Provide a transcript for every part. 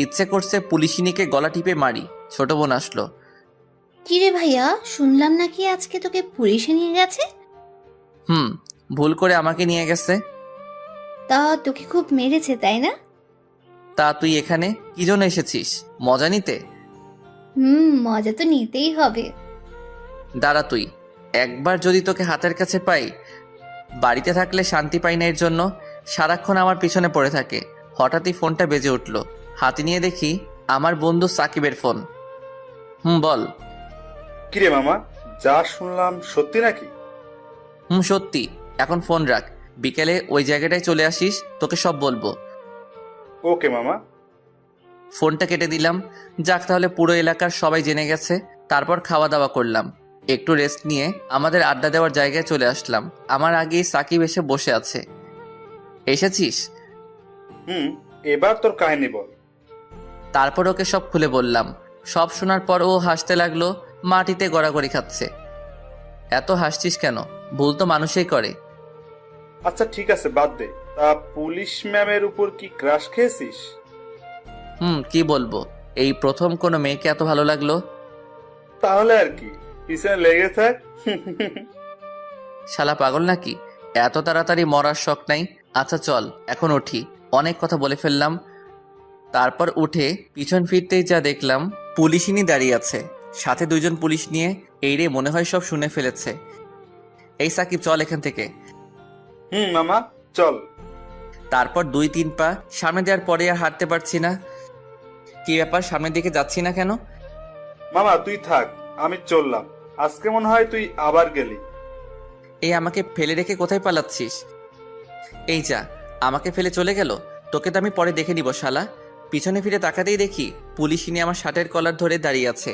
ইচ্ছে করছে পুলিশিনীকে গলা টিপে মারি। ছোট বোন আসলো। কিরে ভাইয়া, শুনলাম নাকি আজকে তোকে পুলিশে নিয়ে গেছে? হুম, ভুল করে আমাকে নিয়ে গেছে। তা তোকে খুব মেরেছে তাই না? তা তুই এখানে কি জন্য এসেছিস? মজা নিতে? মজা তো নিতেই হবে। দাঁড়া তুই, একবার যদি তোকে হাতের কাছে পাই। বাড়িতে থাকলে শান্তি পাই না, এর জন্য সারাক্ষণ আমার পিছনে পড়ে থাকে। হঠাৎই ফোনটা বেজে উঠল। হাতে নিয়ে দেখি আমার বন্ধু সাকিবের ফোন। বল। কিরে মামা, যা শুনলাম সত্যি নাকি? সত্যি। এখন ফোন রাখ, বিকেলে ওই জায়গাটায় চলে আসিস, তোকে সব বলবো। ওকে মামা। ফোনটা কেটে দিলাম। যাক, তাহলে পুরো এলাকার সবাই জেনে গেছে। তারপর খাওয়া দাওয়া করলাম, একটু রেস্ট নিয়ে আমাদের আড্ডা দেওয়ার জায়গায় চলে আসলাম। আমার আগেই সাকিব এসে বসে আছে। এসেছিস? হুম, এবার তোর কাহিনী বল। তারপর ওকে সব খুলে বললাম। সব শোনার পর ও হাসতে লাগলো, মাটিতে গড়াগড়ি খাচ্ছে। এত হাসছিস কেন? ভুল তো মানুষই করে। আচ্ছা ঠিক আছে, বাদ দে। তা পুলিশ ম্যামের উপর কি ক্রাশ খেয়েছিস? কি বলবো, এই প্রথম কোনো মেয়েকে এত ভালো লাগলো। তাহলে আর কি, পিছনে লেগে থাক। শালা পাগল নাকি? এত তাড়াতাড়ি মরার শখ নাই। আচ্ছা চল এখন উঠি, অনেক কথা বলে ফেললাম। তারপর উঠে পিছন ফিরতেই যা দেখলাম, পুলিশিনী দাঁড়িয়ে আছে, সাথে দুইজন পুলিশ নিয়ে। এই রে, মনে হয় সব শুনে ফেলেছে। এই সাকিব, চল এখান থেকে। মামা, চল। তারপর 2-3 পা সামনে দেওয়ার পরে আর হাঁটতে পারছি না। কি ব্যাপার, সামনের দিকে যাচ্ছি না কেন? মামা তুই থাক, আমি চললাম। আজকে মনে হয় তুই আবার গেলি। এই আমাকে ফেলে রেখে কোথায় পালাচ্ছিস? এই যা, আমাকে ফেলে চলে গেল। তোকে তো আমি পরে দেখে নিব শালা। পিছনে ফিরে তাকাতেই দেখি পুলিশিনী আমার শার্টের কলার ধরে দাঁড়িয়ে আছে।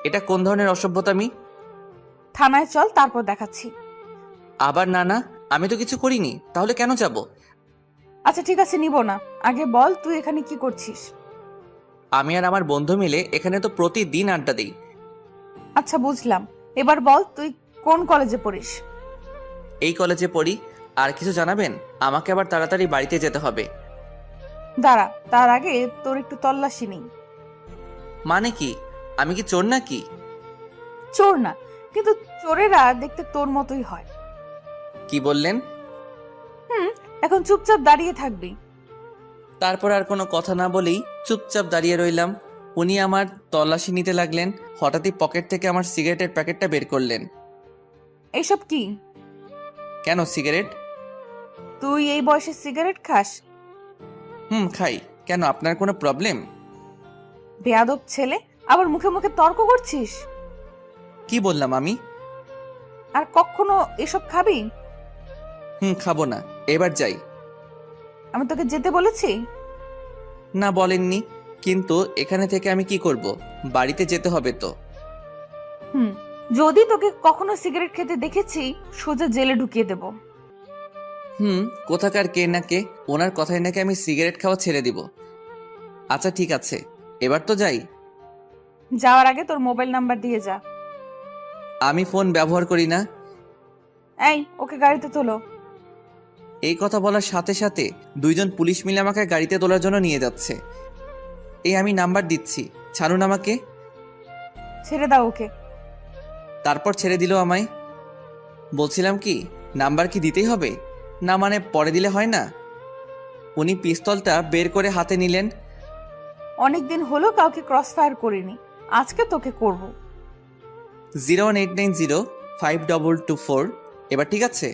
এটা কোন ধরনের অসভ্যতামি? থানায় চল, তারপর দেখাচ্ছি। আবার না না, আমি তো কিছু করিনি, তাহলে কেন যাব? আচ্ছা ঠিক আছে, নিব না। আগে বল, তুই এখানে কি করছিস? আমি আর আমার বন্ধু মিলে এখানে তো প্রতিদিন আড্ডা দিই। আচ্ছা বুঝলাম, এবার বল তুই কোন কলেজে পড়িস? এই কলেজে পড়ি। আর কিছু জানাবেন? আমাকে আবার তাড়াতাড়ি বাড়িতে যেতে হবে। দাঁড়া, তার আগে তোর একটু তল্লাশি নেই। মানে কি? আমি কি চোর নাকি? চোর না, কিন্তু চোরেরা দেখতে তোর মতোই হয়। কি বললেন? এখন চুপচাপ দাঁড়িয়ে থাকবি। তারপর আর কোনো কথা না বলেই চুপচাপ দাঁড়িয়ে রইলাম। উনি আমার তল্লাশি নিতে লাগলেন। হঠাৎই পকেট থেকে আমার সিগারেটের প্যাকেটটা বের করলেন। এইসব কি? কেন, সিগারেট? তুই এই বয়সে সিগারেট খাস? খাই। কেন, আপনার কোনো প্রবলেম? বেয়াদব ছেলে, আবার মুখে মুখে তর্ক করছিস। কি বললাম আমি? আর কখনো এসব খাবি? খাবো না। এবার যাই। আমি তোকে যেতে বলেছি? না, বলেননি। কিন্তু এখানে থেকে আমি কি করব? বাড়িতে যেতে হবে তো। হুম, যদি তোকে কখনো সিগারেট খেতে দেখেছি, সোজা জেলে ঢুকিয়ে দেব। কোথাকার কে না কে, ওনার কথায় নাকি আমি সিগারেট খাওয়া ছেড়ে দিব। আচ্ছা ঠিক আছে, এবার তো যাই। যাওয়ার আগে তোর মোবাইল নাম্বার দিয়ে যা। আমি ফোন ব্যবহার করি না। এই, ওকে গাড়িতে তোলো। এই কথা বলার সাথে সাথে দুইজন পুলিশ মিলে আমাকে গাড়িতে তোলার জন্য নিয়ে যাচ্ছে। এই আমি নাম্বার দিচ্ছি, ছাড়ুন আমাকে। ছেড়ে দাও ওকে। তারপর ছেড়ে দিল আমায়। বলছিলাম কি, নাম্বার কি দিতেই হবে? না মানে পরে দিলে হয় না? উনি পিস্তলটা বের করে হাতে নিলেন। অনেকদিন হলো কাউকে ক্রস ফায়ার করিনি, আজকে তোকে করব। 018905224। এবার ঠিক আছে?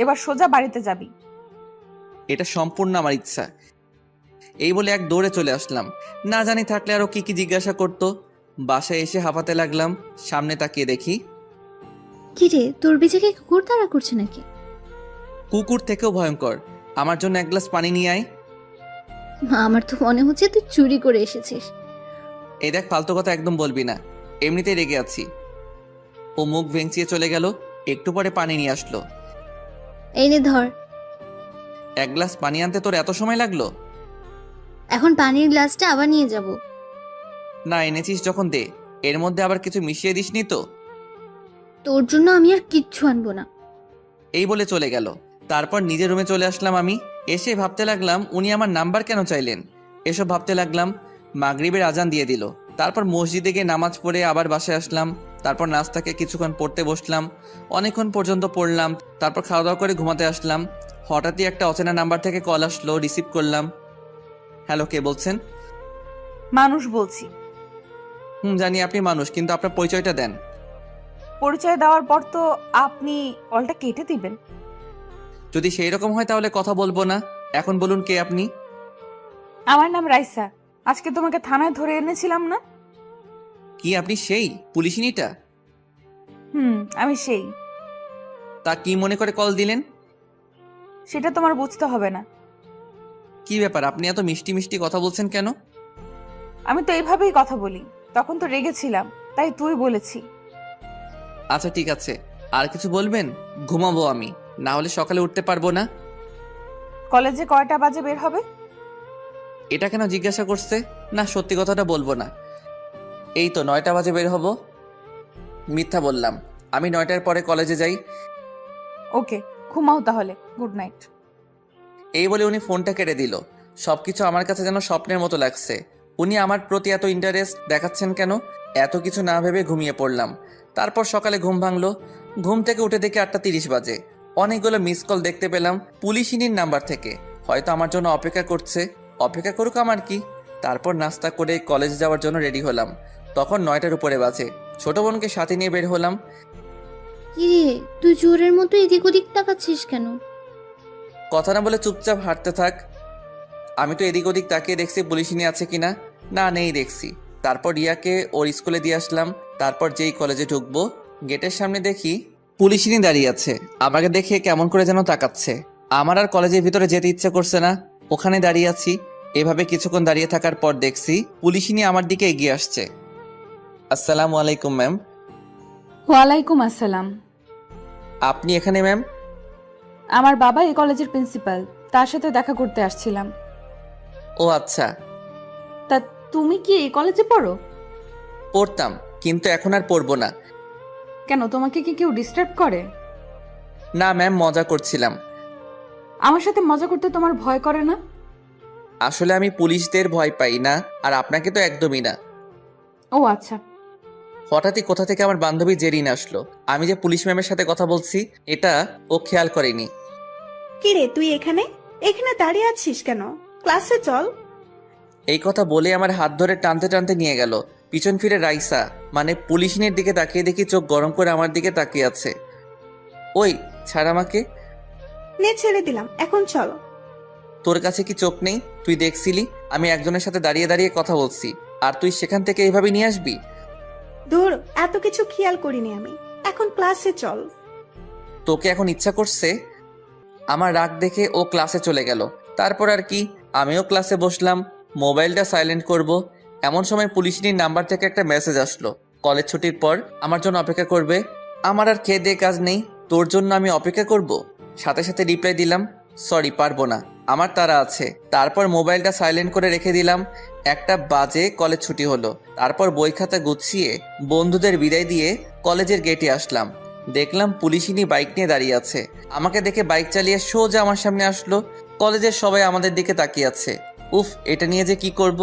এবার সোজা বাড়িতে যাবি। এটা সম্পূর্ণ আমার ইচ্ছা। এই বলে এক দৌড়ে চলে আসলাম। না জানি থাকলে আরো কি কি জিজ্ঞাসা করতো। বাসায় এসে হাঁপাতে লাগলাম। সামনে তাকিয়ে দেখি কিরে, তোর বিজেকে কুকুর তাড়া করছে নাকি? কুকুর থেকেও ভয়ঙ্কর। আমার জন্য এক গ্লাস পানি নিয়ে আয়। আমার তো মনে হচ্ছে তুই চুরি করে এসেছিস। এই দেখ, ফালতু কথা একদম বলবি না, এমনিতেই রেগে আছি। ও মুখ ভেঙচিয়ে চলে গেল। একটু পরে পানি নিয়ে আসলো। এই নে ধর। এক গ্লাস পানি আনতে তোর এত সময় লাগলো? এখন পানির গ্লাসটা আবার নিয়ে যাব। না, এনেছিস যখন দে। এর মধ্যে আবার কিছু মিশিয়ে দিসনি তো? তোর জন্য আমি আর কিচ্ছু আনবো না। এই বলে চলে গেল। তারপর নিজের রুমে চলে আসলাম আমি। এসে ভাবতে লাগলাম উনি আমার নাম্বার কেন চাইলেন। এসব ভাবতে লাগলাম। মাগরিবের আজান দিয়ে দিল। তারপর মসজিদে গিয়ে নামাজ পড়ে আবার বাসায় আসলাম। তারপর নাস্তাকে কিছুক্ষণ পড়তে বসলাম। অনেকক্ষণ পর্যন্ত পড়লাম। তারপর খাওয়া দাওয়া করে ঘুমাতে আসলাম। হঠাৎই একটা অচেনা নাম্বার থেকে কল আসলো, রিসিভ করলাম। হ্যালো, কে বলছেন? মানুষ বলছি। জানি আপনি মানুষ, কিন্তু আপনার পরিচয়টা দেন। পরিচয় দেওয়ার পর তো আপনি কলটা কেটে দিবেন। যদি সেই রকম হয় তাহলে কথা বলবো না। এখন বলুন, কে আপনি? আমার নাম রাইসা। আজকে তোমাকে থানায় ধরে এনেছিলাম না? কি আপনি সেই পুলিশিনিটা? আমি সেই। তা কি মনে করে কল দিলেন? সেটা তোমার বুঝতে হবে না। কি ব্যাপার, আপনি এত মিষ্টি মিষ্টি কথা বলছেন কেন? আমি তো এইভাবেই কথা বলি। তখন তো রেগেছিলাম, তাই তুই বলেছি। আচ্ছা ঠিক আছে, আর কিছু বলবেন? ঘুমাবো আমি, না হলে সকালে উঠতে পারবো না। কলেজে কয়টা বাজে বের হবে? এটা কেন জিজ্ঞাসা করছে? না, সত্যি কথাটা বলবো না। এই তো 9টা বাজে বের হব। মিথ্যা বললাম, আমি 9টার পরে কলেজে যাই। ওকে, ঘুমাও তাহলে। Good night. এই বলে উনি ফোনটা কেটে দিল। সবকিছু আমার কাছে যেন স্বপ্নের মতো লাগছে। উনি আমার প্রতি এত ইন্টারেস্ট দেখাচ্ছেন কেন? এত কিছু না ভেবে ঘুমিয়ে পড়লাম। তারপর সকালে ঘুম ভাঙলো। ঘুম থেকে উঠে দেখি 8:30 বাজে। অনেকগুলো মিস কল দেখতে পেলাম পুলিশিনীর নাম্বার থেকে। হয়তো আমার জন্য অপেক্ষা করছে। অপেক্ষা করুক, আমার কি। তারপর নাস্তা করে কলেজে যাওয়ার জন্য রেডি হলাম। তখন 9টার উপরে বাজে। ছোট বোনকে সাথে নিয়ে বের হলাম। কিরে, তুই চোরের মতো এদিক ওদিক তাকাচ্ছিস কেন? কথা না বলে চুপচাপ হাঁটতে থাক। আমি তো এদিক ওদিক তাকিয়ে দেখছি পুলিশিনী আছে কিনা। না, নেই দেখছি। তারপর রিয়াকে ওর স্কুলে দিয়ে আসলাম। তারপর যেই কলেজে ঢুকবো, গেটের সামনে দেখি পুলিশিনী দাঁড়িয়ে আছে। আমাকে দেখে কেমন করে যেন তাকাচ্ছে। আমার আর কলেজের ভিতরে যেতে ইচ্ছে করছে না। ওখানে দাঁড়িয়ে আছি। এভাবে কিছুক্ষণ দাঁড়িয়ে থাকার পর দেখছি পুলিশিনী আমার দিকে এগিয়ে আসছে। আসসালামু আলাইকুম ম্যাম। ওয়ালাইকুম আসসালাম। আপনি এখানে ম্যাম? আমার বাবা এই কলেজের প্রিন্সিপাল, তার সাথে দেখা করতে আসছিলাম। ও আচ্ছা। তা তুমি কি এই কলেজে পড়ো? পড়তাম, কিন্তু এখন আর পড়বো না। কেন, তোমাকে কি কেউ ডিস্টার্ব করে? না ম্যাম, মজা করছিলাম। আমার সাথে মজা করতে তোমার ভয় করে না? আসলে আমি পুলিশদের ভয় পাই না, আর আপনাকে তো একদমই না। ও আচ্ছা। হঠাৎই কোথা থেকে আমার বান্ধবী জেরিন আসলো। আমি যে পুলিশ ম্যামের সাথে কথা বলছি এটা ও খেয়াল করেনি। কিরে, তুই এখানে এখানে দাঁড়িয়ে আছিস কেন? ক্লাসে চল। এই কথা বলে আমার হাত ধরে টানতে টানতে নিয়ে গেল। পিছন ফিরে রাইসা, মানে পুলিশিনের দিকে তাকিয়ে দেখি চোখ গরম করে আমার দিকে তাকিয়ে আছে। ওই ছাড় আমাকে। নে, ছেড়ে দিলাম, এখন চল। তোর কাছে কি চোখ নেই? তুই দেখছিলি আমি একজনের সাথে দাঁড়িয়ে দাঁড়িয়ে কথা বলছি, আর তুই সেখান থেকে এইভাবে নিয়ে আসবি? ধুর, এত কিছু খেয়াল করিনি আমি। এখন ক্লাসে চল। তোকে এখন ইচ্ছা করছে? আমার রাগ দেখে ও ক্লাসে চলে গেল। তারপর আর কি, আমিও ক্লাসে বসলাম। মোবাইলটা সাইলেন্ট করব, এমন সময় পুলিশিনীর নাম্বার থেকে একটা মেসেজ আসলো। কলেজ ছুটির পর আমার জন্য অপেক্ষা করবে। আমার আর খেয়ে দিয়ে কাজ নেই, তোর জন্য আমি অপেক্ষা করব। সাথে সাথে রিপ্লাই দিলাম, সরি পারবো না, আমার তাড়া আছে। তারপর মোবাইলটা সাইলেন্ট করে রেখে দিলাম। 1টা বাজে কলেজ ছুটি হলো। তারপর বই খাতা গুছিয়ে বন্ধুদের বিদায় দিয়ে কলেজের গেটে আসলাম। দেখলাম পুলিশিনী বাইক নিয়ে দাঁড়িয়ে আছে। আমাকে দেখে বাইক চালিয়ে সোজা আমার সামনে আসলো। কলেজের সবাই আমাদের দিকে তাকিয়ে আছে। উফ, এটা নিয়ে যে কি করব।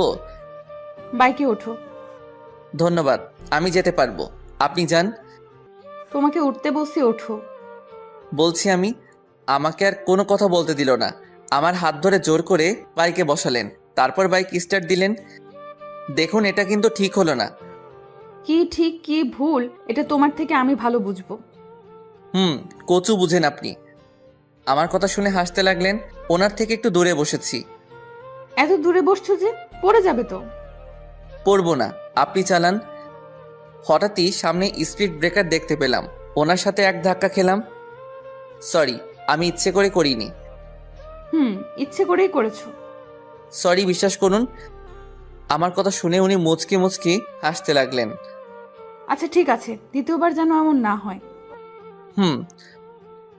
বাইকে ওঠো। ধন্যবাদ, আমি যেতে পারবো, আপনি যান। তোমাকে উঠতে বলছি, ওঠো। বলছি আমি। আমাকে আর কোনো কথা বলতে দিল না। আমার হাত ধরে জোর করে বাইকে বসালেন। তারপর বাইক স্টার্ট দিলেন। দেখুন, এটা কিন্তু ঠিক হলো না। কি ঠিক কি ভুল এটা তোমার থেকে আমি ভালো বুঝবো। কচু বুঝেন আপনি। আমার কথা শুনে হাসতে লাগলেন। ওনার থেকে একটু দূরে বসেছি। এত দূরে বসছো যে, পড়ে যাবে তো। পড়বো না, আপনি চালান। হঠাৎই সামনে স্পিড ব্রেকার দেখতে পেলাম। ওনার সাথে এক ধাক্কা খেলাম। সরি, আমি ইচ্ছে করে করিনি। ইচ্ছে করেই করেছো। সরি, বিশ্বাস করুন। আমার কথা শুনে উনি মুচকি মুচকি হাসতে লাগলেন। আচ্ছা ঠিক আছে, দ্বিতীয়বার যেন এমন না হয়।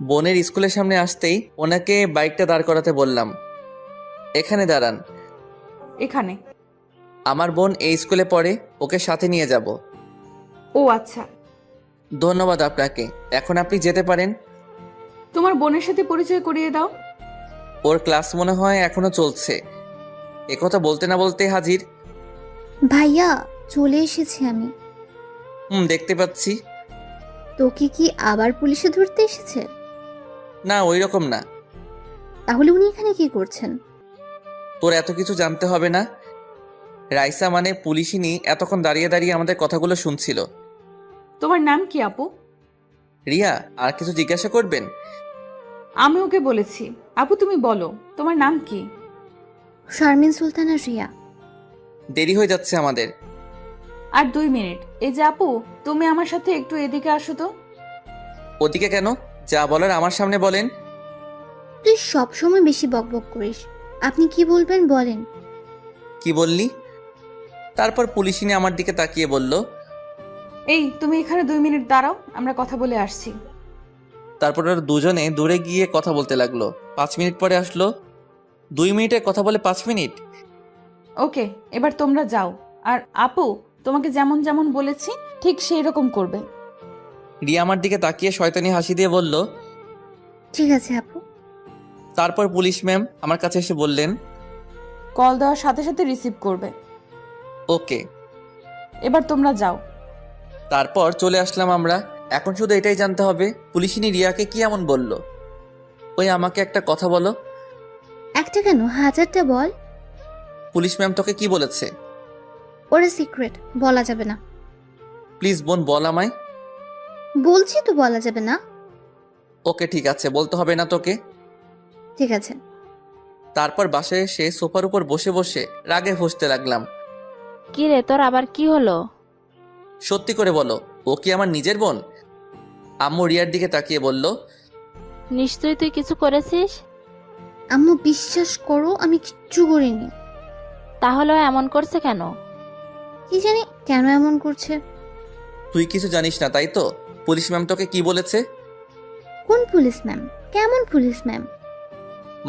বোনের স্কুলের সামনে আসতেই ওনাকে বাইকটা দাঁড় করাতে বললাম। এখানে দাঁড়ান। এখানে? আমার বোন এই স্কুলে পড়ে, ওকে সাথে নিয়ে যাব। ও আচ্ছা। ধন্যবাদ আপনাকে, এখন আপনি যেতে পারেন। তোমার বোনের সাথে পরিচয় করিয়ে দাও। ওর ক্লাস মনে হয় এখনো চলছে। একথা বলতে না বলতে হাজির। ভাইয়া চলে এসেছি আমি। দেখতে পাচ্ছি। তোকে কি আবার পুলিশে ধরতে এসেছে? না, ওই রকম না। তাহলে উনি এখানে কি করছেন? তোর এত কিছু জানতে হবে না। রাইসা মানে পুলিশিনী এতক্ষণ দাঁড়িয়ে দাঁড়িয়ে আমাদের কথাগুলো শুনছিল। তোমার নাম কি আপু? রিয়া, আর কিছু জিজ্ঞাসা করবেন? আমি ওকে বলেছি। আপু তুমি বলো তোমার নাম কি? শারমিন সুলতানা রিয়া। দেরি হয়ে যাচ্ছে আমাদের। আর 2 মিনিট। এই যে আপু, তুমি আমার সাথে একটু এদিকে আসো তো। ওদিকে কেন? যা বলার আমার সামনে বলেন। তুই সবসময় বেশি বকবক করিস। আপনি কি বলবেন বলেন। কি বললি? তারপর পুলিশিনী আমার দিকে তাকিয়ে বলল, এই তুমি এখানে 2 মিনিট দাঁড়াও, আমরা কথা বলে আসছি। তারপর ওরা দুজনে দূরে গিয়ে কথা বলতে লাগলো। 5 মিনিট পরে আসলো। 2 মিনিটে কথা বলে 5 মিনিট। ওকে, এবার তোমরা যাও। আর আপু, তোমাকে যেমন যেমন বলেছি ঠিক সেই রকম করবে। রিয়া আমার দিকে তাকিয়ে শয়তানি হাসি দিয়ে বলল। ঠিক আছে আপু। তারপর পুলিশ ম্যাম আমার কাছে এসে বললেন, কল দেওয়ার সাথে সাথে রিসিভ করবে। ওকে। এবার তোমরা যাও। তারপর চলে আসলাম আমরা। এখন শুধু এটাই জানতে হবে পুলিশিনী রিয়াকে কি এমন বলল। ওই আমাকে একটা কথা বলো। একটা কেন, 1000টা বল। পুলিশ ম্যাম তোকে কি বলেছে? ওরা সিক্রেট, বলা যাবে না। প্লিজ বোন, বল আমায়। বলছি তো বলা যাবে না। ওকে ঠিক আছে, বলতে হবে না তোকে। ঠিক আছে। তারপর বাসায় এসে সোফার উপর বসে বসে রাগে ফুঁসতে লাগলাম। কি রে, তোর আবার কি হলো? সত্যি করে বলো, ও কি আমার নিজের বোন? আম্মু রিয়ার দিকে তাকিয়ে বলল, নিশ্চয়ই তুই কিছু করেছিস। আম্মু বিশ্বাস করো আমি কিচ্ছু করিনি। তাহলে ও এমন করছে কেন? কি জানি কেন এমন করছে। তুই কিছু জানিস না তাই তো? পুলিশ ম্যাম তোকে কি বলেছে? কোন পুলিশ ম্যাম? কেমন পুলিশ ম্যাম?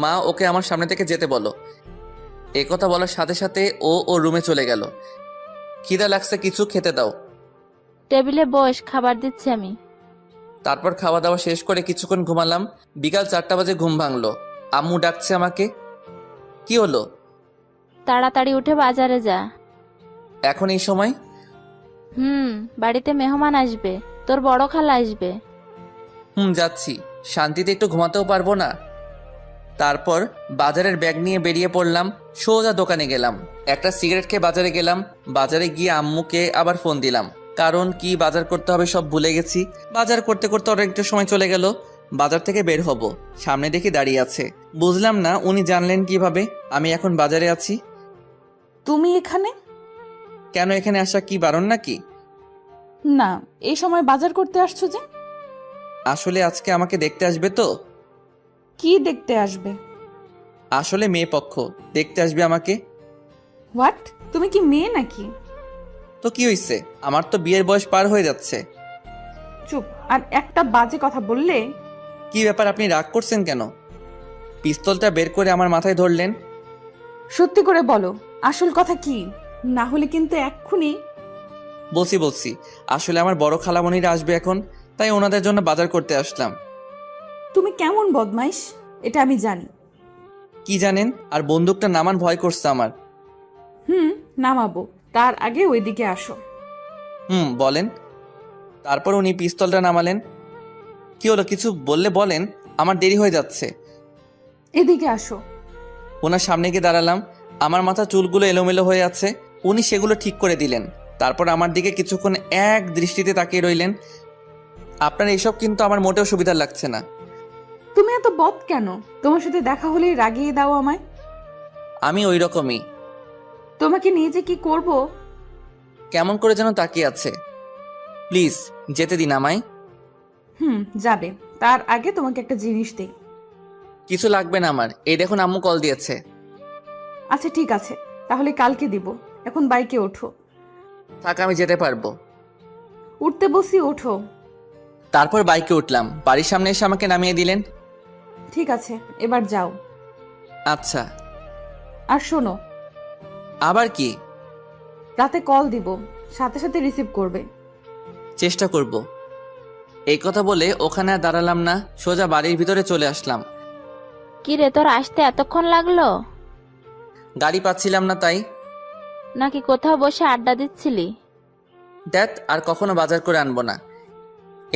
মা, ওকে আমার সামনে থেকে যেতে বলো। এ কথা বলার সাথে সাথে ও রুমে চলে গেল। খিদা লাগছে, কিছু খেতে দাও। টেবিলে বস, খাবার দিচ্ছি আমি। তারপর খাওয়া দাওয়া শেষ করে কিছুক্ষণ ঘুমালাম। বিকাল 4টা বাজে ঘুম ভাঙলো। আম্মু ডাকছে আমাকে। কি হলো? তাড়াতাড়ি উঠে বাজারে যা। এখন এই সময়? বাড়িতে মেহমান আসবে, তোর বড় খালা আসবে। যাচ্ছি। শান্তিতে একটু ঘুমাতেও পারবো না। তারপর বাজারের ব্যাগ নিয়ে বেরিয়ে পড়লাম। সোজা দোকানে গেলাম। একটা সিগারেট খেয়ে বাজারে গেলাম। বাজারে গিয়ে আম্মুকে আবার ফোন দিলাম, কারণ কি বাজার করতে হবে সব ভুলে গেছি। বাজার করতে করতে অনেকটা সময় চলে গেল। বাজার থেকে বের হব, সামনে দেখি দাঁড়িয়ে আছে। বুঝলাম না উনি জানলেন কিভাবে আমি এখন বাজারে আছি। তুমি এখানে? কেন, এখানে আসা কি বারণ নাকি? না, এই সময় বাজার করতে আসছো যে? আসলে আজকে আমাকে দেখতে আসবে তো। কি দেখতে আসবে? আসলে মেয়ে পক্ষ দেখতে আসবে আমাকে। হোয়াট? তুমি কি মেয়ে নাকি? তো কি হইছে, আমার তো বিয়ের বয়স পার হয়ে যাচ্ছে। চুপ। আর একটা বাজে কথা বললে। কি ব্যাপার, আপনি রাগ করছেন কেন? পিস্তলটা বের করে আমার মাথায় ধরলেন। সত্যি করে বলো, আসল কথা কি? না হলে কিন্তু এক্ষুনি। বলছি আসলে আমার বড় খালামণিরা আসবে এখন, তাই ওনাদের জন্য বাজার করতে আসলাম। তুমি কেমন বদমাইশ এটা আমি জানি। কি জানেন? আর বন্দুকটা নামান, ভয় করছে আমার। নামাবো, তার আগে ওইদিকে আসো। বলেন। তারপর উনি পিস্তলটা নামালেন। কি হলো, কিছু বললে বলেন, আমার দেরি হয়ে যাচ্ছে। এদিকে আসো। ওনার সামনে গিয়ে দাঁড়ালাম। আমার মাথা চুলগুলো এলোমেলো হয়ে আছে, উনি সেগুলো ঠিক করে দিলেন। তারপর আমার দিকে কিছুক্ষণ এক দৃষ্টিতে তাকিয়ে রইলেন। আপনার এইসব কিন্তু আমার মোটেও সুবিধা লাগছে না। তুমি এত বদ কেন? তোমার সাথে দেখা হলেই রাগিয়ে দাও আমায়। আমি ওই রকমই। তোমাকে নিয়ে যে কি করব। কেমন করে যেন তাকিয়ে আছে। প্লিজ যেতে দিন আমায়। যাবে, তার আগে তোমাকে একটা জিনিস দেই। কিছু লাগবে না আমার, এই দেখুন আম্মু কল দিয়েছে। আচ্ছা ঠিক আছে, তাহলে কালকে দিব। এখন বাইকে ওঠো। থাক, আমি যেতে পারবো। উঠতে বসি, ওঠো। তারপর বাইকে উঠলাম। বাড়ির সামনে এসে আমাকে নামিয়ে দিলেন। ঠিক আছে, এবার যাও। আচ্ছা। আর শোনো, আবার কি? রাতে কল দিব, সাথে সাথে রিসিভ করবে। চেষ্টা করব। এই কথা বলে ওখানে আর দাঁড়ালাম না, সোজা বাড়ির ভিতরে চলে আসলাম। কি রে, তোর আসতে এতক্ষণ লাগলো? গাড়ি পাচ্ছিলাম না তাই। নাকি কোথাও বসে আড্ডা দিচ্ছিলি? দেখ আর কখনো বাজার করে আনবো না।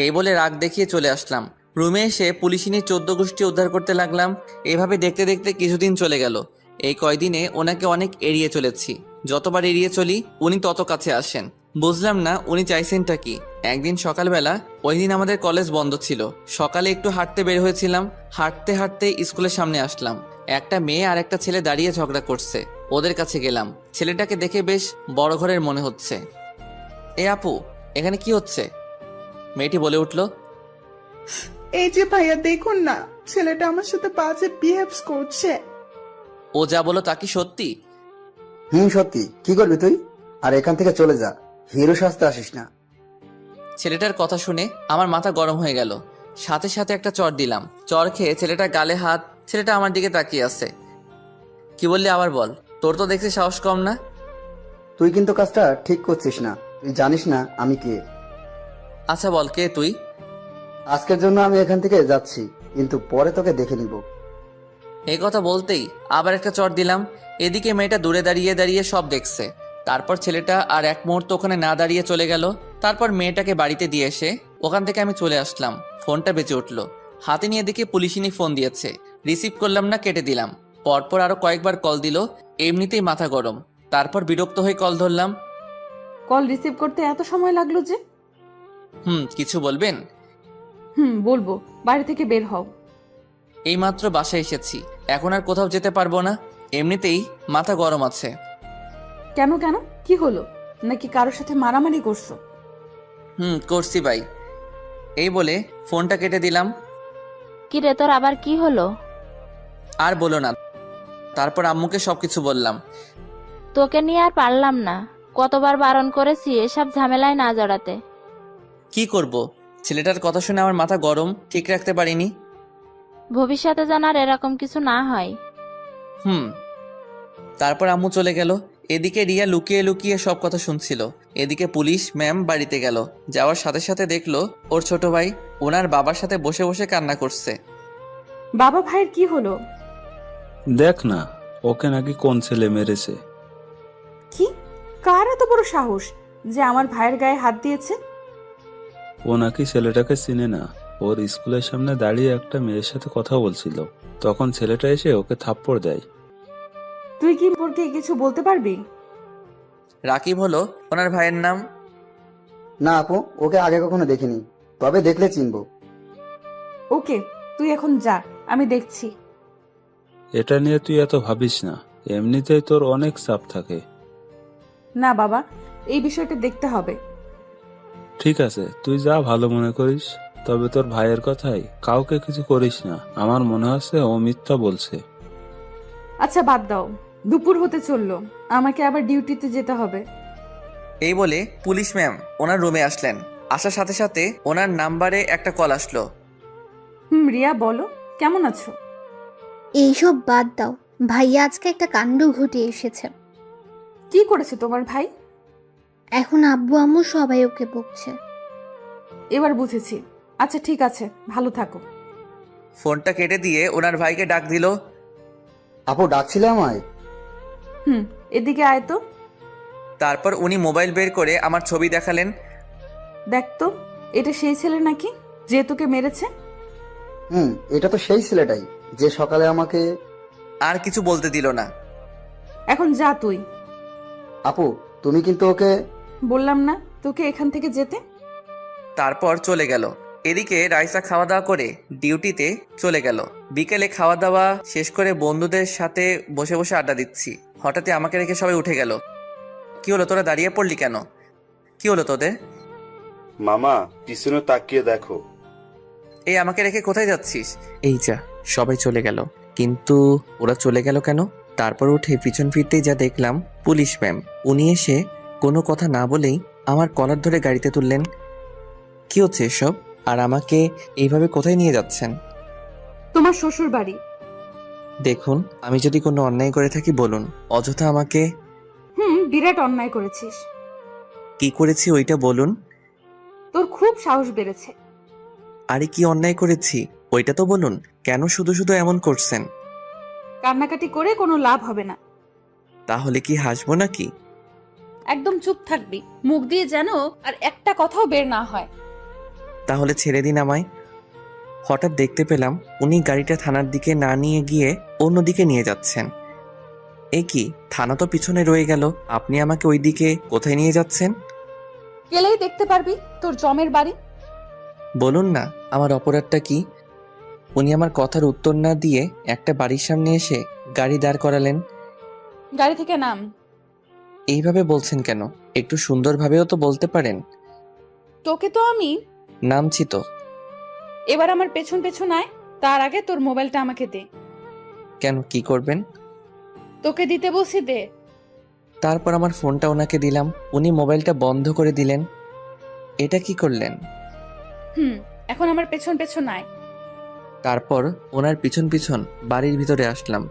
এই বলে রাগ দেখিয়ে চলে আসলাম। রুমে এসে পুলিশিনী 14 গোষ্ঠী উদ্ধার করতে লাগলাম। এভাবে দেখতে দেখতে কিছুদিন চলে গেল। এই কয়দিনে ওনাকে অনেক এড়িয়ে চলেছি। যতবার এড়িয়ে চলি উনি তত কাছে আসেন। বুঝলাম না উনি চাইছেনটা কি। একদিন সকালবেলা, ওই দিন আমাদের কলেজ বন্ধ ছিল, সকালে একটু হাঁটতে বের হয়েছিলাম। হাঁটতে হাঁটতে স্কুলের সামনে আসলাম। একটা মেয়ে আর একটা ছেলে দাঁড়িয়ে ঝগড়া করছে। ওদের কাছে গেলাম। ছেলেটাকে দেখে বেশ বড় ঘরের মনে হচ্ছে। এ আপু, এখানে কি হচ্ছে? মেয়েটি বলে উঠল, এই যে ভাইয়া দেখুন না, ছেলেটা আমার সাথে বাজে বিহেভস করছে। ও যা বলো তা কি সত্যি? সত্যি। কি করবি তুই? আর এখান থেকে চলে যা, হিরো সাজতে আসিস না। ছেলেটার কথা শুনে আমার মাথা গরম হয়ে গেল। সাথে সাথে একটা চড় দিলাম। চড় খেয়ে ছেলেটা গালে হাত। ছেলেটা আমার দিকে তাকিয়ে আছে। কি বললি আবার বল। তোর তো দেখছি সাহস কম না। তুই কিন্তু কাজটা ঠিক করছিস না। তুই জানিস না আমি কে। আচ্ছা বল, কে তুই? আজকের জন্য আমি এখান থেকে যাচ্ছি, কিন্তু পরে তোকে দেখে নিব। এই কথা বলতেই আবার একটা চড় দিলাম। এদিকে মেয়েটা দূরে দাঁড়িয়ে দাঁড়িয়ে সব দেখছে। তারপর ছেলেটা আর এক মুহূর্ত ওখানে না দাঁড়িয়ে চলে গেল। তারপর মেয়েটাকে বাড়িতে দিয়ে এসে ওখান থেকে আমি চলে আসলাম। ফোনটা বেজে উঠলো। হাতে নিয়ে দেখে পুলিশিনী ফোন দিয়েছে। রিসিভ করলাম না, কেটে দিলাম। পরপর আরো কয়েকবার কল দিল। এমনিতেই মাথা গরম। তারপর বিরক্ত হয়ে কল ধরলাম। কল রিসিভ করতে এত সময় লাগলো যে? কিছু বলবেন? বলবো, বাড়ি থেকে বের হও। এইমাত্র বাসায় এসেছি, এখন আর কোথাও যেতে পারবো না। এমনিতেই মাথা গরম আছে। কেন কেন, কি হলো? নাকি কারোর সাথে মারামারি করছো? করছি ভাই। এই বলে ফোনটা কেটে দিলাম। কি রে, তোর আবার কি হলো? আর বলো না। তারপর আম্মুকে সবকিছু বললাম। তোকে নিয়ে আর পারলাম না। কতবার বারণ করেছি এসব ঝামেলায় না জড়াতে। কি করব? ছেলেটার কথা শুনে আমার মাথা গরম, ঠিক রাখতে পারিনি। ভবিষ্যতে যেন আর এরকম কিছু না হয়। তারপর আম্মু চলে গেল। এদিকে রিয়া লুকিয়ে লুকিয়ে সব কথা শুনছিল। এদিকে পুলিশ ম্যাম বাড়িতে গেল। যাওয়ার সাথে সাথে দেখলো ওর ছোট ভাই ওনার বাবার সাথে বসে বসে কান্না করছে। বাবা ভাইয়ের কি হলো? দেখ না, ওকে নাকি কোন ছেলে মেরেছে। কি? কার এত বড় সাহস যে আমার ভাইয়ের গায়ে হাত দিয়েছে? ও নাকি ছেলেটাকে চিনে না। ওর স্কুলের সামনে দাঁড়িয়ে একটা মেয়ের সাথে কথা বলছিল, তখন ছেলেটা এসে ওকে থাপ্পড় দেয়। তুই কি সম্পর্কে কিছু বলতে পারবি? রাকিব হলো ওনার ভাইয়ের নাম। না আপু, ওকে আগে কখনো দেখিনি, তবে দেখলে চিনবো। ওকে, তুই এখন যা, আমি দেখছি। এটা নিয়ে তুই এত ভাবিস না, এমনিতেই তোর অনেক চাপ থাকে। না বাবা, এই বিষয়টা দেখতে হবে। ঠিক আছে, তুই যা ভালো মনে করিস। তবে তোর ভাইয়ের কথাই কাউকে কিছু করিস না। আমার মনে হচ্ছে ও মিথ্যা বলছে। আচ্ছা বাদ দাও, দুপুর হতে চললো, আমাকে আবার ডিউটিতে যেতে হবে। এই বলে পুলিশ ম্যাম ওনার রুমে আসলেন। আসার সাথে সাথে ওনার নাম্বারে একটা কল আসলো। রিয়া বলো, কেমন আছো? এইসব বাদ দাও, ভাইয়া আজকে একটা কাণ্ড ঘটিয়ে এসেছে। কি করেছে তোমার ভাই? এখন আব্বু আম্মু সবাই ওকে বকছে। এবার বুঝেছি। আচ্ছা ঠিক আছে, ভালো থাকো। ফোনটা কেটে দিয়ে ওনার ভাইকে ডাক দিল। আপু ডাকছিলে আমায়? এদিকে আয় তো। তারপর উনি মোবাইল বের করে আমার ছবি দেখালেন। দেখ তো, এটা সেই ছেলে নাকি যে তোকে মেরেছে? এটা তো সেই ছেলেটাই যে সকালে আমাকে। আর কিছু বলতে দিল না। এখন যা তুই। আপু তুমি কিন্তু ওকে। বললাম না তোকে এখান থেকে যেতে? তারপর চলে গেল। এদিকে রাইসা খাওয়া দাওয়া করে ডিউটিতে চলে গেল। বিকেলে খাওয়া দাওয়া শেষ করে বন্ধুদের সাথে বসে বসে আড্ডা দিচ্ছি। হঠাৎই আমাকে রেখে সবাই উঠে গেল। কি হলো, তোরা দাঁড়িয়ে পড়লি কেন? কি হলো তোদের? মামা, পিছনে তাকিয়ে দেখো। এই আমাকে রেখে কোথায় যাচ্ছিস? এই যা, সবাই চলে গেল। কিন্তু ওরা চলে গেল কেন? তারপর উঠে পিছন ফিরতেই যা দেখলাম, পুলিশ ম্যাম। উনি এসে কোনো কথা না বলেই আমার কলার ধরে গাড়িতে তুললেন। কি হচ্ছে এসব? আর আমাকে এইভাবে কোথায় নিয়ে যাচ্ছেন? তোমার শ্বশুর বাড়ি। দেখুন, আমি যদি কোনো অন্যায় করে থাকি বলুন। অযথা আমাকে। বিরাট অন্যায় করেছিস। কি করেছি ওইটা বলুন। তোর খুব সাহস বেড়েছে। আরে কি অন্যায় করেছি ওইটা তো বলুন। কেন শুধু শুধু এমন করছেন? কান্নাকাটি করে কোনো লাভ হবে না। তাহলে কি হাসবো নাকি? একদম চুপ থাকবি, মুখ দিয়ে যেন আর একটা কথাও বের না হয়। তাহলে ছেড়ে দিন আমায়। হঠাৎ দেখতে পেলাম উনি গাড়িটা থানার দিকে না নিয়ে গিয়ে অন্যদিকে নিয়ে যাচ্ছেন। এ কি, থানা তো পিছনে রয়ে গেল, আপনি আমাকে ওই দিকে কোথায় নিয়ে যাচ্ছেন? গেলেই দেখতে পারবি তোর জমের বাড়ি। বলুন না, আমার অপরাধটা কি? উনি আমার কথার উত্তর না দিয়ে একটা বাড়ির সামনে এসে গাড়ি দাঁড় করালেন। গাড়ি থেকে নাম। এইভাবে বলছেন কেন? একটু সুন্দরভাবেও তো বলতে পারেন। তোকে তো আমি নামছি তো। এবার আমার পেছন পেছন আয়, তার আগে তোর মোবাইলটা আমাকে দে। কেন, কি করবেন? তোকে দিতে বসি, দে। তারপর আমার ফোনটা ওনাকে দিলাম, উনি মোবাইলটা বন্ধ করে দিলেন। এটা কি করলেন? এখন আমার পেছন পেছন আয়। তারপর ওনার পিছন পিছন বাড়ির ভিতরে আসলাম।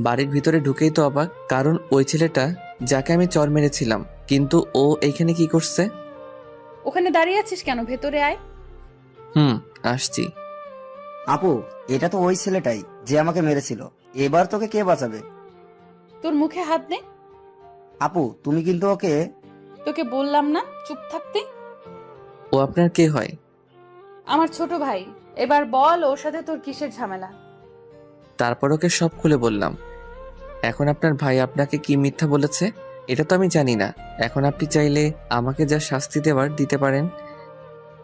বাড়ির ভিতরে ঢুকেই তো অবাক, কারণ ওই ছেলেটা যাকে আমি চর মেরেছিলাম, কিন্তু ও এইখানে কি করছে? ওখানে দাঁড়িয়ে আছিস কেন? ভেতরে আয়। আসছি। আপু, এটা তো ওই ছেলেটাই যে আমাকে মেরেছিল। এবার তোকে কে বাঁচাবে? তোর মুখে হাত দে। আপু, তুমি কিন্তু ওকে। তোকে বললাম না চুপ থাকতে? ও আপনার কে হয়? আমার ছোট ভাই। এবার বল, ওর সাথে তোর কিসের ঝামেলা? তারপর ওকে সব খুলে বললাম। এখন আপনার ভাই আপনাকে কি মিথ্যা বলেছে এটা তো আমি জানি না। এখন আপনি চাইলে আমাকে যা শাস্তি দেওয়ার দিতে পারেন।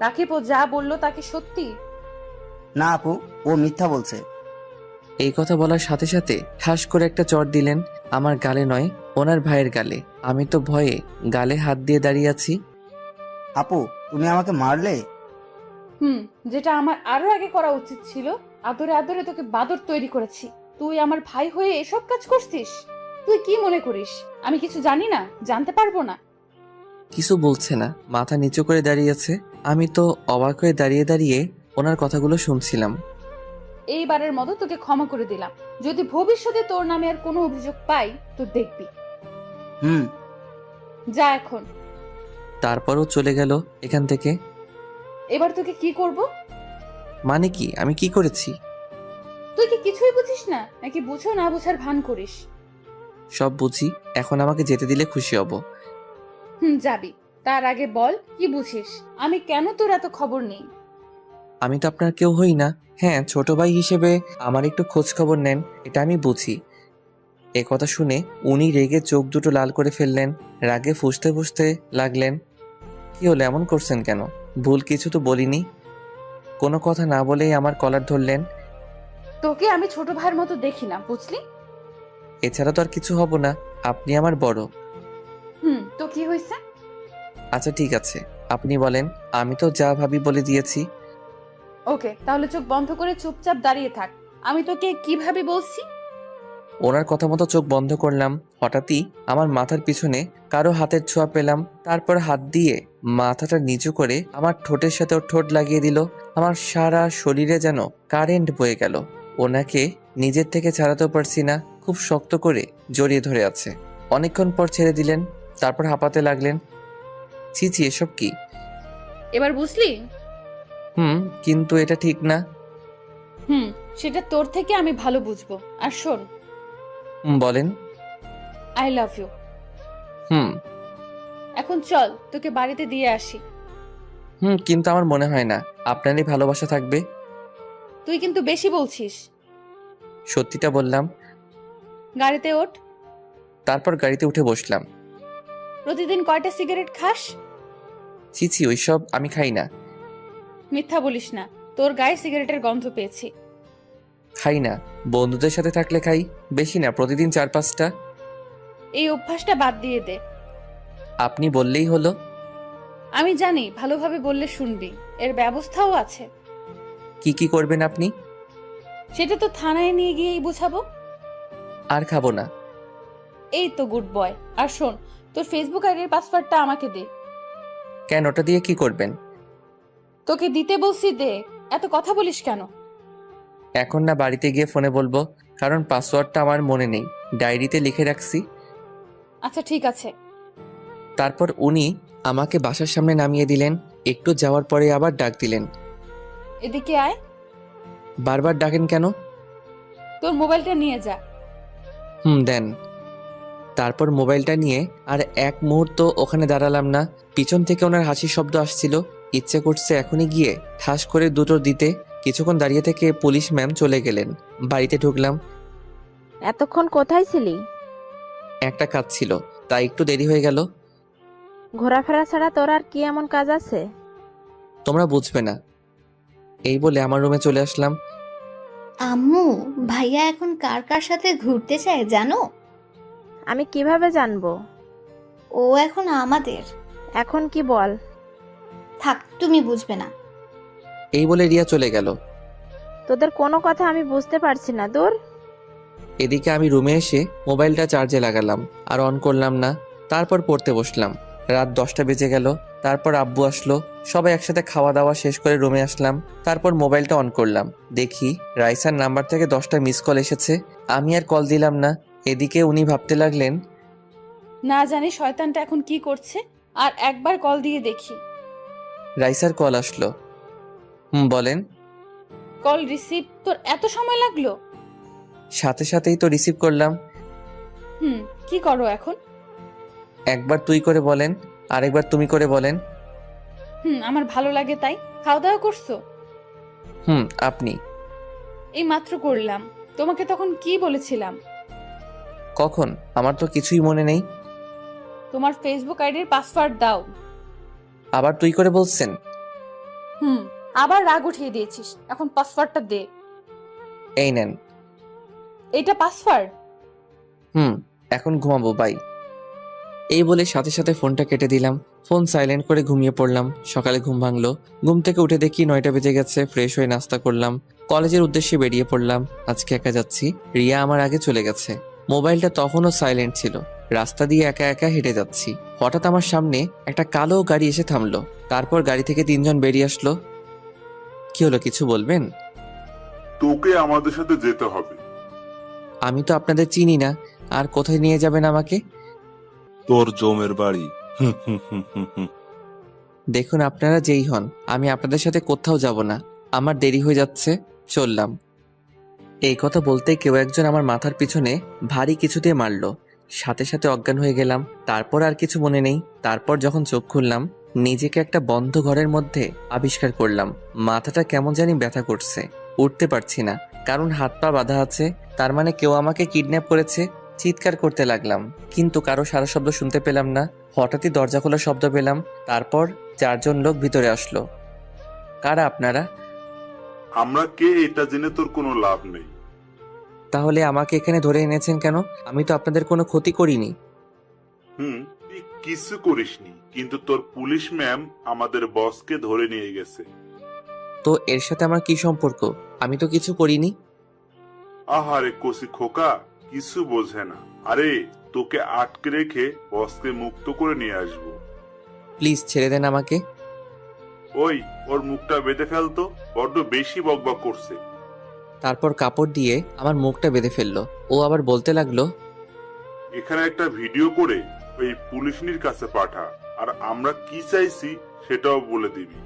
রাকিব, ও যা বললো তা কি সত্যি? না আপু, ও মিথ্যা বলছে। এই কথা বলার সাথে সাথে ঠাস করে একটা চড় দিলেন আমার গালে, নয় ওনার ভাইয়ের গালে। আমি তো ভয়ে গালে হাত দিয়ে দাঁড়িয়ে আছি। আপু, তুমি আমাকে মারলে। যেটা আমার আরো আগে করা উচিত ছিল। আদরে আদরে তোকে বাদর তৈরি করেছি, তুই আমার ভাই হয়ে এসব কাজ করছিস? তুই কি মনে করিস আমি কিছু জানি না, জানতে পারবো না? কিছু বলছে না, মাথা নিচু করে দাঁড়িয়ে আছে। আমি তো অবাক হয়ে দাঁড়িয়ে দাঁড়িয়ে ওনার কথাগুলো শুনছিলাম। এইবারের মতো তোকে ক্ষমা করে দিলাম। যদি ভবিষ্যতে তোর নামে আর কোনো অভিযোগ পাই তো দেখবি। হুম। যা এখন। তারপরও চলে গেল এখান থেকে। এবার তোকে কি করব? মানে কি, আমি কি করেছি? তুই কি কিছুই বুঝিস না, নাকি বুঝো না বুঝার ভান করিস? সব বুঝি, এখন আমাকে যেতে দিলে খুশি হব। যাবি। তার আগে বল কি বুঝিস, আমি কেন তোর এত খবর নেই? আমি তো আপনার কেউ হই না। হ্যাঁ, ছোট ভাই হিসেবে আমার একটু খোঁজ খবর নেন, এটা আমি বুঝি। এ কথা শুনে উনি রেগে চোখ দুটো লাল করে ফেললেন, রাগে ফুঁসতে ফুঁসতে লাগলেন। কি হলো, এমন করছেন কেন? ভুল কিছু তো বলিনি। কোনো কথা না বলেই আমার কলার ধরলেন। তোকে আমি ছোট ভাইয়ের মতো দেখি না, বুঝলি? এছাড়া তো আর কিছু হব না, আপনি আমার বড়। তো কি হয়েছে? আচ্ছা ঠিক আছে, আপনি বলেন। আমি তো যা ভাবি বলে দিয়েছি। ওকে, তাহলে চোখ বন্ধ করে চুপচাপ দাঁড়িয়ে থাক। আমি তোকে কিভাবে বলছি? ওনার কথা মতো চোখ বন্ধ করলাম। হঠাৎই আমার মাথার পিছনে কারো হাতের ছোঁয়া পেলাম। তারপর হাত দিয়ে মাথাটা নিচু করে আমার ঠোঁটের সাথে ওর ঠোঁট লাগিয়ে দিল। আমার সারা শরীরে যেন কারেন্ট বয়ে গেল। ওনাকে নিজের থেকে ছাড়াতেও পারছি না, খুব শক্ত করে জড়িয়ে ধরে আছে। অনেকক্ষণ পর ছেড়ে দিলেন, তারপর হাঁপাতে লাগলেন। ছি ছি, এসব কি? এবার বুঝলি? কিন্তু এটা ঠিক না। সেটা তোর থেকে আমি ভালো বুঝবো। আর শোন, বলেন। I love you. এখন চল, তোকে বাড়িতে দিয়ে আসি। কিন্তু আমার মনে হয় না আপনারই ভালোবাসা থাকবে। তুই কিন্তু বেশি বলছিস। সত্যিটা বললাম। গাড়িতে ওঠ। তারপর গাড়িতে উঠে বসলাম। প্রতিদিন কয়টা সিগারেট খাস? ছি ছি, ওইসব আমি খাই না। মিথ্যা বলিস না, তোর গায়ে সিগারেটের গন্ধ পেয়েছি। খাই না, বন্ধুদের সাথে থাকলে খাই, বেশি না, প্রতিদিন 4-5টা। এই অভ্যাসটা বাদ দিয়ে দে। আপনি বললেই হলো। আমি জানি ভালোভাবে বললে শুনবি, এর ব্যবস্থাও আছে। কি কি করবেন আপনি? সেটা তো থানায় নিয়ে গিয়েই বুঝাবো। আর খাবো না। এই তো গুড বয়। আর শোন, তোর ফেসবুক আইডির পাসওয়ার্ডটা আমাকে দে। কেন, ওটা দিয়ে কি করবেন? তোকে দিতে বলছি, দে। এত কথা বলিস কেন? এখন না, বাড়িতে গিয়ে ফোনে বলবো, কারণ পাসওয়ার্ডটা আমার মনে নেই, ডায়েরিতে লিখে রাখছি। আচ্ছা ঠিক আছে। তারপর উনি আমাকে বাসার সামনে নামিয়ে দিলেন। একটু যাওয়ার পরে আবার ডাক দিলেন। এদিকে আয়। বারবার ডাকেন কেন? তোর মোবাইলটা নিয়ে যা। দেন। তারপর মোবাইলটা নিয়ে আর এক মুহূর্ত ওখানে দাঁড়ালাম না। পিছন থেকে ওনার হাসির শব্দ আসছিল। ইচ্ছে করছে এখনই গিয়ে ঠাস করে দুটো দিতে। কিছুক্ষণ দাঁড়িয়ে থেকে পুলিশ ম্যাম চলে গেলেন। বাড়িতে ঢুকলাম। এতক্ষণ কোথায় ছিলি? একটা কাজ ছিল, তাই একটু দেরি হয়ে গেল। ঘোরাফেরা ছাড়া তোর আর কি এমন কাজ আছে? তোমরা বুঝবে না। এই বলে আমার রুমে চলে আসলাম। আম্মু, ভাইয়া এখন কার কার সাথে ঘুরতে চায় জানো? আমি কিভাবে জানবো? ও এখন আমাদের। এখন কি বল? থাক, তুমি বুঝবে না। এই বলে রিয়া চলে গেল। তোদের কোনো কথা আমি বুঝতে পারছি না দূর। এদিকে আমি রুমে এসে মোবাইলটা চার্জে লাগালাম, আর অন করলাম না। তারপর পড়তে বসলাম। রাত 10টা বেজে গেল। তারপর আব্বু আসলো। সবাই একসাথে খাওয়া দাওয়া শেষ করে রুমে আসলাম। তারপর মোবাইলটা অন করলাম। দেখি রাইসার নাম্বার থেকে 10টা মিস কল এসেছে। আমি আর কল দিলাম না। এদিকে উনি ভাবতে লাগলেন, না জানি শয়তানটা এখন কি করছে, আর একবার কল দিয়ে দেখি। রাইসার কল আসলো। বলেন। কল রিসিভ তোর এত সময় লাগলো? সাথে সাথেই তো রিসিভ করলাম। কি করো এখন? একবার তুই করে বলেন, আরেকবার তুমি করে বলেন। আমার ভালো লাগে তাই। খাওয়া দাওয়া করছো? আপনি? এই মাত্র করলাম। তোমাকে তখন কি বলেছিলাম? কখন? আমার তো কিছুই মনে নেই। তোমার ফেসবুক আইডির পাসওয়ার্ড দাও। আবার তুই করে বলছেন? আবার রাগ উঠিয়ে দিয়েছিস। এখন পাসওয়ার্ডটা দে। এই নেন। এইটা পাসওয়ার্ড? এখন ঘুমাবো, বাই। এই বলে সাথে সাথে ফোনটা কেটে দিলাম। ফোন সাইলেন্ট করে ঘুমিয়ে পড়লাম। সকালে ঘুম ভাঙলো। ঘুম থেকে উঠে দেখি 9টা বেজে গেছে। ফ্রেশ হয়ে নাস্তা করলাম। কলেজের উদ্দেশ্যে বেরিয়ে পড়লাম। আজকে একা যাচ্ছি। রিয়া আমার আগে চলে গেছে। মোবাইলটা তখনও সাইলেন্ট ছিল। রাস্তা দিয়ে একা একা হেঁটে যাচ্ছি। হঠাৎ আমার সামনে একটা কালো গাড়ি এসে থামলো। তারপর গাড়ি থেকে 3জন বেরিয়ে আসলো। কি হলো, কিছু বলবেন? তোকে আমাদের সাথে যেতে হবে। আমি তো আপনাদের চিনি না। আর কোথায় নিয়ে যাবেন আমাকে? তোর জমের বাড়ি। দেখুন, আপনারা যেই হন, আমি আপনাদের সাথে কোথাও যাব না। আমার দেরি হয়ে যাচ্ছে, চললাম। এই কথা বলতেই কেউ একজন আমার মাথার পিছনে ভারী কিছু দিয়ে মারলো। সাথে সাথে অজ্ঞান হয়ে গেলাম। তারপর আর কিছু মনে নেই। তারপর যখন চোখ খুললাম, নিজেকে একটা বন্ধ ঘরের মধ্যে আবিষ্কার করলাম। মাথাটা কেমন জানি ব্যথা করছে। উঠতে পারছি না, কারণ হাত পা বাঁধা আছে। তার মানে কেউ আমাকে কিডন্যাপ করেছে। চিৎকার করতে লাগলাম, কিন্তু কারো সারা শব্দ শুনতে পেলাম না। হঠাৎই দরজা খোলার শব্দ পেলাম। তারপর 4জন লোক ভিতরে আসলো। কারা আপনারা? আমরা কে এটা জেনে তোর কোনো লাভ নেই। তাহলে আমাকে এখানে ধরে এনেছেন কেন? আমি তো আপনাদের কোনো ক্ষতি করিনি। তুই কিছু করিসনি, কিন্তু তোর পুলিশ ম্যাম আমাদের বসকে ধরে নিয়ে গেছে। তো এর সাথে আমার কি সম্পর্ক? আমি তো কিছু করিনি। আহারে কসি খোকা, কিছু বোঝে না। আরে তোকে আটকে রেখে বসকে মুক্ত করে নিয়ে আসবো। প্লিজ ছেড়ে দেন আমাকে। ওই, ওর মুখটা বেঁধে ফেলতো, বড্ড বেশি বকবক করছে। তারপর কাপড় দিয়ে আমার মুখটা বেঁধে ফেললো। ও আবার বলতে লাগলো, এখানে একটা ভিডিও করে ওই পুলিশনির কাছে পাঠা, আর আমরা কি চাইছি সেটাও বলে দিবি।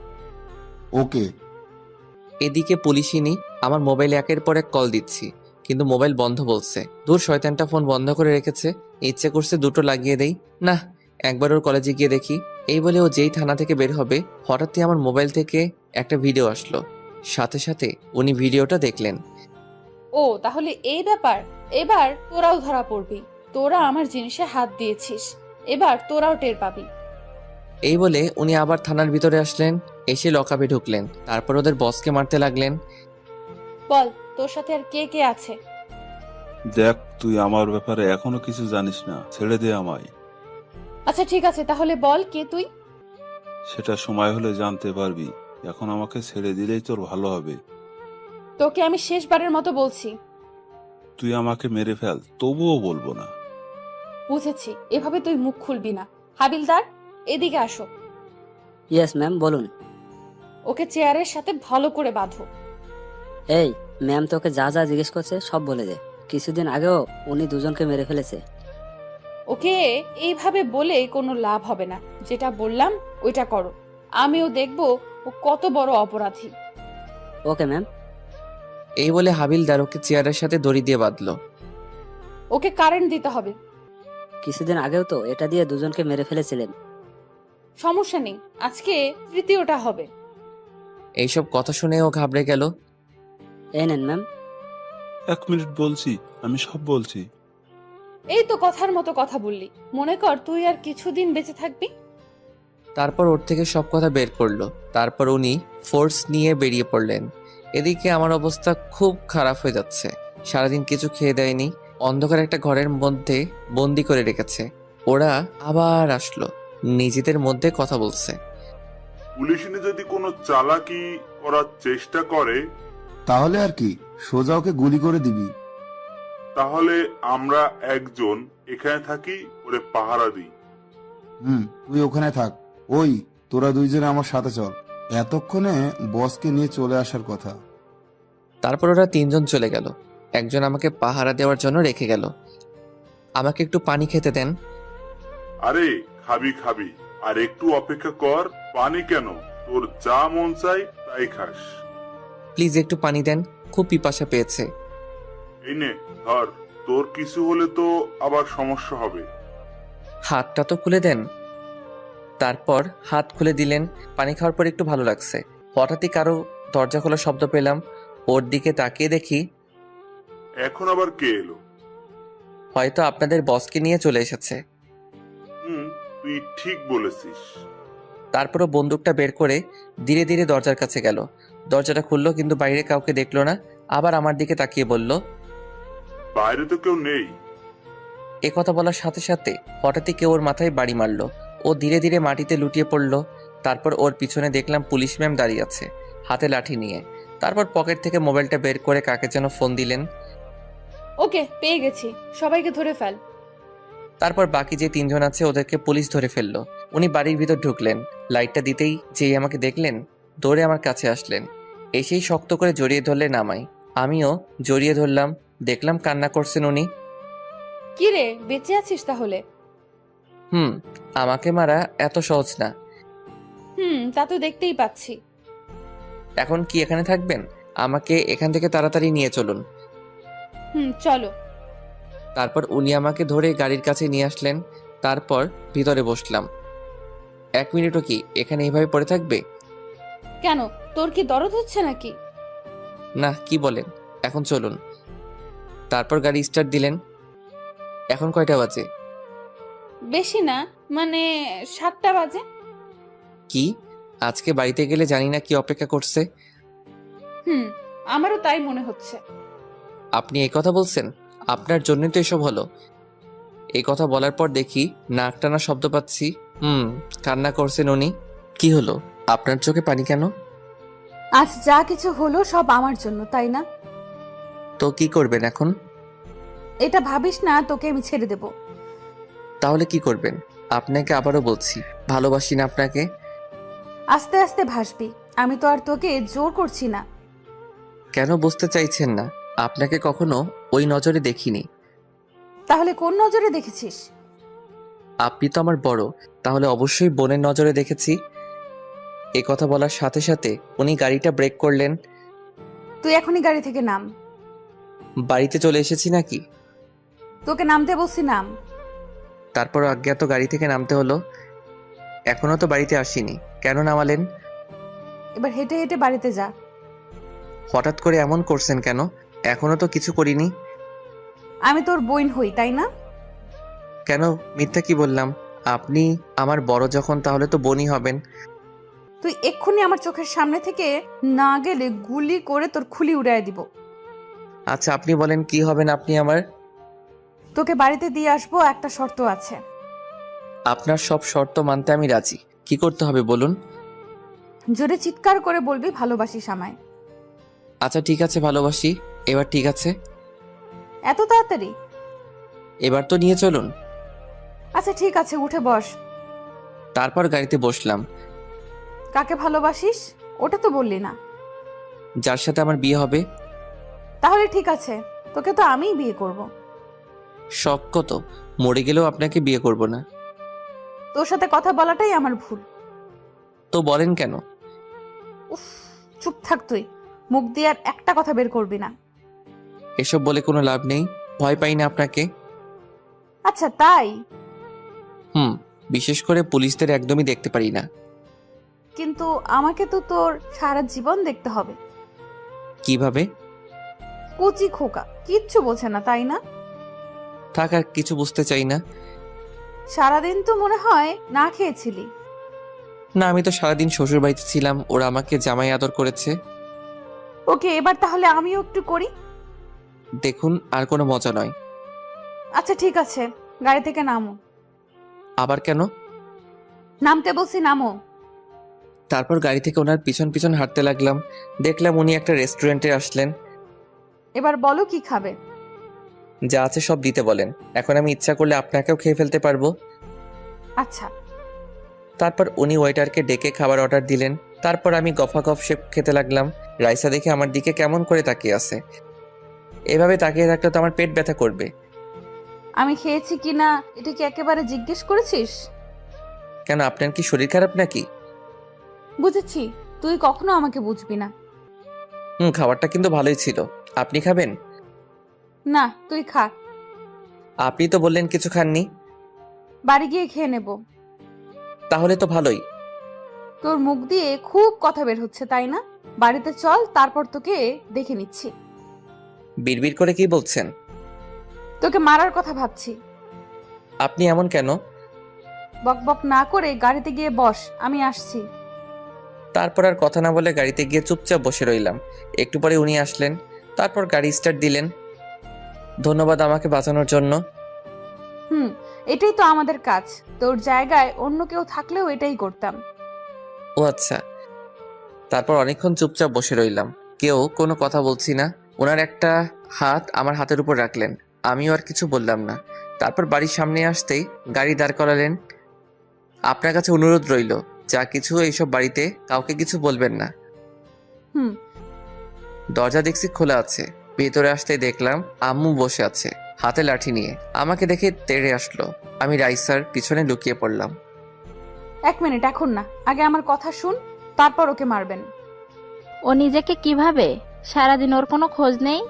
ওকে। এদিকে পুলিশিনি আমার মোবাইলে একের পর এক কল দিচ্ছি, কিন্তু মোবাইল বন্ধ বলছে। দূর, শয়তানটা ফোন বন্ধ করে রেখেছে। ইচ্ছে করছে দুটো লাগিয়ে দেই। না, একবার ওর কলেজে গিয়ে দেখি। এই বলে ও যেই থানা থেকে বের হবে, হঠাৎই আমার মোবাইল থেকে একটা ভিডিও আসলো। সাথে সাথে উনি ভিডিওটা দেখলেন। ও তাহলে এই ব্যাপার। এবার তোরাও ধরা পড়বি। তোরা আমার জিনিসে হাত দিয়েছিস, এবার তোরাও টের পাবি। এই বলে উনি আবার থানার ভিতরে আসলেন। এসে লকআপে ঢুকলেন। তারপর ওদের বসকে মারতে লাগলেন। বল, তোর সাথে আর কে কে আছে? দেখ, তুই আমার ব্যাপারে এখনো কিছু জানিস না, ছেড়ে দে আমায়। আচ্ছা ঠিক আছে, তাহলে বল কে তুই? সেটা সময় হলে জানতে পারবি। এখন আমাকে ছেড়ে দিলেই তোর ভালো হবে। তোকে আমি শেষবারের মতো বলছি। তুই আমাকে মেরে ফেল, তবুও বলবো না। বুঝেছি, এভাবে তুই মুখ খুলবি না। হাবিলদার, এদিকে আসো। ইয়েস ম্যাম, বলুন। ওকে চেয়ারের সাথে ভালো করে বাঁধো। এই ম্যাম, তোকে যা যা জিজ্ঞেস করছে সব বলে দে। কিছুদিন আগেও উনি দুজনকে মেরে ফেলেছে। ওকে এইভাবে বলে কোনো লাভ হবে না। যেটা বললাম ওইটা করো। আমিও দেখবো ও কত বড় অপরাধী। Okay ma'am. এই বলে হাবিলদার ওকে চেয়ারের সাথে দড়ি দিয়ে বাঁধলো। ওকে কারেন্ট দিতে হবে। কিছুদিন আগেও তো এটা দিয়ে দুজনকে মেরে ফেলেছিলেন। সমস্যা নেই, আজকে তৃতীয়টা হবে। এইসব কথা শুনে ও ঘাবড়ে গেল। এই নেন ম্যাম। 1 মিনিট বলছি, আমি সব বলছি। এই তো কথার মতো কথা বললি, মনে কর তুই আর কিছুদিন বেঁচে থাকবি। তারপর ওর থেকে সব কথা বের করলো। তারপর উনি ফোর্স নিয়ে বেরিয়ে পড়লেন। এদিকে আমার অবস্থা খুব খারাপ হয়ে যাচ্ছে। সারাদিন কিছু খেয়ে দেয়নি, অন্ধকার একটা ঘরের মধ্যে বন্দি করে রেখেছে। ওরা আবার আসলো, নিজেদের মধ্যে কথা বলছে। পুলিশিনী যদি কোনো চালাকি করার চেষ্টা করে তাহলে আর কি, সোজা ওকে গুলি করে দিবি। তাহলে আমরা একজন এখানে থাকি, ওরে পাহারা দিই। তুই ওখানে থাক। ওই, তোরা দুইজনে আমার সাথে চল। এতক্ষণে বসকে নিয়ে চলে আসার কথা। তারপর ওরা 3 জন চলে গেল। একজন আমাকে পাহারা দেওয়ার জন্য রেখে গেল। আমাকে একটু পানি খেতে দেন। আরে খাবি খাবি, আর একটু অপেক্ষা কর। পানি কেন, তোর যা মন চাই তাই খাস। প্লিজ একটু পানি দেন, খুব পিপাসা পেয়েছে। এই নে ধর, তোর কিছু হলে তো আবার সমস্যা হবে। হাতটা তো খুলে দেন। তারপর হাত খুলে দিলেন। পানি খাওয়ার পর একটু ভালো লাগছে। হঠাৎই কারো দরজা খোলার শব্দ পেলাম। ওর দিকে তাকিয়ে দেখি এখন আবার কে এলো? হয়তো আপনাদের বসকে নিয়ে চলে এসেছে। তুই ঠিক বলেছিস। তারপরও বন্দুকটা বের করে ধীরে ধীরে দরজার কাছে গেল। দরজাটা খুললো, কিন্তু বাইরে কাউকে দেখলো না। আবার আমার দিকে তাকিয়ে বলল, বাইরে তো কেউ নেই। এ কথা বলার সাথে সাথে হঠাৎই কেউ ওর মাথায় বাড়ি মারলো। ও ধীরে ধীরে মাটিতে লুটিয়ে পড়লো। তারপর ওর পিছনে দেখলাম পুলিশ ম্যাম দাঁড়িয়ে আছে, হাতে লাঠি নিয়ে। তারপর পকেট থেকে মোবাইলটা বের করে কাকে যেন ফোন দিলেন। ওকে, পেয়ে গেছি, সবাইকে ধরে ফেল। তারপর বাকি যে 3 জন আছে ওদেরকে পুলিশ ধরে ফেললো। উনি বাড়ির ভিতর ঢুকলেন। লাইটটা দিতেই যেই আমাকে দেখলেন, দৌড়ে আমার কাছে আসলেন। এসেই শক্ত করে জড়িয়ে ধরলেন আমায়। আমিও জড়িয়ে ধরলাম। দেখলাম কান্না করছেন উনি। কি রে, বেঁচে আছিস তাহলে? আমাকে মারা এত সহজ না। তা তো দেখতেই পাচ্ছি। এখন কি এখানে থাকবেন? আমাকে এখান থেকে তাড়াতাড়ি নিয়ে চলুন। চলো। তারপর উনি আমাকে ধরে গাড়ির কাছে নিয়ে আসলেন। তারপর ভিতরে বসলাম। 1 মিনিটও কি এখানে এইভাবে পড়ে থাকবে? কেন, তোর কি দরদ হচ্ছে নাকি? না, কি বলেন, এখন চলুন। তারপর গাড়ি স্টার্ট দিলেন। এখন কয়টা বাজে? বেশি না, মানে 7টা বাজে। কি, আজকে বাড়িতে গেলে জানি না কি অপেক্ষা করছে। আমারও তাই মনে হচ্ছে। আপনি এই কথা বলছেন? আপনার জন্যই তো এসব হলো। এই কথা বলার পর দেখি নাক টানা শব্দ পাচ্ছি। কান্না করছেন উনি। কি হলো, আপনার চোখে পানি কেন? আজ যা কিছু হলো সব আমার জন্য, তাই না? তো কি করবেন এখন? এটা ভাবিস না, তোকে আমি ছেড়ে দেব। তাহলে কি করবেন? আপনাকে আবারও বলছি, ভালোবাসি না আপনাকে। আস্তে আস্তে ভাসবি, আমি তো আর তোকে জোর করছি না। কেন বুঝতে চাইছেন না? আপনাকে কখনো ওই নজরে দেখিনি। তাহলে কোন নজরে দেখেছিস? আপনি তো আমার বড়, তাহলে অবশ্যই বোনের নজরে দেখেছি। এ কথা বলার সাথে সাথে উনি গাড়িটা ব্রেক করলেন। তুই এখনই গাড়ি থেকে নাম। বাড়িতে চলে এসেছি নাকি? তোকে নামতে বলছি, নাম। তারপর অজ্ঞাত গাড়ি থেকে নামতে হলো। এখনো তো বাড়িতে আসিনি, কেন নামালেন? এবার হেঁটে হেঁটে বাড়িতে যা। হঠাৎ করে এমন করছেন কেন? এখনো তো কিছু করিনি। আমি তোর বোন হই, তাই না? কেন মিথ্যা কি বললাম? আপনি আমার বড় যখন, তাহলে তো বোনই হবেন। তুই এক্ষুনি আমার চোখের সামনে থেকে না গেলে গুলি করে তোর খুলি উড়াই দিব। আচ্ছা, আপনি বলেন কি হবেন আপনি আমার? তোকে বাড়িতে দিয়ে আসবো, একটা শর্ত আছে। আপনার সব শর্ত মানতে আমি রাজি। কি করতে হবে বলুন? জোরে চিৎকার করে বলবি ভালোবাসিস আমায়। আচ্ছা ঠিক আছে, ভালোবাসি। এবার ঠিক আছে? এত তাড়াতাড়ি? এবার তো নিয়ে চলুন। আচ্ছা ঠিক আছে, উঠে বস। তারপর গাড়িতে বসলাম। কাকে ভালোবাসিস ওটা তো বললি না। যার সাথে আমার বিয়ে হবে। তাহলে ঠিক আছে, তোকে তো আমিই বিয়ে করব। শখ কত, মরে গেলেও আপনাকে বিয়ে করব না। তোর সাথে কথা বলাটাই আমার ভুল। তো বলেন কেন? উফ, চুপ থাক তুই, মুখ দিয়ে আর একটা কথা বের করবি না। এসব বলে কোনো লাভ নেই, ভয় পাই না আপনাকে। আচ্ছা তাই? বিশেষ করে পুলিশদের একদমই দেখতে পারি না। কিন্তু আমাকে তো তোর সারা জীবন দেখতে হবে। কিভাবে? কচি খোকা, কিচ্ছু বোঝে না তাই না? থাক, আর কিছু বুঝতে চাই না। সারাদিন তো মনে হয় না খেয়েছিলি। না, আমি তো সারাদিন শ্বশুর বাড়িতে ছিলাম, ওরা আমাকে জামাই আদর করেছে। ওকে, এবার তাহলে আমিও একটু করি। দেখুন, আর কোনো মজা নয়। আচ্ছা ঠিক আছে, গাড়ি থেকে নামো। আবার কেন? নামতে বলছি, নামো। তারপর গাড়ি থেকে ওনার পিছন পিছন হাঁটতে লাগলাম। দেখলাম উনি একটা রেস্টুরেন্টে আসলেন। এবার বলো কি খাবে? যা আছে সব দিতে বলেন, এখন আমি ইচ্ছা করলে আপনাকেও খেয়ে ফেলতে পারবো। আচ্ছা। তারপর উনি ওয়েটারকে ডেকে খাবার অর্ডার দিলেন। তারপর আমি গফা গফ সে খেতে লাগলাম। রাইসা দেখে আমার দিকে কেমন করে তাকিয়ে আছে। এভাবে তাকিয়ে থাকলে তো আমার পেট ব্যথা করবে। আমি খেয়েছি কিনা এটা কি একেবারে জিজ্ঞেস করেছিস? কেন, আপনার কি শরীর খারাপ নাকি? বুঝেছি, তুই কখনো আমাকে বুঝবি না। খাবারটা কিন্তু ভালোই ছিল। আপনি খাবেন? না, তুই খা। আপনি তো বললেন কিছু খাননি। বাড়ি গিয়ে খেয়ে নেব। তাহলে তো ভালোই। তোর মুখ দিয়ে খুব কথা বের হচ্ছে তাই না? বাড়িতে চল, তারপর তোকে দেখে নিচ্ছি। বিড়বিড় করে কি বলছেন? তোকে মারার কথা ভাবছি। আপনি এমন কেন? বকবক না করে গাড়িতে গিয়ে বস, আমি আসছি। তারপর আর কথা না বলে গাড়িতে গিয়ে চুপচাপ বসে রইলাম। একটু পরে উনি আসলেন। তারপর গাড়ি স্টার্ট দিলেন। ধন্যবাদ আমাকে বাঁচানোর জন্য। এটাই তো আমাদের কাজ। তোর জায়গায় অন্য কেউ থাকলেও এটাই করতাম। ও আচ্ছা। তারপর অনেকক্ষণ চুপচাপ বসে রইলাম, কেউ কোনো কথা বলছি না। ওনার একটা হাত আমার হাতের উপর রাখলেন, আমিও আর কিছু বললাম না। তারপর বাড়ির সামনে আসতেই গাড়ি দাঁড় করালেন। আপনার কাছে অনুরোধ রইল, যা কিছু এইসব বাড়িতে কাউকে কিছু বলবেন না। দরজা দেখছি খোলা আছে। ভেতরে আসতেই দেখলাম আম্মু বসে আছে হাতে লাঠি নিয়ে। আমাকে দেখে তেড়ে আসলো। আমি রাইসার পিছনে লুকিয়ে পড়লাম। 1 মিনিট, এখন না, আগে আমার কথা শুন, তারপর ওকে মারবেন। ও নিজেকে কিভাবে? সারাদিন ওর কোনো খোঁজ নেই?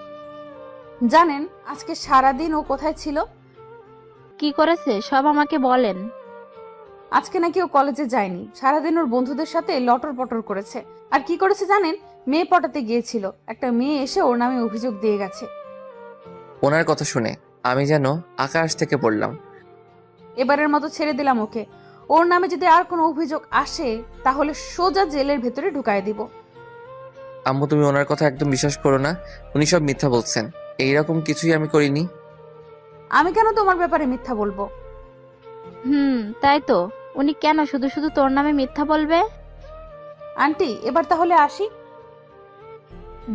জানেন আজকে সারাদিন ও কোথায় ছিল? কি করেছে সব আমাকে বলেন। আজকে নাকি ও কলেজে যায়নি, সারাদিন ওর বন্ধুদের সাথে লটর পটর করেছে। আর কি করেছে জানেন? মেয়ে পটাতে গিয়েছিল। একটা মেয়ে এসে ওর নামে অভিযোগ দিয়ে গেছে। ওনার কথা শুনে আমি যেন আকাশ থেকে পড়লাম। এবারের মতো ছেড়ে দিলাম ওকে। ওর নামে যদি আর কোনো অভিযোগ আসে তাহলে সোজা জেলের ভেতরে ঢুকায় দিব। আম্মু, তুমি ওনার কথা একদম বিশ্বাস করো না। উনি সব মিথ্যা বলছেন। এইরকম কিছুই আমি করিনি। আমি কেন তোমার ব্যাপারে মিথ্যা বলবো? তাই তো। উনি কেন শুধু শুধু তোর নামে মিথ্যা বলবে? আন্টি, এবার তাহলে আসি।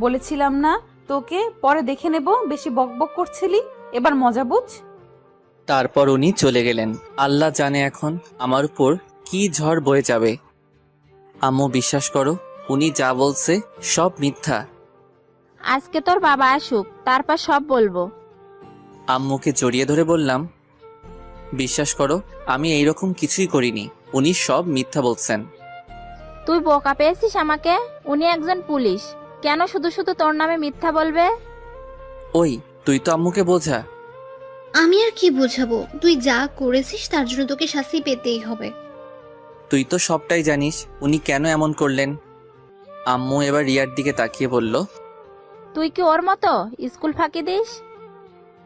বলেছিলাম না তোকে পরে দেখে নেব, বেশি বকবক করছিলি, এবার মজা বুঝ। তারপর উনি চলে গেলেন। আল্লাহ জানে এখন আমার উপর কি ঝড় বয়ে যাবে। আম্মু, বিশ্বাস করো, উনি যা বলছে সব মিথ্যা। আজকে তোর বাবা আসুক, তারপর সব বলবো। আম্মুকে জড়িয়ে ধরে বললাম, বিশ্বাস করো, আমি এইরকম কিছুই করিনি। উনি সব মিথ্যা বলছেন। তুই বোকা পেয়েছিস আমাকে? উনি একজন পুলিশ, কেন শুধু শুধু তোর নামে মিথ্যা বলবে? ওই, তুই তো আম্মুকে বোঝা। আমি আর কি বোঝাবো? তুই যা করেছিস তার জন্য তোকে শাস্তি পেতেই হবে। তুই তো সবটাই জানিস উনি কেন এমন করলেন। আম্মু এবার রিয়ার দিকে তাকিয়ে বলল, তুই কি ওর মতো স্কুল ফাঁকি দিস?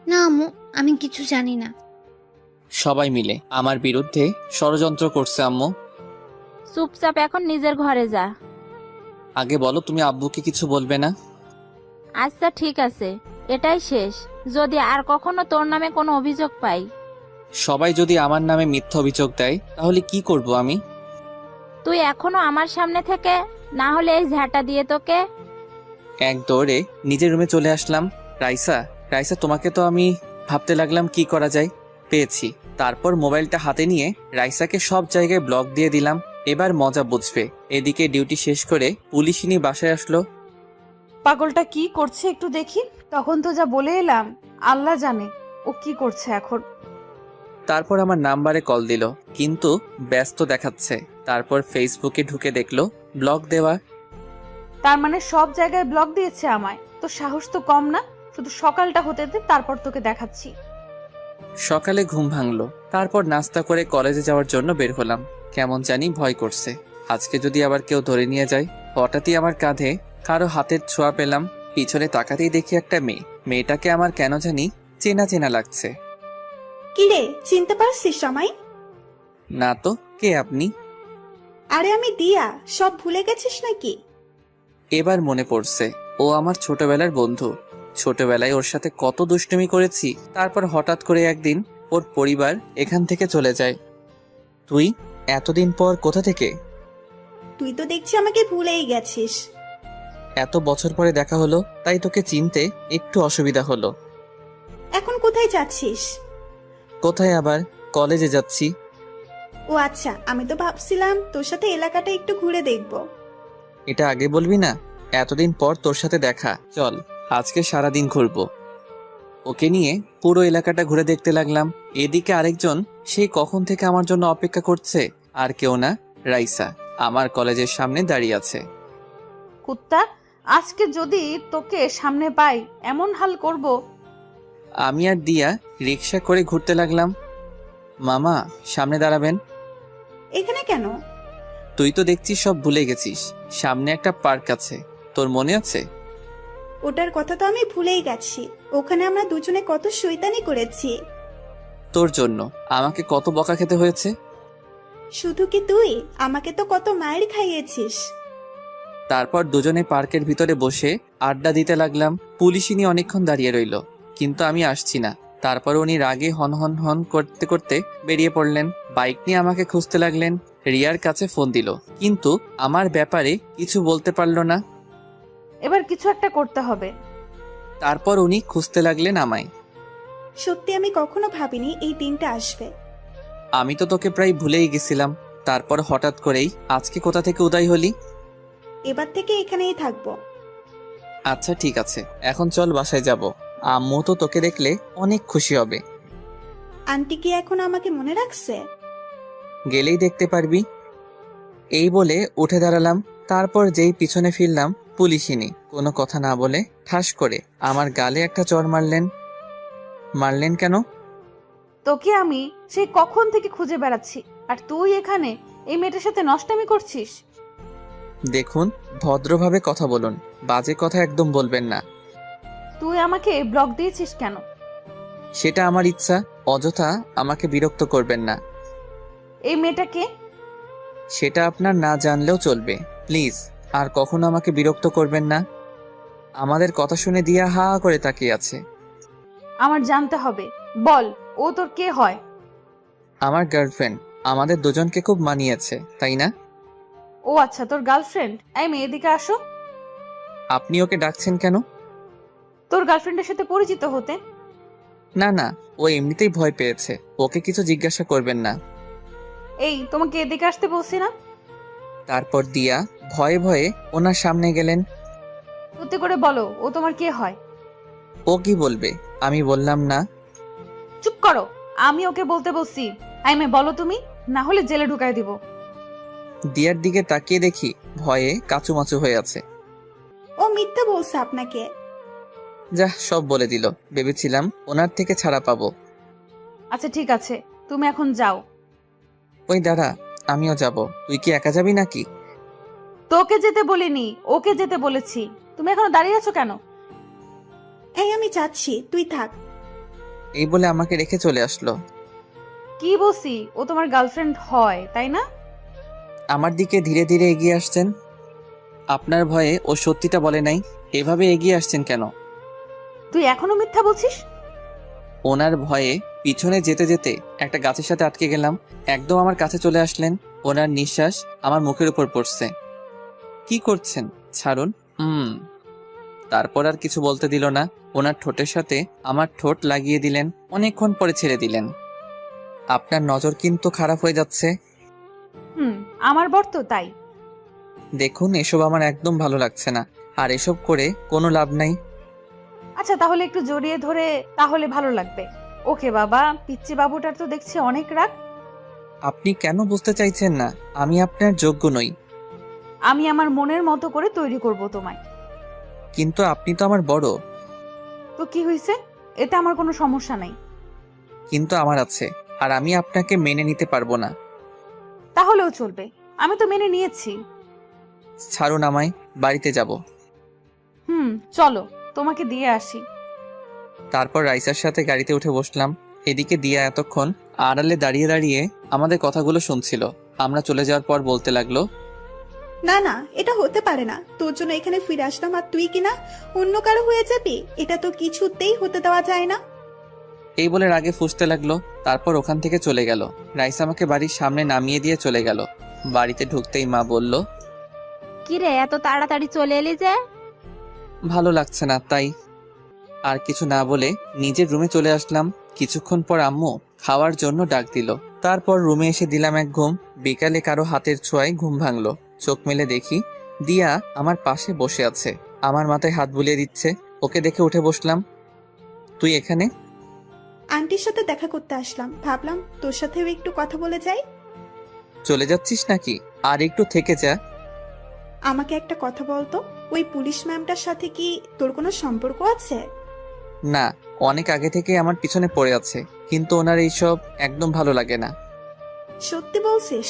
না আম্মু, আমি কিছু জানি না। সবাই মিলে আমার বিরুদ্ধে ষড়যন্ত্র করছে আম্মু। চুপচাপ এখন নিজের ঘরে যা। আগে বলো, তুমি আব্বুকে কিছু বলবে না? আচ্ছা ঠিক আছে, এটাই শেষ। যদি আর কখনো তোর নামে কোনো অভিযোগ পাই। সবাই যদি আমার নামে মিথ্যা অভিযোগ দেয় তাহলে কি করব আমি? তুই এখনো আমার সামনে থেকে, না হলে এই ঝাঁটা দিয়ে তোকে। এক দৌড়ে নিজের রুমে চলে আসলাম। রাইসা, তোমাকে তো আমি ভাবতে লাগলাম কি করা যায়। পেয়েছি। তারপর মোবাইলটা হাতে নিয়ে রাইসাকে সব জায়গায় ব্লক দিয়ে দিলাম। এবার মজা বুঝবে। এদিকে ডিউটি শেষ করে পুলিশিনী বাসায় আসলো। পাগলটা কি করছে একটু দেখি। তখন তো যা বলে এলাম, আল্লাহ জানে ও কি করছে এখন। তারপর আমার নাম্বারে কল দিল, কিন্তু ব্যস্ত দেখাচ্ছে। তারপর ফেসবুকে ঢুকে দেখলো ব্লক দেওয়া। তার মানে সব জায়গায় ব্লক দিয়েছে আমায়। তো সাহস তো কম না। শুধু সকালটা হতে দে, তারপর তোকে দেখাচ্ছি। সকালে ঘুম ভাঙলো, তারপর নাস্তা করে কলেজে যাওয়ার জন্য বের হলাম। কেমন জানি ভয় করছে, আজকে যদি আবার কেউ ধরে নিয়ে যায়। হঠাৎই আমার কাঁধে কারো হাতের ছোঁয়া পেলাম। পিছনে তাকাতেই দেখি একটা মেয়ে। মেয়েটাকে আমার কেন জানি চেনা চেনা লাগছে। কিরে, চিনতে পারছিস আমায়? না তো, কে আপনি? আরে আমি দিয়া, সব ভুলে গেছিস নাকি? এবার মনে পড়ছে, ও আমার ছোটবেলার বন্ধু। ছোটবেলায় ওর সাথে কত দুষ্টুমি করেছি। তারপর হঠাৎ করে একদিন ওর পরিবার এখান থেকে চলে যায়। তুই এতদিন পর কোথা থেকে? তুই তো দেখছি আমাকে ভুলেই গেছিস। এত বছর পরে দেখা হলো, তাই তোকে চিনতে একটু অসুবিধা হলো। এখন কোথায় যাচ্ছিস? কোথায় আবার? কলেজে যাচ্ছি। ও আচ্ছা, আমি তো ভাবছিলাম তোর সাথে এলাকাটা একটু ঘুরে দেখব। এটা আগে বলবি না? এতদিন পর তোর সাথে দেখা, চল আজকে সারাদিন ঘুরবো। ওকে নিয়ে পুরো এলাকাটা ঘুরে দেখতে লাগলাম। এদিকে আরেকজন সেই কখন থেকে আমার জন্য অপেক্ষা করছে, আর কেউ না, রাইসা আমার কলেজের সামনে দাঁড়িয়ে আছে। কুত্তা, আজকে যদি তোকে সামনে পাই এমন হাল করব। আমি আর দিয়া রিক্সা করে ঘুরতে লাগলাম। মামা, সামনে দাঁড়াবেন। এখানে কেন? তুই তো দেখছিস সব ভুলে গেছিস। সামনে একটা পার্ক আছে, তোর মনে আছে? ওটার কথা তো আমি ভুলেই গেছি। ওখানে আমরা দুজনে কত শয়তানি করেছি। তোর জন্য আমাকে কত বকা খেতে হয়েছে। শুধু কি তুই, আমাকে তো কত মায়ের খাইয়েছিস। তারপর দুজনে পার্কের ভিতরে বসে আড্ডা দিতে লাগলাম। পুলিশিনী অনেকক্ষণ দাঁড়িয়ে রইল, কিন্তু আমি আসছি না। তারপর উনি রাগে হন হন হন করতে করতে বেরিয়ে পড়লেন। বাইক নিয়ে আমাকে খুঁজতে লাগলেন। রিয়ার কাছে ফোন দিল, কিন্তু আমার ব্যাপারে কিছু বলতে পারলো না। এবার কিছু একটা করতে হবে। তারপর উনি খুঁজতে লাগলেন আমায়। সত্যি আমি কখনো ভাবিনি এই দিনটা আসবে। আমি তো তোকে প্রায় ভুলেই গেছিলাম। তারপর হঠাৎ করেই আজকে কোথা থেকে উদয় হলি। এবার থেকে এখানেই থাকবো। আচ্ছা ঠিক আছে, এখন চল বাসায় যাব। আম্মু তো তোকে দেখলে অনেক খুশি হবে। আন্টি কি এখন আমাকে মনে রাখছে? গেলেই দেখতে পারবি। এই বলে উঠে দাঁড়ালাম। তারপর যেই পিছনে ফিরলাম, পুলিশিনী কোনো কথা না বলে ঠাস করে আমার গালে একটা চড় মারলেন। মারলেন কেন? তোকে আমি সেই কখন থেকে খুঁজে বেড়াচ্ছি, আর তুই এখানে এই মেয়েটার সাথে নষ্টামি করছিস। দেখুন, ভদ্রভাবে কথা বলুন, বাজে কথা একদম বলবেন না। তুই আমাকে ব্লক দিয়েছিস কেন? সেটা আমার ইচ্ছা, অযথা আমাকে বিরক্ত করবেন না। এই মেয়েটাকে? সেটা আপনার না জানলেও চলবে। প্লিজ আর কখনো আমাকে বিরক্ত করবেন না। আমাদের কথা শুনে দিয়া হা হা করে তাকিয়ে আছে। আমার জানতে হবে, বল ও তোর কে হয়? আমার গার্লফ্রেন্ড। আমাদের দুজনকে খুব মানিয়েছে, তাই না? ও আচ্ছা, তোর গার্লফ্রেন্ড। এই মেয়ে, এদিকে আসো। আপনি ওকে ডাকছেন কেন? তোর গার্লফ্রেন্ডের সাথে পরিচিত হতে। না না, ও এমনিতেই ভয় পেয়েছে, ওকে কিছু জিজ্ঞাসা করবেন না। এই, তোমাকে এদিকে আসতে বলছি না? তারপর দিয়া ভয়ে ভয়ে ওনার সামনে গেলেন। সত্যি করে বলো, ও তোমার কে হয়? ও কি বলবে? আমি বললাম না। চুপ করো, আমি ওকে বলতে বলছি। এই মেয়ে, বলো তুমি, না হলে জেলে ঢুকাই দিব। দিয়ার দিকে তাকিয়ে দেখি ভয়ে কাচুমাচু হয়ে আছে। ও মিথ্যা বলছে আপনাকে। যা, সব বলে দিল। ভেবেছিলাম ওনার থেকে ছাড়া পাবো। আচ্ছা ঠিক আছে, তুমি এখন যাও। ওই দাঁড়া, আমিও যাব। তুই কি একা যাবি নাকি? তোকে যেতে বলিনি, ওকে যেতে বলেছি। তুমি এখনো দাঁড়িয়ে আছো কেন? এই আমি যাচ্ছি, তুই থাক। এই বলে আমাকে রেখে চলে আসলো। কি বলছি, ও তোমার গার্লফ্রেন্ড হয়, তাই না? আমার দিকে ধীরে ধীরে এগিয়ে আসছেন। আপনার ভয়ে ও সত্যিটা বলে নাই, এভাবে এগিয়ে আসছেন কেন? তুই এখনো মিথ্যা বলছিস? ওনার ভয়ে পিছনে যেতে যেতে একটা গাছের সাথে আটকে গেলাম। একদম আমার কাছে চলে আসলেন। ওনার নিঃশ্বাস আমার মুখের উপর পড়ছে। কি করছেন? ছাড়ুন। তারপর আর কিছু বলতে দিল না। ওনার ঠোঁটের সাথে আমার ঠোঁট লাগিয়ে দিলেন। অনেকক্ষণ পরে ছেড়ে দিলেন। আপনার নজর কিন্তু খারাপ হয়ে যাচ্ছে। আমার বর তো, তাই। দেখুন, এসব আমার একদম ভালো লাগছে না, আর এসব করে কোনো লাভ নাই। আচ্ছা তাহলে একটু জড়িয়ে ধরে, তাহলে ভালো লাগবে। ওকে বাবা, পিচ্চি বাবুটার তো দেখছি অনেক রাগ। আপনি কেন বুঝতে চাইছেন না? আমি আপনার যোগ্য নই। আমি আমার মনের মতো করে তৈরি করব তোমায়। কিন্তু আপনি তো আমার বড়। তো কি হয়েছে? এতে আমার কোনো সমস্যা নাই। কিন্তু আমার আছে, আর আমি আপনাকে মেনে নিতে পারবো না। তাহলেও চলবে, আমি তো মেনে নিয়েছি। ছাড়ুন আমায়, বাড়িতে যাব। চলো, তোমাকে দিয়ে আসি। তারপর রাইসার সাথে গাড়িতে উঠে বসলাম। এদিকে দিয়া এতক্ষণ আড়ালে দাঁড়িয়ে দাঁড়িয়ে আমাদের কথাগুলো শুনছিল। আমরা চলে যাওয়ার পর বলতে লাগলো, না না, এটা হতে পারে না। তোর জন্য এখানে ফিরে আসলাম আর তুই কিনা অন্য কারো হয়ে যাবি? এটা তো কিছুতেই হতে দেওয়া যায় না। এই বলে রাগে ফুঁসতে লাগলো। তারপর ওখান থেকে চলে গেল। রাইসা আমাকে বাড়ির সামনে নামিয়ে দিয়ে চলে গেল। বাড়িতে ঢুকতেই মা বলল, কিরে এত তাড়াতাড়ি চলে এলি যে? ভালো লাগছে না তাই। আর কিছু না বলে নিজের রুমে চলে আসলাম। কিছুক্ষণ পর আম্মু খাওয়ার জন্য ডাক দিল। তারপর রুমে এসে দিলাম এক ঘুম। বিকালে কারো হাতের ছোঁয়ায় ঘুম ভাঙলো। চোখ মেলে দেখি দিয়া আমার পাশে বসে আছে, আমার মাথায় হাত বুলিয়ে দিচ্ছে। ওকে দেখে উঠে বসলাম। তুই এখানে? আন্টির সাথে দেখা করতে আসলাম, ভাবলাম তোর সাথেও একটু কথা বলে যাই। চলে যাচ্ছিস নাকি? আর একটু থেকে যা। আমাকে একটা কথা বলতো, ওই পুলিশ ম্যামটার সাথে কি তোর কোনো সম্পর্ক আছে? না, অনেক আগে থেকে আমার পিছনে পড়ে আছে, কিন্তু ওনার এইসব একদম ভালো লাগে না। সত্যি বলছিস?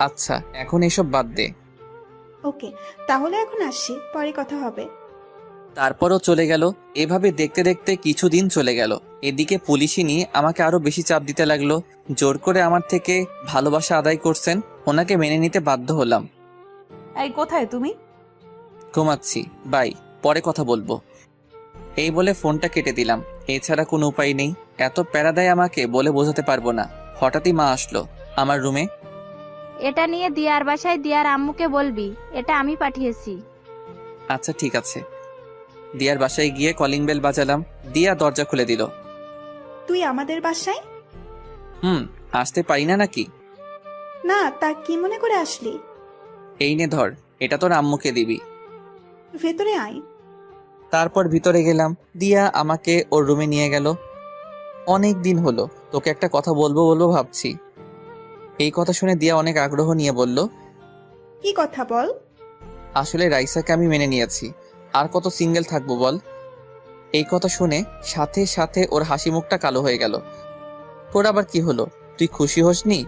আচ্ছা, এখন এসব বাদ দে। ওকে, তাহলে এখন আসছি, পরে কথা হবে। তারপরও চলে গেল। এভাবে দেখতে দেখতে কিছুদিন চলে গেল। এদিকে পুলিশই নিয়ে আমাকে আরো বেশি চাপ দিতে লাগলো। জোর করে আমার থেকে ভালোবাসা আদায় করছেন। ওনাকে মেনে নিতে বাধ্য হলাম। এই কোথায় তুমি? ঘুমাচ্ছি, বাই, পরে কথা বলবো। এই বলে ফোনটা কেটে দিলাম। এছাড়া কোনো উপায় নেই। এত প্যারা দেয় আমাকে বলে বোঝাতে পারবো না। হঠাৎই মা আসলো আমার রুমে। এটা নিয়ে দিয়ার বাসায় দিয়ার আম্মুকে বলবি, এটা আমি পাঠিয়েছি। আচ্ছা ঠিক আছে। দিয়ার বাসায় গিয়ে কলিং বেল বাজালাম। দিয়া দরজা খুলে দিল। তুই আমাদের বাসায়? আসতে পারি না নাকি? না, তা কি মনে করে আসলি? এই নে ধর, এটা তোর আম্মুকে দিবি। ভেতরে আয়। তারপর ভিতরে গেলাম। দিয়া আমাকে ওর রুমে নিয়ে গেল। অনেক দিন হলো তোকে একটা কথা বলবো বলবো ভাবছি। এই কথা শুনে দিয়া অনেক আগ্রহ নিয়ে বলল, কি কথা বল? আসলে রাইসাকে আমি মেনে নিয়েছি। আর কত সিঙ্গেল থাকবো বল। এই কথা শুনে সাথে সাথে ওর হাসি মুখটা কালো হয়ে গেল। তোর আবার কি হলো? তুই খুশি হসনি?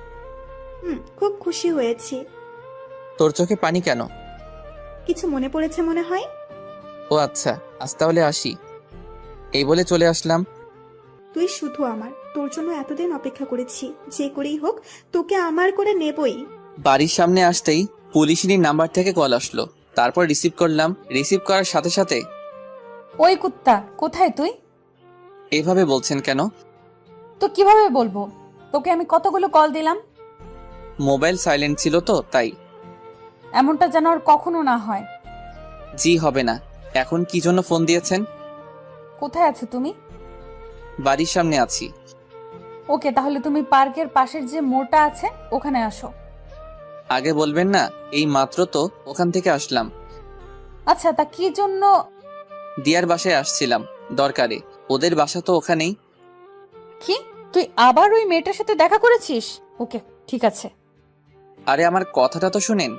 খুব খুশি হয়েছি। তোর চোখে পানি কেন? কিছু মনে পড়েছে মনে হয়। ও আচ্ছা, আজ তাহলে আসি। এই বলে চলে আসলাম। তুই শুধু আমার, তোর জন্য এতদিন অপেক্ষা করেছি। যে করেই হোক তোকে আমার করে নেবই। বাড়ির সামনে আসতেই পুলিশিনীর নাম্বার থেকে কল আসলো। তারপর রিসিভ করলাম। রিসিভ করার সাথে সাথে, ওই কুত্তা, কোথায় তুই? এভাবে বলছেন কেন? তো কিভাবে বলবো? তোকে আমি কতগুলো কল দিলাম। মোবাইল সাইলেন্ট ছিল তো তাই। এমনটা যেন আর কখনো না হয়। জি হবে না। এখন কি জন্য ফোন দিয়েছেন? কোথায় আছো তুমি? বাড়ির সামনে আছি। ওকে, তাহলে তুমি পার্কের পাশের যে মোড়টা আছে ওখানে আসো। আগে বলবেন না? এই মাত্র তো ওখান থেকে আসলাম। আচ্ছা, তা কি জন্য? দিয়ার বাসায় আসছিলাম দরকারে। ওদের বাসা তো ওখানেই। কি, তুই আবার ওই মেয়েটার সাথে দেখা করেছিস? ওকে, ঠিক আছে। আরে আমার কথাটা তো শুনেন।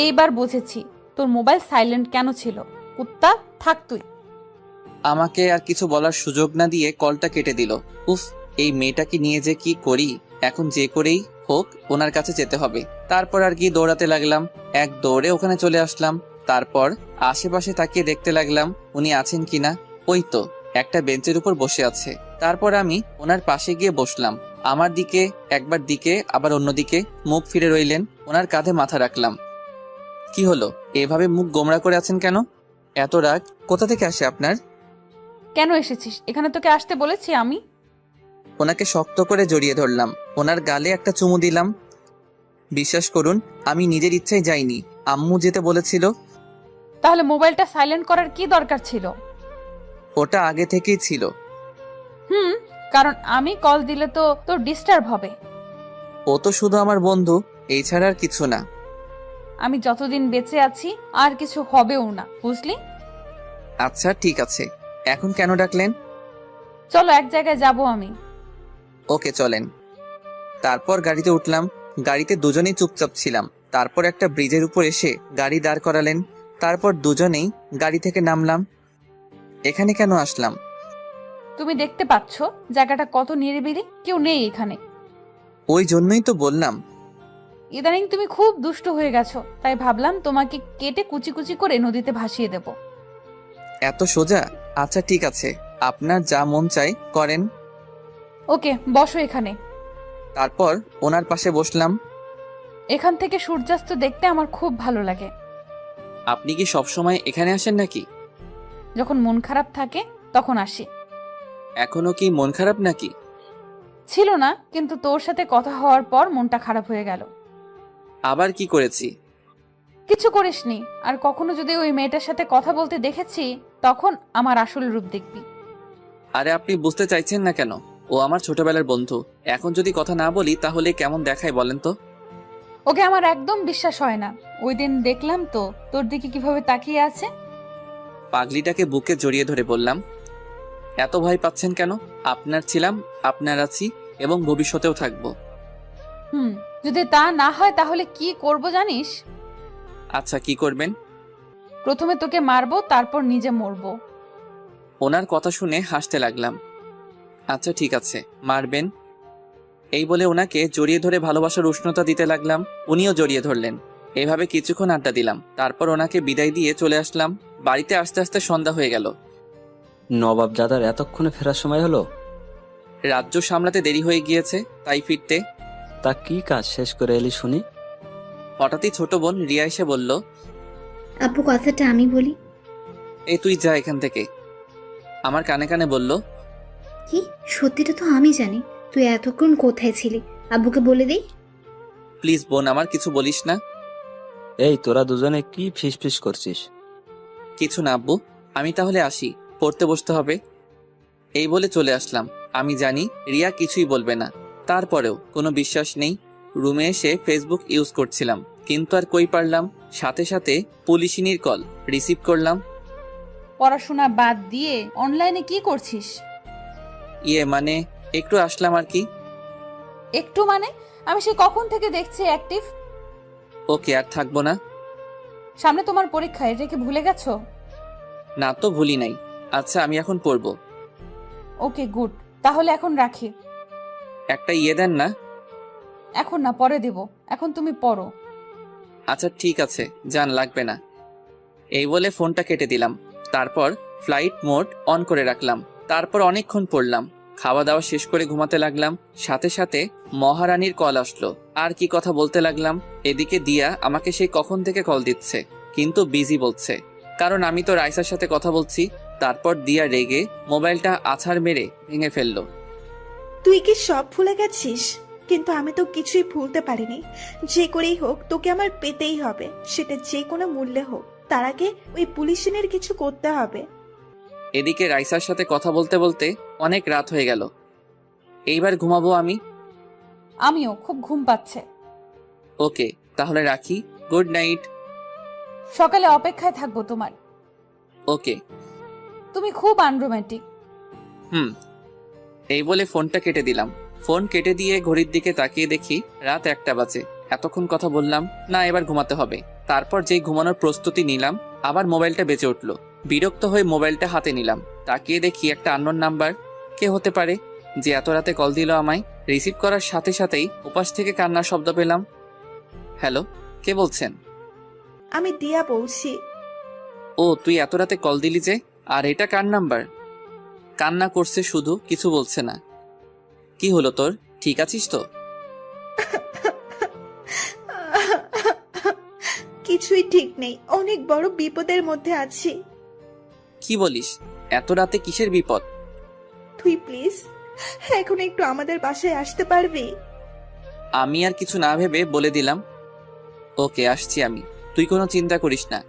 এইবার বুঝেছি তোর মোবাইল সাইলেন্ট কেন ছিল। কুত্তা, থাক তুই। আমাকে আর কিছু বলার সুযোগ না দিয়ে কলটা কেটে দিল। উফ, এই মেয়েটাকে নিয়ে যে কি করি। এখন যে করেই হোক ওনার কাছে যেতে হবে। তারপর আর কি দৌড়াতে লাগলাম। এক দৌড়ে ওখানে চলে আসলাম। তারপর আশেপাশে তাকিয়ে দেখতে লাগলাম উনি আছেন কিনা। ওই তো একটা বেঞ্চের উপর বসে আছে। তারপর আমি ওনার পাশে গিয়ে বসলাম। আমার দিকে একবার দিকে আবার অন্যদিকে মুখ ফিরে রইলেন। ওনার কাঁধে মাথা রাখলাম। কি হলো, এভাবে মুখ গোমড়া করে আছেন কেন? এত রাগ কোথা থেকে আসে আপনার? কেন এসেছিস? এখানে তোকে আসতে বলেছি আমি? ওনাকে শক্ত করে জড়িয়ে ধরলাম। ওনার গালে একটা চুমু দিলাম। বিশ্বাস করুন, আমি নিজের ইচ্ছায় যাইনি, আম্মু যেতে বলেছিল। তাহলে মোবাইলটা সাইলেন্ট করার কি দরকার ছিল? ওটা আগে থেকেই ছিল। কারণ আমি কল দিলে তো তোর ডিস্টার্ব হবে। ও তো শুধু আমার বন্ধু, এই ছাড়া আর কিছু না। আমি যতদিন বেঁচে আছি আর কিছু হবেও না, বুঝলি? আচ্ছা ঠিক আছে, এখন কেন ডাকলেন? চলো এক জায়গায় যাব আমি। ওকে চলেন। তারপর গাড়িতে উঠলাম। গাড়িতে দুজনেই চুপচাপ ছিলাম। তারপর একটা ব্রিজের উপর এসে গাড়ি দাঁড় করালেন। তারপর দুজনেই গাড়ি থেকে নামলাম। এখানে কেন আসলাম? তুমি দেখতে পাচ্ছ জায়গাটা কত নিরিবিলি, কেউ নেই এখানে। ওই জন্যই তো বললাম। ইদানিং তুমি খুব দুষ্ট হয়ে গেছো, তাই ভাবলাম তোমাকে কেটে কুচি কুচি করে নদীতে ভাসিয়ে দেব। এত সোজা? আচ্ছা ঠিক আছে, আপনার যা মন চায় করেন। ওকে, বসো এখানে। তারপর ওনার পাশে বসলাম। এখান থেকে সূর্যাস্ত দেখতে আমার খুব ভালো লাগে। আপনি কি সবসময় এখানে আসেন নাকি? যখন মন খারাপ থাকে তখন আসি। এখনো কি মন খারাপ নাকি? ছিল না, কিন্তু তোর সাথে কথা হওয়ার পর মনটা খারাপ হয়ে গেল। আবার কি করেছি? কিছু করিসনি, আর কখনো যদি ওই মেয়েটার সাথে কথা বলতে দেখেছি তখন আমার আসল রূপ দেখবি। আরে আপনি বুঝতে চাইছেন না কেন? ও আমার ছোটবেলার বন্ধু, এখন যদি কথা না বলি তাহলে কেমন দেখায় বলেন তো? ওকে আমার একদম বিশ্বাস হয় না। ওই দিন দেখলাম তো তোর দিকে কিভাবে তাকিয়ে আছে। পাগলিটাকে বুকে জড়িয়ে ধরে বললাম, এত ভয় পাচ্ছেন কেন? আপনার ছিলাম, আপনার আছি এবং ভবিষ্যতেও থাকবো। যদি তা না হয় তাহলে কি করব জানিস? আচ্ছা কি করবেন? প্রথমে তোকে মারবো, তারপর নিজে মরবো। ওনার কথা শুনে হাসতে লাগলাম। আচ্ছা ঠিক আছে, মারবেন। এই বলে ওনাকে জড়িয়ে ধরে ভালোবাসার উষ্ণতা দিতে লাগলাম। উনিও জড়িয়ে ধরলেন। এইভাবে কিছুক্ষণ আড্ডা দিলাম। তারপর ওনাকে বিদায় দিয়ে চলে আসলাম। বাড়িতে আস্তে আস্তে সন্ধ্যা হয়ে গেল। নবাবজাদার এতক্ষণে ফেরার সময় হলো? রাজ্য সামলাতে দেরি হয়ে গিয়েছে, তাই ফিরতে। তা কি কাজ শেষ করে এলি শুনি? হঠাৎই ছোট বোন রিয়া এসে বলল, আব্বু কথাটা আমি বলি। এই তুই যা এখান থেকে। আমার কানে কানে বলল, কি? সত্যিটা তো আমি জানি। তুই এতক্ষণ কোথায় ছিলি? আব্বুকে বলে দিই। প্লিজ বোন, আমার কিছু বলিস না। এই তোরা দুজনে কি ফিস ফিস করছিস? কিছু না আব্বু, আমি তাহলে আসি, পড়তে বসতে হবে। এই বলে চলে আসলাম। আমি জানি রিয়া কিছুই বলবে না, তারপরেও কোনো বিশ্বাস নেই। রুমে এসে ফেসবুক ইউজ করছিলাম, কিন্তু আর কই পারলাম। সাথে সাথে পুলিশিনীর কল রিসিভ করলাম। পড়াশোনা বাদ দিয়ে অনলাইনে কি করছিস? মানে একটু আসলাম আর কি। একটু মানে? আমি সে কখন থেকে দেখছি অ্যাক্টিভ। ওকে, আর থাকবো না। সামনে তোমার পরীক্ষা, এটা কি ভুলে গেছো? না তো ভুলি নাই। আচ্ছা আমি এখন পড়বো। ওকে গুড, তাহলে এখন রাখি। একটা দেন না। এখন না, পরে দেব, এখন তুমি পড়ো। আচ্ছা ঠিক আছে, জান লাগবে না। এই বলে ফোনটা কেটে দিলাম। তারপর ফ্লাইট মোড অন করে রাখলাম। তারপর অনেকক্ষণ পড়লাম। খাওয়া দাওয়া শেষ করে ঘুমাতে লাগলাম। সাথে সাথে মহারানীর কল আসলো। আর কি কথা বলতে লাগলাম। এদিকে দিয়া আমাকে সেই কখন থেকে কল দিচ্ছে, কিন্তু বিজি বলছে, কারণ আমি তো রাইসার সাথে কথা বলছি। তারপর দিয়া রেগে মোবাইলটা আছাড় মেরে ভেঙে ফেললো। তুই কি সব ভুলে গেছিস? কিন্তু আমি তো কিছুই ভুলতে পারিনি। যে করেই হোক তোকে আমার পেতেই হবে, সেটা যে কোনো মূল্যে হোক। তার আগে ওই পুলিশিনের কিছু করতে হবে। এদিকে রাইসার সাথে কথা বলতে বলতে অনেক রাত হয়ে গেল। এইবার ঘুমাবো আমি। আমিও, খুব ঘুম পাচ্ছে। ওকে তাহলে রাখি, গুড নাইট। সকালে অপেক্ষায় থাকবো তোমার। ওকে। তুমি খুব আনরোম্যান্টিক। এই বলে ফোনটা কেটে দিলাম। ফোন কেটে দিয়ে ঘড়ির দিকে তাকিয়ে দেখি রাত 1টা বাজে। এতক্ষণ কথা বললাম না, এবার ঘুমাতে হবে। তারপর যেই ঘুমানোর প্রস্তুতি নিলাম, আবার মোবাইলটা বেজে উঠলো। বিরক্ত হয়ে মোবাইলটা হাতে নিলাম। তাকিয়ে দেখি একটা আননোন নাম্বার। কে হতে পারে যে এত রাতে কল দিল আমায়? রিসিভ করার সাথে সাথেই ওপাশ থেকে কান্নার শব্দ পেলাম। হ্যালো, কে বলছেন? আমি দিয়া বলছি। ও তুই এত রাতে কল দিলি যে? আর এটা কার নাম্বার? কান্না করছে শুধু, কিছু বলছে না। কি হলো তোর, ঠিক আছিস তো? কিছুই ঠিক নেই, অনেক বড় বিপদের মধ্যে আছি। কি বলিস? এত রাতে কিসের বিপদ? তুই প্লিজ এখন একটু আমাদের বাসায় আসতে পারবি? আমি আর কিছু না ভেবে বলে দিলাম, ওকে আসছি আমি, তুই কোনো চিন্তা করিস না।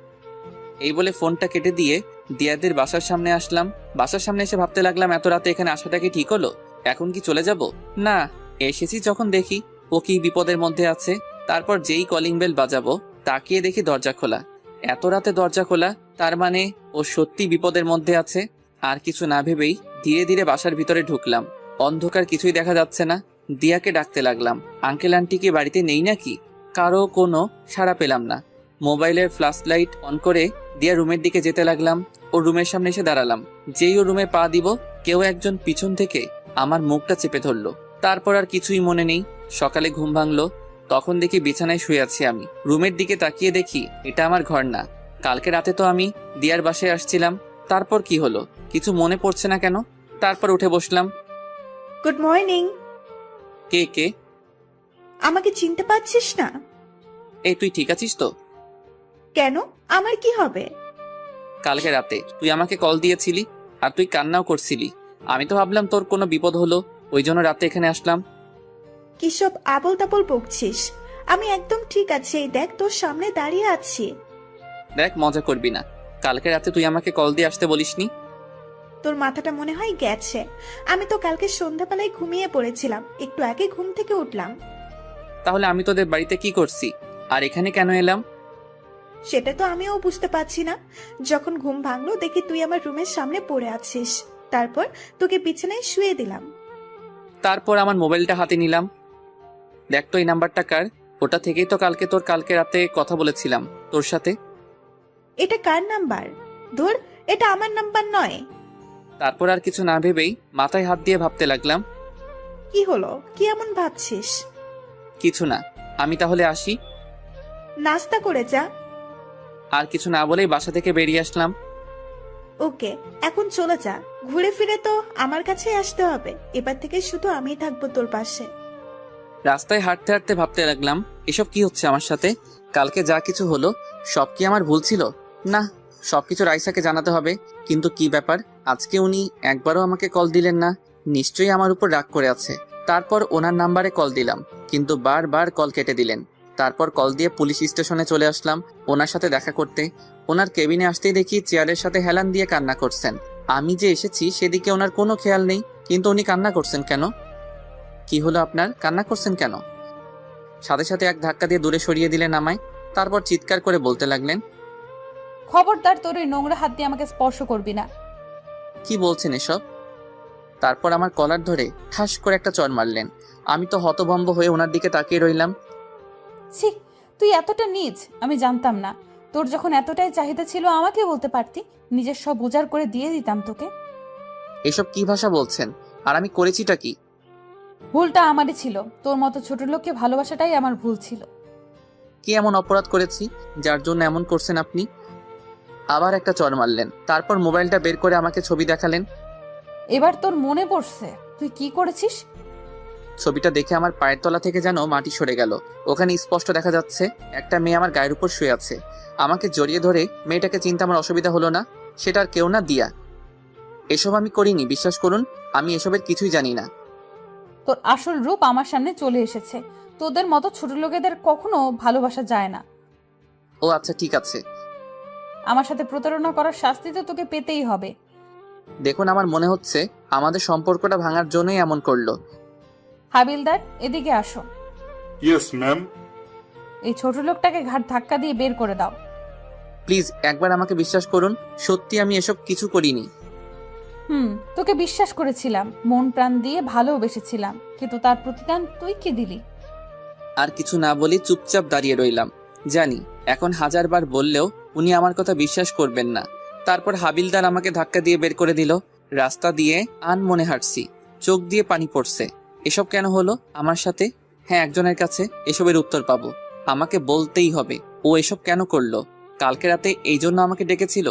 এই বলে ফোনটা কেটে দিয়ে দিয়াদের বাসার সামনে আসলাম। বাসার সামনে এসে ভাবতে লাগলাম, এত রাতে এখানে আসাটা কি ঠিক হলো? এখন কি চলে যাব? না, এসেছি যখন দেখি ও কি বিপদের মধ্যে আছে। তারপর যেই কলিং বেল বাজাবো, তাকিয়ে দেখি দরজা খোলা। এত রাতে দরজা খোলা, তার মানে ও সত্যি বিপদের মধ্যে আছে। আর কিছু না ভেবেই ধীরে ধীরে বাসার ভিতরে ঢুকলাম। অন্ধকার, কিছুই দেখা যাচ্ছে না। দিয়াকে ডাকতে লাগলাম, আঙ্কেল আন্টি কি বাড়িতে নেই নাকি? কারো কোনো সাড়া পেলাম না। মোবাইলের ফ্ল্যাশ লাইট অন করে দিয়া রুমের দিকে যেতে লাগলাম। ও রুমের সামনে এসে দাঁড়ালাম। যেই ও রুমে পা দিব, কেউ একজন পিছন থেকে আমার মুখটা চেপে ধরলো। তারপর আর কিছুই মনে নেই। সকালে ঘুম ভাঙলো, তখন দেখি বিছানায় শুয়ে আছি আমি। রুমের দিকে তাকিয়ে দেখি এটা আমার ঘর না। কালকে রাতে তো আমি দিয়ার বাসায় আসছিলাম। তারপর কি হলো কিছু মনে পড়ছে না কেন। তারপর উঠে বসলাম। Good morning. কে কে? আমাকে চিনতে পারছিস না? এই তুই ঠিক আছিস তো? কেন, আমার কি হবে? কালকে রাতে তুই আমাকে কল দিয়েছিলি আর তুই কান্নাও করছিলি। আমি তো ভাবলাম তোর কোনো বিপদ হলো, ওই জন্য রাতে এখানে আসলাম। কি সব আবল তাবল বকছিস? আমি একদম ঠিক আছি, এই দেখ তোর সামনে দাঁড়িয়ে আছি। দেখ মজা করবি না। কালকে রাতে তুই আমাকে কল দিয়ে আসতে বলিসনি। তোর মাথাটা মনে হয় গেছে। আমি তো কালকে সন্ধ্যাবেলায় ঘুমিয়ে পড়েছিলাম, একটু আগে ঘুম থেকে উঠলাম। তাহলে আমি তোদের বাড়িতে কি করছি আর এখানে কেন এলাম? সেটা তো আমিও বুঝতে পারছি না। যখন ঘুম ভাঙলো দেখি তুই আমার রুমের সামনে পড়ে আছিস, তারপর তোকে বিছানায় শুয়ে দিলাম। তারপর আমার মোবাইলটা হাতে নিলাম। দেখ তো এই নাম্বারটা কার? ওটা থেকেই তো কালকে রাতে কথা বলেছিলাম তোর সাথে। এটা কার নাম্বার? ধুর, এটা আমার নাম্বার নয়। তারপর আর কিছু না ভেবেই মাথায় হাত দিয়ে ভাবতে লাগলাম। কি হলো, কি এমন ভাবছিস? কিছু না, আমি তাহলে আসি। নাস্তা করে যা। আর কিছু না বলেই বাসা থেকে বেরিয়ে আসলাম। ওকে, এখন চলে যা। ঘুরে ফিরে তো আমার কাছে আসতে হবে। এবার থেকে শুধু আমিই থাকবো তোর পাশে। রাস্তায় হাঁটতে হাঁটতে ভাবতে লাগলাম, এসব কি হচ্ছে আমার সাথে? কালকে যা কিছু হলো সব কি আমার ভুল ছিল? না, সবকিছু রাইসাকে জানাতে হবে। কিন্তু কি ব্যাপার, আজকে উনি একবারও আমাকে কল দিলেন না। নিশ্চয়ই আমার উপর রাগ করে আছে। তারপর ওনার নাম্বারে কল দিলাম, কিন্তু বারবার কল কেটে দিলেন। তারপর কল দিয়ে পুলিশ স্টেশনে চলে আসলাম ওনার সাথে দেখা করতে। ওনার কেবিনে আসতেই দেখি চেয়ারের সাথে হেলান দিয়ে কান্না করছেন। আমি যে এসেছি সেদিকে ওনার কোনো খেয়াল নেই, কিন্তু উনি কান্না করছেন কেন? কি হলো আপনার, কান্না করছেন কেন? সাথে সাথে এক ধাক্কা দিয়ে দূরে সরিয়ে দিলেন আমায়। তারপর চিৎকার করে বলতে লাগলেন, খবরদার তোর ওই নোংরা হাত দিয়ে আমাকে স্পর্শ করবি না। কি বলছেন এসব? তারপর আমার কলার ধরে ঠাস করে একটা চড় মারলেন। আমি তো হতভম্ব হয়ে ওনার দিকে তাকিয়ে রইলাম। ছি, তুই এতটা নীচ আমি জানতাম না। তোর যখন এতটাই চাহিদা ছিল আমাকে বলতে পারতি, নিজের সব উজাড় করে দিয়ে দিতাম তোকে। এসব কি ভাষা বলছেন? আর আমি করেছিটা কি? ভুলটা আমারই ছিল, তোর মতো ছোট লোককে ভালোবাসাটাই আমার ভুল ছিল। কি এমন অপরাধ করেছি যার জন্য এমন করছেন আপনি? আবার একটা চড় মারলেন। তারপর মোবাইলটা বের করে আমাকে ছবি দেখালেন। এবার তোর মনে পড়ছে তুই কি করেছিস? ছবিটা দেখে আমার পায়ের তলা থেকে যেন মাটি সরে গেল। ওখানে স্পষ্ট দেখা যাচ্ছে একটা মেয়ে আমার গায়ের উপর শুয়ে আছে। আমাকে জড়িয়ে ধরে মেয়েটাকে চিনতে আমার অসুবিধা হলো না। সেটা আর কেউ না, দিয়া। এসব আমি করিনি, বিশ্বাস করুন। আমি এসবের কিছুই জানি না। তোর আসল রূপ আমার সামনে চলে এসেছে। তোদের মতো ছোট লোকেদের কখনো ভালোবাসা যায় না। ও আচ্ছা, ঠিক আছে। আমার সাথে প্রতারণা করার শাস্তি তো তোকে পেতেই হবে। দেখুন, আমার মনে হচ্ছে আমাদের সম্পর্কটা ভাঙার জন্যই এমন করলো। হাবিলদার, এদিকে আসো। Yes ma'am. এই ছোট লোকটাকে ঘাট ধাক্কা দিয়ে বের করে দাও। প্লিজ একবার আমাকে বিশ্বাস করুন, সত্যি আমি এসব কিছু করিনি। তোকে বিশ্বাস করেছিলাম, মন প্রাণ দিয়ে ভালোবেসেছিলাম, কিন্তু তার প্রতিদান তুই কি দিলি? আর কিছু না বলি চুপচাপ দাঁড়িয়ে রইলাম। জানি এখন হাজারবার বললেও উনি আমার কথা বিশ্বাস করবেন না। তারপর হাবিলদার আমাকে ধাক্কা দিয়ে বের করে দিল। রাস্তা দিয়ে আনমনে হাঁটছি, চোখ দিয়ে পানি পড়ছে। এসব কেন হলো আমার সাথে? হ্যাঁ, একজনের কাছে এসবের উত্তর পাবো। আমাকে বলতেই হবে ও এসব কেন করলো। কালকে রাতে এই জন্য আমাকে ডেকেছিল।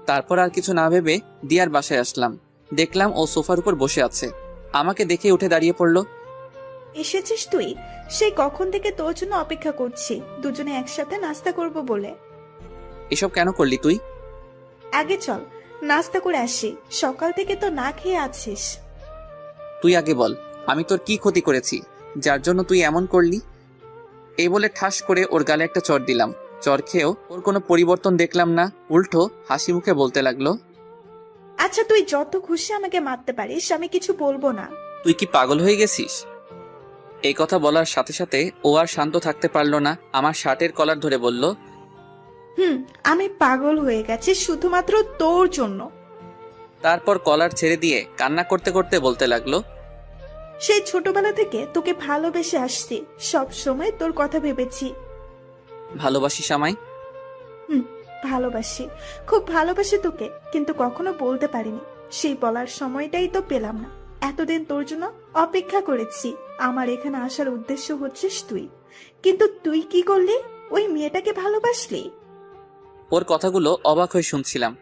তারপর আর কিছু না ভেবে দিয়ার বাসায় আসলাম। দেখলাম ও সোফার উপর বসে আছে। আমাকে দেখে উঠে দাঁড়িয়ে পড়লো। এসেছিস তুই? সেই কখন থেকে তোর জন্য অপেক্ষা করছি, দুজনে একসাথে নাস্তা করব বলে। এসব কেন করলি তুই? আগে চল নাস্তা করে আসি, সকাল থেকে তো না খেয়ে আছিস। তুই আগে বল, আমি তোর কি ক্ষতি করেছি যার জন্য তুই এমন করলি? এই বলে ঠাস করে ওর গালে একটা চড় দিলাম। চড় খেয়েও ওর কোনো পরিবর্তন দেখলাম না, উল্টো হাসি মুখে বলতে লাগলো, আচ্ছা তুই যত খুশি আমাকে মারতে পারিস, আমি কিছু বলবো না। তুই কি পাগল হয়ে গেছিস? এই কথা বলার সাথে সাথে ও আর শান্ত থাকতে পারলো না। আমার শার্টের কলার ধরে বলল, আমি পাগল হয়ে গেছি শুধুমাত্র তোর জন্য। তারপর কলার ছেড়ে দিয়ে কান্না করতে করতে বলতে লাগলো, সেই ছোটবেলা থেকে তোকে ভালোবেসে আসছি, সব সময় তোর কথা ভেবেছি। ভালোবাসিস আমায়? ভালোবাসি, খুব ভালোবাসি তোকে, কিন্তু কখনো বলতে পারিনি। সেই বলার সময়টাই তো পেলাম না। এতদিন তোর জন্য অপেক্ষা করেছি, আমার এখানে আসার উদ্দেশ্য হচ্ছিস তুই, কিন্তু তুই কি করলি? ওই মেয়েটাকে ভালোবাসলি? ওর কথাগুলো অবাক হয়ে শুনছিলাম।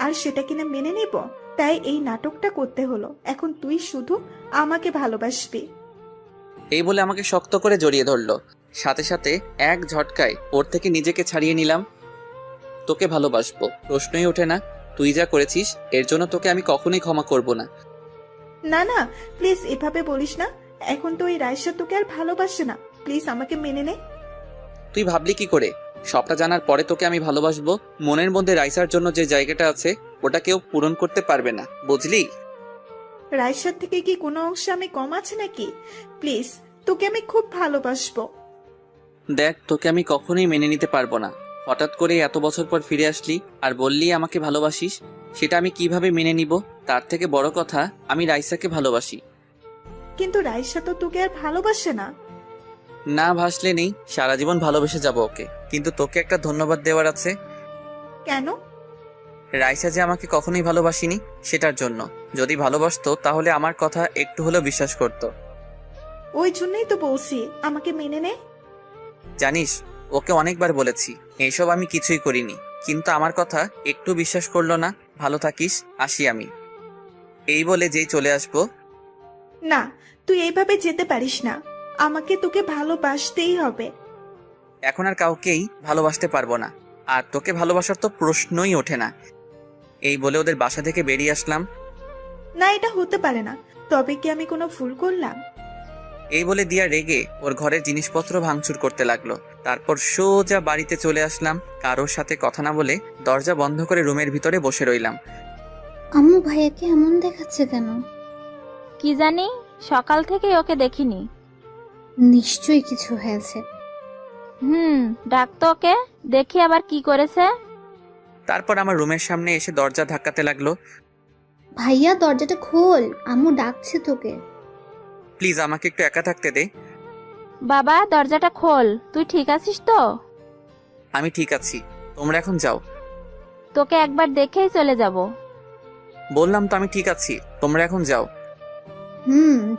আর সেটা কিনা মেনে নেব? তাই এই নাটকটা করতে হলো। এখন তুই শুধু আমাকে ভালোবাসবি। এই বলে আমাকে শক্ত করে জড়িয়ে ধরলো। সাথে সাথে এক ঝটকায় ওর থেকে নিজেকে ছাড়িয়ে নিলাম। তোকে ভালোবাসবো প্রশ্নই ওঠে না। তুই যা করেছিস এর জন্য তোকে আমি কখনোই ক্ষমা করব না। না না, প্লিজ এভাবে বলিস না। এখন তো ওই রায়সা তোকে আর ভালোবাসে না। প্লিজ আমাকে মেনে নে। তুই ভাবলি কি করে? সবটা জানার পরে তোকে আমি ভালোবাসবো? মনের মধ্যে রাইসার জন্য যে জায়গাটা আছে ওটা কেউ পূরণ করতে পারবে না, বুঝলি? রায়সার থেকে কি কোনো অংশে আমি কম আছে নাকি? প্লিজ, তোকে আমি খুব ভালোবাসবো। দেখ, তোকে আমি কখনোই মেনে নিতে পারবো না। হঠাৎ করে এত বছর পর ফিরে আসলি আর বললি আমাকে ভালোবাসিস, সেটা আমি কিভাবে মেনে নিব? তার থেকে বড় কথা, আমি রাইসাকে ভালোবাসি। কিন্তু রায়সা তো তোকে আর ভালোবাসে না। না ভাসলে নেই, সারা জীবন ভালোবেসে যাব ওকে। কিন্তু তোকে একটা ধন্যবাদ দেওয়ার আছে। কেন? রাইসা যে আমাকে কখনোই ভালোবাসিনি সেটার জন্য। যদি ভালোবাসতো তাহলে আমার কথা একটু হলেও বিশ্বাস করতো। ওই জন্যই তো বলছি আমাকে মেনে নে। জানিস, ওকে অনেকবার বলেছি এইসব আমি কিছুই করিনি, কিন্তু আমার কথা একটু বিশ্বাস করলো না। ভালো থাকিস, আসি আমি। এই বলে যেই চলে আসবো। না, তুই এইভাবে যেতে পারিস না। আমাকে তোকে ভালোবাসতেই হবে। এখন আর কাউকেই ভালোবাসতে পারবো না, আর তোকে ভালোবাসার তো প্রশ্নই ওঠে না। এই বলে ওদের বাসা থেকে বেরিয়ে আসলাম। না, এটা হতে পারে না। তবে কি আমি কোনো ভুল করলাম? এই বলে দিয়া রেগে ওর ঘরের জিনিসপত্র ভাঙচুর করতে লাগলো। তারপর সোজা বাড়িতে চলে আসলাম। কারোর সাথে কথা না বলে দরজা বন্ধ করে রুমের ভিতরে বসে রইলাম। আম্মু ভাইয়াকে এমন দেখাচ্ছে কেন? কি জানি, সকাল থেকে ওকে দেখিনি। নিশ্চয়ই কিছু হয়েছে। ডাক তো ওকে, দেখি আবার কি করেছে। তারপর আমার রুমের সামনে এসে দরজা ধাক্কাতে লাগলো। ভাইয়া দরজাটা খোল, আম্মু ডাকছে তোকে। প্লিজ আমাকে একটু একা থাকতে দে। বাবা দরজাটা খোল, তুই ঠিক আছিস তো? আমি ঠিক আছি, তোমরা এখন যাও। তোকে একবার দেখেই চলে যাব। বললাম তো আমি ঠিক আছি, তোমরা এখন যাও।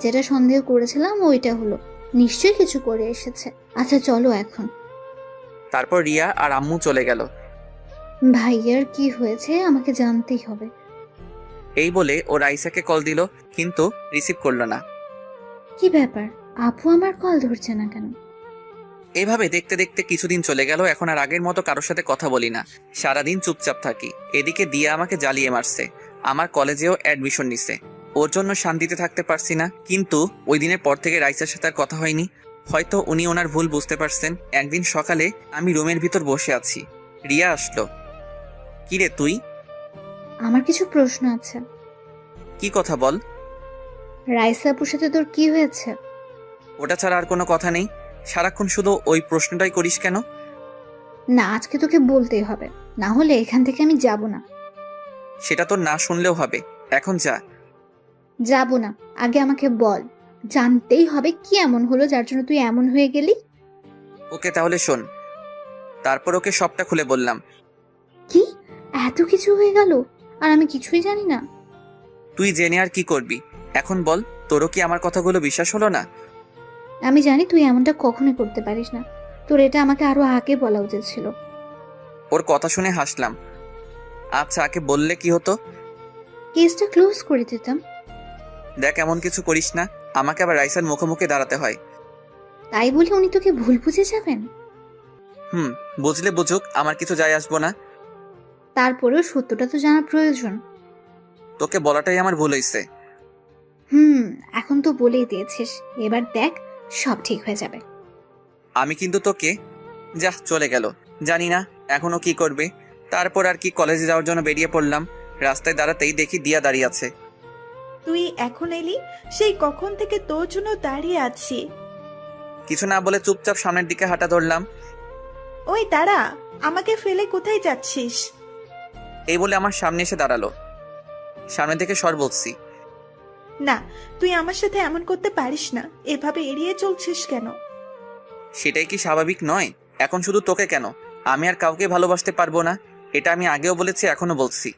যেটা সন্দেহ করেছিলাম ওইটা হলো, নিশ্চয়ই কিছু করে এসেছে। আচ্ছা চলো এখন। তারপর রিয়া আর আম্মু চলে গেল। ভাইয়ার কি হয়েছে আমাকে জানতেই হবে। এই বলে ও রাইসাকে কল দিল, কিন্তু রিসিভ করলো না। কি ব্যাপার, আপু আমার কল ধরছে না কেন? এভাবে দেখতে দেখতে কিছুদিন চলে গেল। এখন আর আগের মতো কারোর সাথে কথা বলি না, সারাদিন চুপচাপ থাকি। এদিকে দিয়া আমাকে জ্বালিয়ে মারছে, আমার কলেজেও অ্যাডমিশন নিছে। ওর জন্য শান্তিতে থাকতে পারছি না। কিন্তু ওই দিনের পর থেকে রাইসার সাথে আর কথা হয়নি। হয়তো উনি ওনার ভুল বুঝতে পারছেন। একদিন সকালে আমি রুমের ভিতর বসে আছি, রিয়া আসলো। কিরে তুই? আমার কিছু প্রশ্ন আছে। কি কথা বল। রাইসা আপুর সাথে তোর কি হয়েছে? ওটা ছাড়া আর কোনো কথা নেই। সারাক্ষণ শুধু ওই প্রশ্নটাই করিস কেন? না, আজকে তোকে বলতেই হবে, না হলে এখান থেকে আমি যাব না। সেটা তো না শুনলেও হবে, এখন যা। যাব না, আগে আমাকে বল। জানতেই হবে কি এমন হলো যার জন্য তুই এমন হয়ে গেলি। ওকে তাহলে শোন। তারপর ওকে সবটা খুলে বললাম। কি এত কিছু হয়ে গেল আর আমি কিছুই জানি না? তুই জেনে আর কি করবি? এখন বল, তোরও কি আমার কথাগুলো বিশ্বাস হলো না? আমি জানি তুই এমনটা কখনোই করতে পারিস না, তোর এটা আমাকে আরো আগে বলা উচিত ছিল। ওর কথা শুনে হাসলাম। আচ্ছা, আগে বললে কি হতো? কেসটা ক্লোজ করে দিতাম। দেখ, এমন কিছু করিস না, আমাকে আবার রাইসার মুখোমুখি দাঁড়াতে হয়। তাই বলে উনি তোকে ভুল বুঝে যাবেন? বুঝলে বুঝুক, আমার কিছু যায় আসবো না। তারপরেও সত্যটা তো জানা প্রয়োজন। তোকে বলাটাই আমার ভুল হয়েছে। এখন তো বলেই দিয়েছিস, এবার দেখ সব ঠিক হয়ে যাবে। আমি কিন্তু তোকে। যা, চলে গেল। জানি না এখনো কি করবে। তারপর আর কি, কলেজে যাওয়ার জন্য বেরিয়ে পড়লাম। রাস্তায় দাঁড়াতেই দেখি দিয়া দাঁড়িয়ে আছে। তুই এখন এলি? সেই কখন থেকে তোর জন্য দাঁড়িয়ে আছি। কিছু না বলে চুপচাপ সামনের দিকে হাঁটা ধরলাম। ওই দাঁড়া, আমাকে ফেলে কোথায় যাচ্ছিস? এই বলে আমার সামনে এসে দাঁড়ালো। সামনে থেকে সর বলছি। না, তুই আমার সাথে এমন করতে পারিস না। এভাবে এড়িয়ে চলছিস কেন? সেটাই কি স্বাভাবিক নয়? এখন শুধু তোকে কেন, আমি আর কাউকে ভালোবাসতে পারবো না। এটা আমি আগেও বলেছি, এখনো বলছি।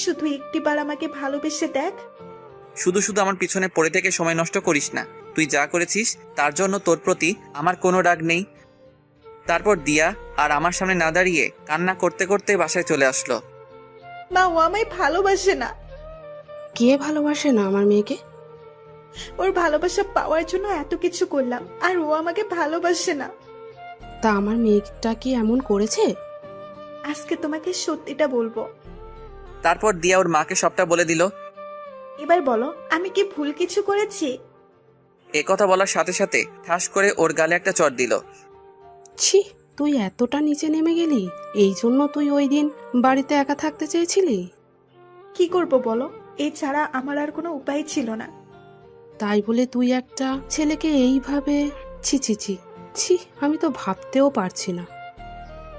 শুধু একটিবার আমাকে ভালোবেসে দেখ। শুধু শুধু আমার পিছনে পড়ে থেকে সময় নষ্ট করিস না। তুই যা করেছিস তার জন্য তোর প্রতি আমার কোনো রাগ নেই। তারপর দিয়া আর আমার সামনে না দাঁড়িয়ে কান্না করতে করতে বাসায় চলে আসলো। মা, ও আমায় ভালোবাসে না। কে ভালোবাসে না আমার মেয়েকে? ওর ভালোবাসা পাওয়ার জন্য এত কিছু করলাম, আর ও আমাকে ভালোবাসে না। তা আমার মেয়েটা কি এমন করেছে? আজকে তোমাকে সত্যিটা বলবো। তারপর দিয়া ওর মাকে সবটা বলে দিল। এবার বলো, আমি কি ভুল কিছু করেছি? এ কথা বলার সাথে সাথে ঠাস করে ওর গালে একটা চড় দিল। ছি, তুই এতটা নিচে নেমে গেলি? এই জন্য তুই ওই দিন বাড়িতে একা থাকতে চেয়েছিলি? কি করব বলো, এছাড়া আমার আর কোনো উপায় ছিল না। তাই বলে তুই একটা ছেলেকে এইভাবে? ছি ছি ছি ছি, আমি তো ভাবতেও পারছি না।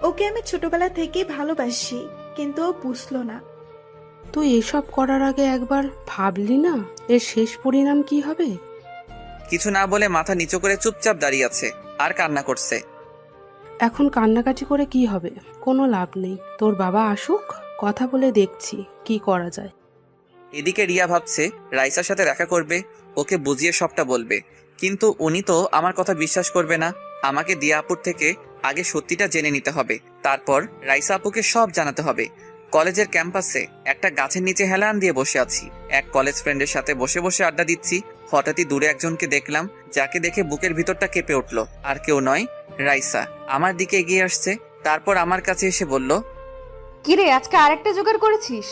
ওকে আমি ছোটবেলা থেকেই ভালোবাসি, কিন্তু ও বুঝলো না। তুই এসব করার আগে একবার ভাবলি না এর শেষ পরিণাম কি হবে? কিছু না বলে মাথা নিচু করে চুপচাপ দাঁড়িয়ে আছে আর কান্না করছে। এখন কান্নাকাটি করে কি হবে? কোনো লাভ নেই। তোর বাবা আসুক, কথা বলে দেখছি কি করা যায়। এদিকে রিয়া ভাবছে রাইসার সাথে দেখা করবে, ওকে বুঝিয়ে সবটা বলবে, কিন্তু উনি তো আমার কথা বিশ্বাস করবে না। আমাকে দিয়া আপুর থেকে আগে সত্যিটা জেনে নিতে হবে, তারপর রাইসা আপুকে সব জানাতে হবে। কলেজের ক্যাম্পাসে একটা গাছের নিচে হেলান দিয়ে বসে আছি, এক কলেজ ফ্রেন্ডের সাথে বসে বসে আড্ডা দিচ্ছি। হঠাৎই দূরে একজনকে দেখলাম, যাকে দেখে বুকের ভিতরটা কেঁপে উঠলো। আর কেউ নয়, রাইসা আমার দিকে এগিয়ে আসছে। তারপর আমার কাছে এসে বলল, কিরে, আজকে আরেকটা জোগাড় করেছিস?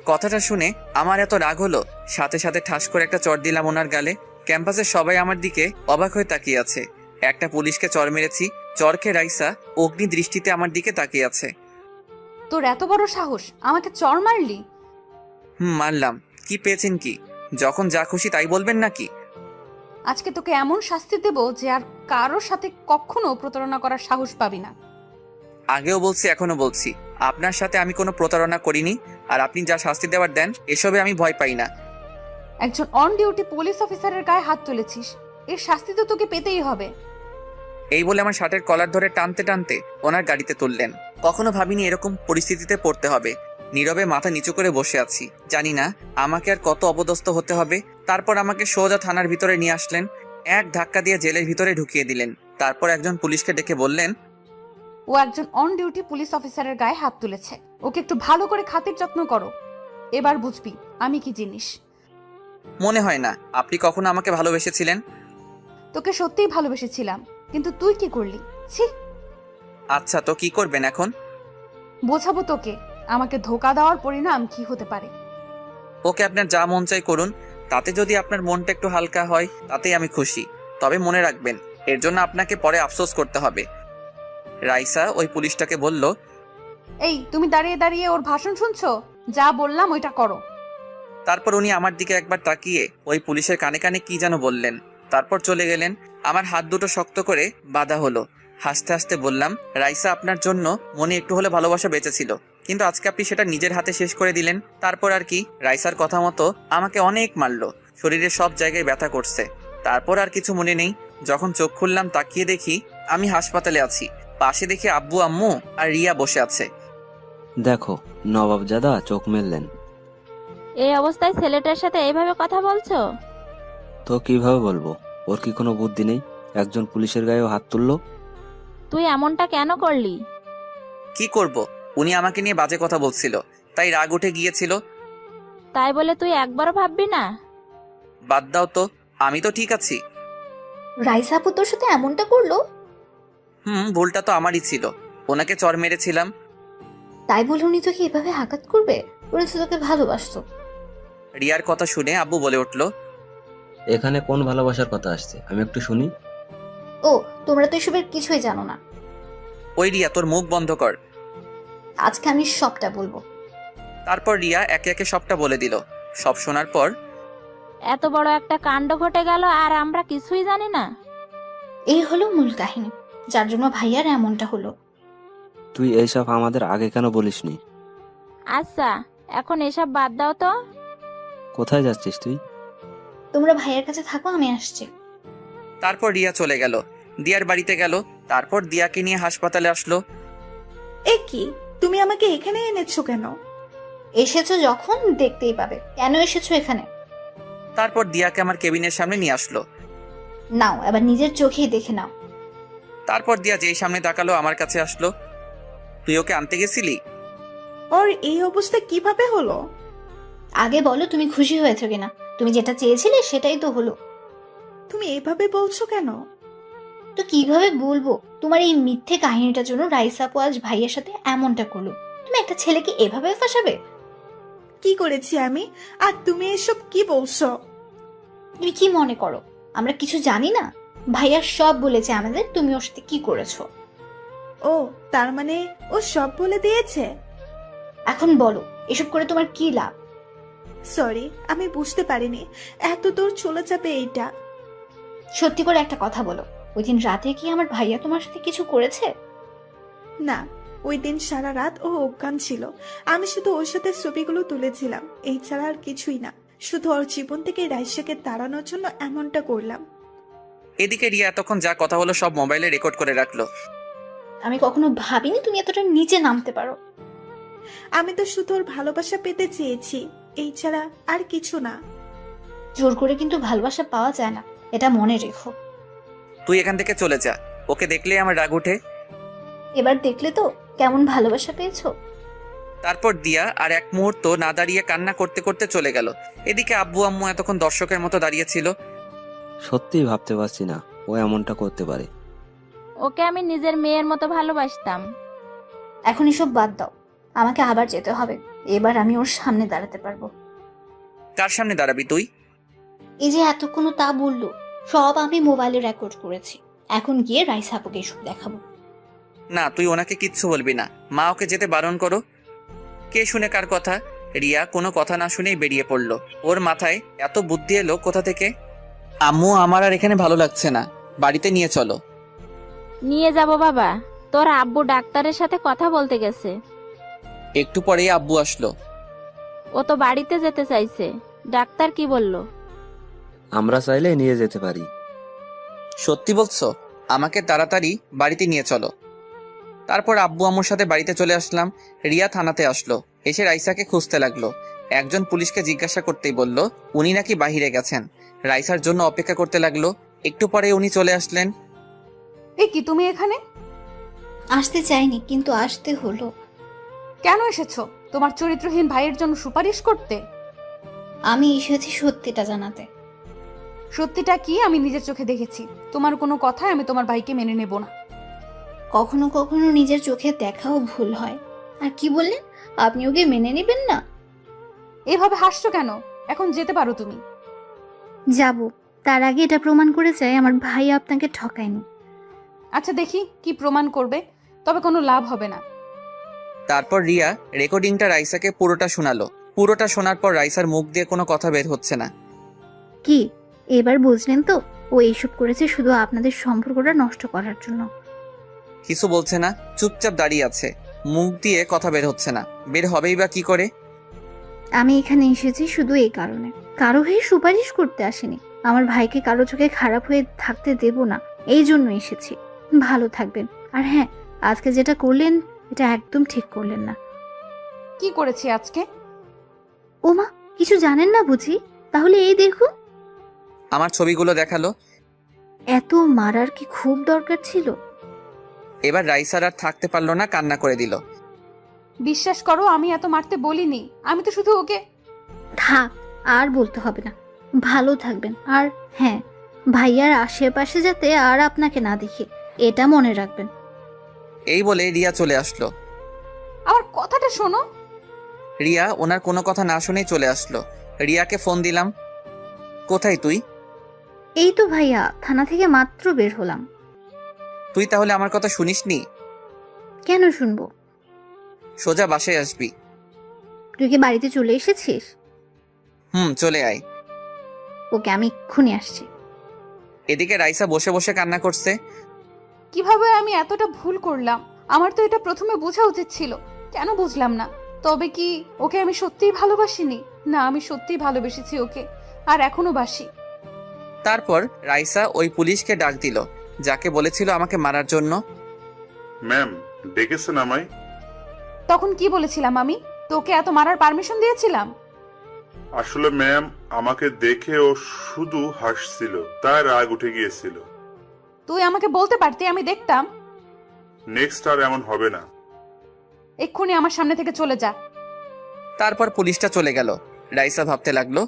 কথাটা শুনে আমার এত রাগ হলো, সাথে সাথে ঠাস করে একটা চড় দিলাম ওনার গালে। ক্যাম্পাসের সবাই আমার দিকে অবাক হয়ে তাকিয়ে আছে। একটা পুলিশকে চড় মেরেছি, চড় খেয়ে রাইসা অগ্নি দৃষ্টিতে আমার দিকে তাকিয়ে আছে। তোর এত বড় সাহস, আমাকে চড় মারলি? মারলাম। কি পেয়েছেন কি? যখন যা খুশি তাই বলবেন নাকি? আজকে তোকে এমন শাস্তি দেব যে আর কারোর সাথে কখনো প্রতারণা করার সাহস পাবি না। আগেও বলছি, এখনো বলছি, আপনার সাথে আমি কোনো প্রতারণা করিনি। আর আপনি যা শাস্তি দেওয়ার দেন, এসবে আমি ভয় পাই না। একজন অন ডিউটি পুলিশ অফিসারের গায়ে হাত তুলেছিস, এর শাস্তি তো তোকে পেতেই হবে। এই বলে আমার শার্টের কলার ধরে টানতে টানতে ওনার গাড়িতে তুললেন। কখনো ভাবিনি এরকম পরিস্থিতিতে পড়তে হবে। নীরবে মাথা নিচু করে বসে আছি, জানি না আমাকে আর কত অপদস্থ হতে হবে। তারপর আমাকে সোজা থানার ভিতরে নিয়ে আসলেন, এক ধাক্কা দিয়ে জেলের ভিতরে ঢুকিয়ে দিলেন। তারপর একজন পুলিশকে ডেকে বললেন, ও একজন অন ডিউটি পুলিশ অফিসারের গায়ে হাত তুলেছে, ওকে একটু ভালো করে খাতির যত্ন করো। এবার বুঝবি আমি কি জিনিস। মনে হয় না আপনি কখনো আমাকে ভালোবেসেছিলেন। তোকে সত্যিই ভালোবেসেছিলাম, কিন্তু তুই কি করলি? ছি। আচ্ছা, তো কি করবেন এখন? বোঝাবো তোকে আমাকে ধোকা দেওয়ার পরিণাম কি হতে পারে। ওকে, আপনার যা মন চাই করুন, তাতে যদি আপনার মনটা একটু হালকা হয় তাতেই আমি খুশি। তবে মনে রাখবেন, এর জন্য আপনাকে পরে আফসোস করতে হবে। রাইসা ওই পুলিশটাকে বলল, এই তুমি দাঁড়িয়ে দাঁড়িয়ে ওর ভাষণ শুনছো? যা বললাম ওইটা করো। তারপর উনি আমার দিকে একবার তাকিয়ে ওই পুলিশের কানে কানে কি যেন বললেন, তারপর চলে গেলেন। আমার হাত দুটো শক্ত করে বাঁধা হলো। হাসতে হাসতে বললাম, রাইসা আপনার জন্য মনে একটু হলে ভালোবাসা বেঁচেছিল, কিন্তু আজকে আপনি সেটা নিজের হাতে শেষ করে দিলেন। তারপর আর কি, রাইসার কথা মতো আমাকে অনেক মারলো, শরীরের সব জায়গায় ব্যথা করছে। তারপর আর কিছু মনে নেই। যখন চোখ খুললাম তাকিয়ে দেখি আমি হাসপাতালে আছি। পাশে দেখি আব্বু আম্মু আর রিয়া বসে আছে। দেখো, নবাবজাদা চোখ মেললেন। এই অবস্থায় ছেলেটার সাথে এইভাবে কথা বলছো? তো কিভাবে বলবো? ওর কি কোনো বুদ্ধি নেই? একজন পুলিশের গায়েও হাত তুললো। তুই এমনটা কেন করলি? কি করব, উনি আমাকে নিয়ে বাজে কথা বলছিল, তাই রাগ উঠে গিয়েছিল। তাই বলে তুই একবারও ভাববি না? বাদ দাও তো, আমি তো ঠিক আছি। রাইসা আপু তোর সাথে এমনটা করলো? ভুলটা তো আমারই ছিল, ওনাকে চড় মেরেছিলাম। তাই বলে উনি তোকে এভাবে আঘাত করবে? উনি তো তোকে ভালোবাসতো। রিয়ার কথা শুনে আব্বু বলে উঠল, এখানে কোন ভালোবাসার কথা আসছে আমি একটু শুনি। ও, তোমরা তো এসবের কিছুই জানো না। ওই রিয়া, তোর মুখ বন্ধ কর, আজকে আমি সবটা বলবো। তারপর রিয়া একে একে সবটা বলে দিল। সব শোনার পর, এত বড় একটা কাণ্ড ঘটে গেল আর আমরা কিছুই জানি না। এই হলো মূল কাহিনী, যার জন্য ভাইয়ার এমনটা হলো। তুই এইসব আমাদের আগে কেন বলিসনি? আচ্ছা, এখন এসব বাদ দাও তো। কোথায় যাচ্ছিস তুই? তোমরা ভাইয়ার কাছে থাকো, আমি আসছি। তারপর রিয়া চলে গেল, দিয়ার বাড়িতে গেল। তারপর দিয়াকে নিয়ে হাসপাতালে আসলো। এ কি, তুমি আমাকে এখানে এনেছো কেন? এসেছো যখন দেখতেই পাবে। কেন এসেছো এখানে? তারপর দিয়াকে আমার কেবিনের সামনে নিয়ে আসলো। নাও, এবার নিজের চোখেই দেখে নাও। তারপর দিয়া যেই সামনে তাকালো আমার কাছে আসলো। তুই ওকে আনতে গেছিলি? ওর এই অবস্থা কিভাবে হলো? আগে বলো তুমি খুশি হয়েছো কিনা। তুমি যেটা চেয়েছিলে সেটাই তো হলো। তুমি এভাবে বলছো কেন? তো কিভাবে বলবো? তোমার এই মিথ্যে কাহিনীটার জন্য রাইসা আপু আজ ভাইয়ের সাথে এমনটা করলো। তুমি একটা ছেলেকে এভাবে ফাঁসাবে? কি করেছি আমি? আর তুমি এসব কি বলছো? তুমি কি মনে করো আমরা কিছু জানি না? ভাইয়া সব বলেছে আমাদের, তুমি ওর সাথে কি করেছো। ও, তার মানে ও সব বলে দিয়েছে? এখন বলো এসব করে তোমার কি লাভ? সরি, আমি বুঝতে পারিনি এত দূর চলে যাবে এইটা। সত্যি করে একটা কথা বলো, ওই দিন রাতে কি আমার ভাইয়া তোমার সাথে কিছু করেছে? না, ওই দিন সারা রাত ও অজ্ঞান ছিল। আমি শুধু ওর সাথে ছবিগুলো তুলেছিলাম, এই ছাড়া আর কিছুই না। শুধু ওর জীবন থেকে রাইসাকে তাড়ানোর জন্য এমনটা করলাম। এদিকে রিয়া এতক্ষণ যা কথা হলো সব মোবাইলে রেকর্ড করে রাখলো। আমি কখনো ভাবিনি তুমি এতটা নিচে নামতে পারো। আমি তো শুধু ওর ভালোবাসা পেতে চেয়েছি, এই ছাড়া আর কিছু না। জোর করে কিন্তু ভালোবাসা পাওয়া যায় না, এটা মনে রেখো। তুই এখান থেকে চলে যা, ওকে দেখলে আমার রাগ ওঠে। এবার দেখলে তো কেমন ভালোবাসা পেয়েছো। তারপর দিয়া আর এক মুহূর্ত না দাঁড়িয়ে কান্না করতে করতে চলে গেল। এদিকে আব্বু আম্মু এতক্ষণ দর্শকের মতো দাঁড়িয়েছিল। সত্যিই ভাবতে পারছি না ও এমনটা করতে পারে। ওকে আমি নিজের মেয়ের মতো ভালোবাসতাম। এখন এসব বাদ দাও, আমাকে আবার যেতে হবে। এবার আমি ওর সামনে দাঁড়াতে পারবো। কার সামনে দাঁড়াবি তুই? এই যে এতক্ষণ তা বললো সব আমি মোবাইলে রেকর্ড করেছি। এখন গিয়ে রাইসা আপুকে এসব দেখাবো। না, তুই ওনাকে কিচ্ছু বলবি না। মা ওকে যেতে বারণ করো। কে শুনে কার কথা? রিয়া কোনো কথা না শুনেই বেরিয়ে পড়লো। ওর মাথায় এত বুদ্ধি এলো কোথা থেকে? আম্মু, আমার আর এখানে ভালো লাগছে না, বাড়িতে নিয়ে চলো। নিয়ে যাব বাবা, তোর আব্বু ডাক্তারের সাথে কথা বলতে গেছে। একটু পরেই আব্বু আসলো। ও তো বাড়িতে যেতে চাইছে, ডাক্তার কি বলল? আমরা চাইলে নিয়ে যেতে পারি। সত্যি বলছো? আমাকে তাড়াতাড়ি বাড়িতে নিয়ে চলো। তারপর আব্বু আম্মুর সাথে বাড়িতে চলে আসলাম। রিয়া থানাতে আসলো, এসে রাইসাকে খুঁজতে লাগলো। একজন পুলিশকে জিজ্ঞাসা করতেই বলল উনি নাকি বাহিরে গেছেন। রাইসার জন্য অপেক্ষা করতে লাগলো। একটু পরে উনি চলে আসলেন। এ কি, তুমি এখানে? আসতে চাইনি কিন্তু আসতে হলো। কেন এসেছো? তোমার চরিত্রহীন ভাইয়ের জন্য সুপারিশ করতে? আমি এসেছি সত্যিটা জানাতে। সত্যিটা কি আমি নিজের চোখে দেখেছি। তোমার কোনো কথায় আমি তোমার ভাইকে মেনে নেব না। কখনো কখনো নিজের চোখে দেখাও ভুল হয়। আর কি বললেন, আপনি ওকে মেনে নেবেন না? এভাবে হাসছো কেন? এখন যেতে পারো তুমি। যাব, তার আগে এটা প্রমাণ করে চাই আমার ভাই আপনাকে ঠকায়নি। আচ্ছা দেখি কি প্রমাণ করবে, তবে কোনো লাভ হবে না। তারপর রিয়া রেকর্ডিংটা রাইসাকে পুরোটা শোনালো। পুরোটা শোনার পর রাইসার মুখ দিয়ে কোনো কথা বের হচ্ছে না। কি এবার বুঝলেন তো? ও এইসব করেছে শুধু আপনাদের সম্পর্কটা নষ্ট করার জন্য। কিছু বলছে না, চুপচাপ দাঁড়িয়ে আছে। মুখ দিয়ে কথা বের হচ্ছে না, বের হবেই বা কি করে? আমি এখানে এসেছি শুধু এই কারণে, কারো হয়ে সুপারিশ করতে আসেনি। আমার ভাইকে কারো চোখে খারাপ হয়ে থাকতে দেব না, এই জন্য এসেছি। ভালো থাকবেন। আর হ্যাঁ, আজকে যেটা করলেন এটা একদম ঠিক করলেন না। কি করেছি আজকে? ওমা, কিছু জানেন না বুঝি? তাহলে এই দেখুন। আমার ছবিগুলো দেখালো। এত মারার কি খুব দরকার ছিল? এবার রাইসার আর থাকতে পারলো না, কান্না করে দিল। বিশ্বাস করো আমি এত মারতে বলিনি, আমি তো শুধু ওকে। থাক, আর বলতে হবে না। ভালো থাকবেন। আর হ্যাঁ, ভাইয়ার আশেপাশে যাতে আর আপনাকে না দেখে, এটা মনে রাখবেন। এই বলে রিয়া চলে আসলো। আমার কথাটা শোনো। রিয়া ওনার কোনো কথা না শুনেই চলে আসলো। রিয়াকে ফোন দিলাম। কোথায় তুই? এই তো ভাইয়া, থানা থেকে মাত্র বের হলাম। তুই তাহলে আমার কথা শুনিসনি? কেন শুনবো? সোজা বাসায় আসবি। তুই কি বাড়িতে চলে এসেছিস? চলে আয়। ওকে, আমি এক্ষুনি আসছি। এদিকে রাইসা বসে বসে কান্না করছে। কিভাবে আমি এতটা ভুল করলাম? আমার তো এটা প্রথমে বোঝা উচিত ছিল, কেন বুঝলাম না? তবে কি ওকে আমি সত্যিই ভালোবাসিনি? না, আমি সত্যিই ভালোবেসেছি ওকে, আর এখনো বাসি। তারপর রাইসা ওই পুলিশকে ডাক দিল যাকে বলেছিল আমাকে মারার জন্য। ম্যাম, ডেকেছেন আমায়? তখন কি বলেছিলাম আমি? তোকে এত মারার পারমিশন দিয়েছিলাম? আসলে ম্যাম, আমাকে দেখে ও শুধু হাসছিল, তাই রাগ উঠে গিয়েছিল। তুই আমাকে বলতে পারতি, আমি দেখতাম। নেক্সট আর এমন হবে না। এক্ষুনি আমার সামনে থেকে চলে যা। তারপর পুলিশটা চলে গেল। রাইসা ভাবতে লাগলো,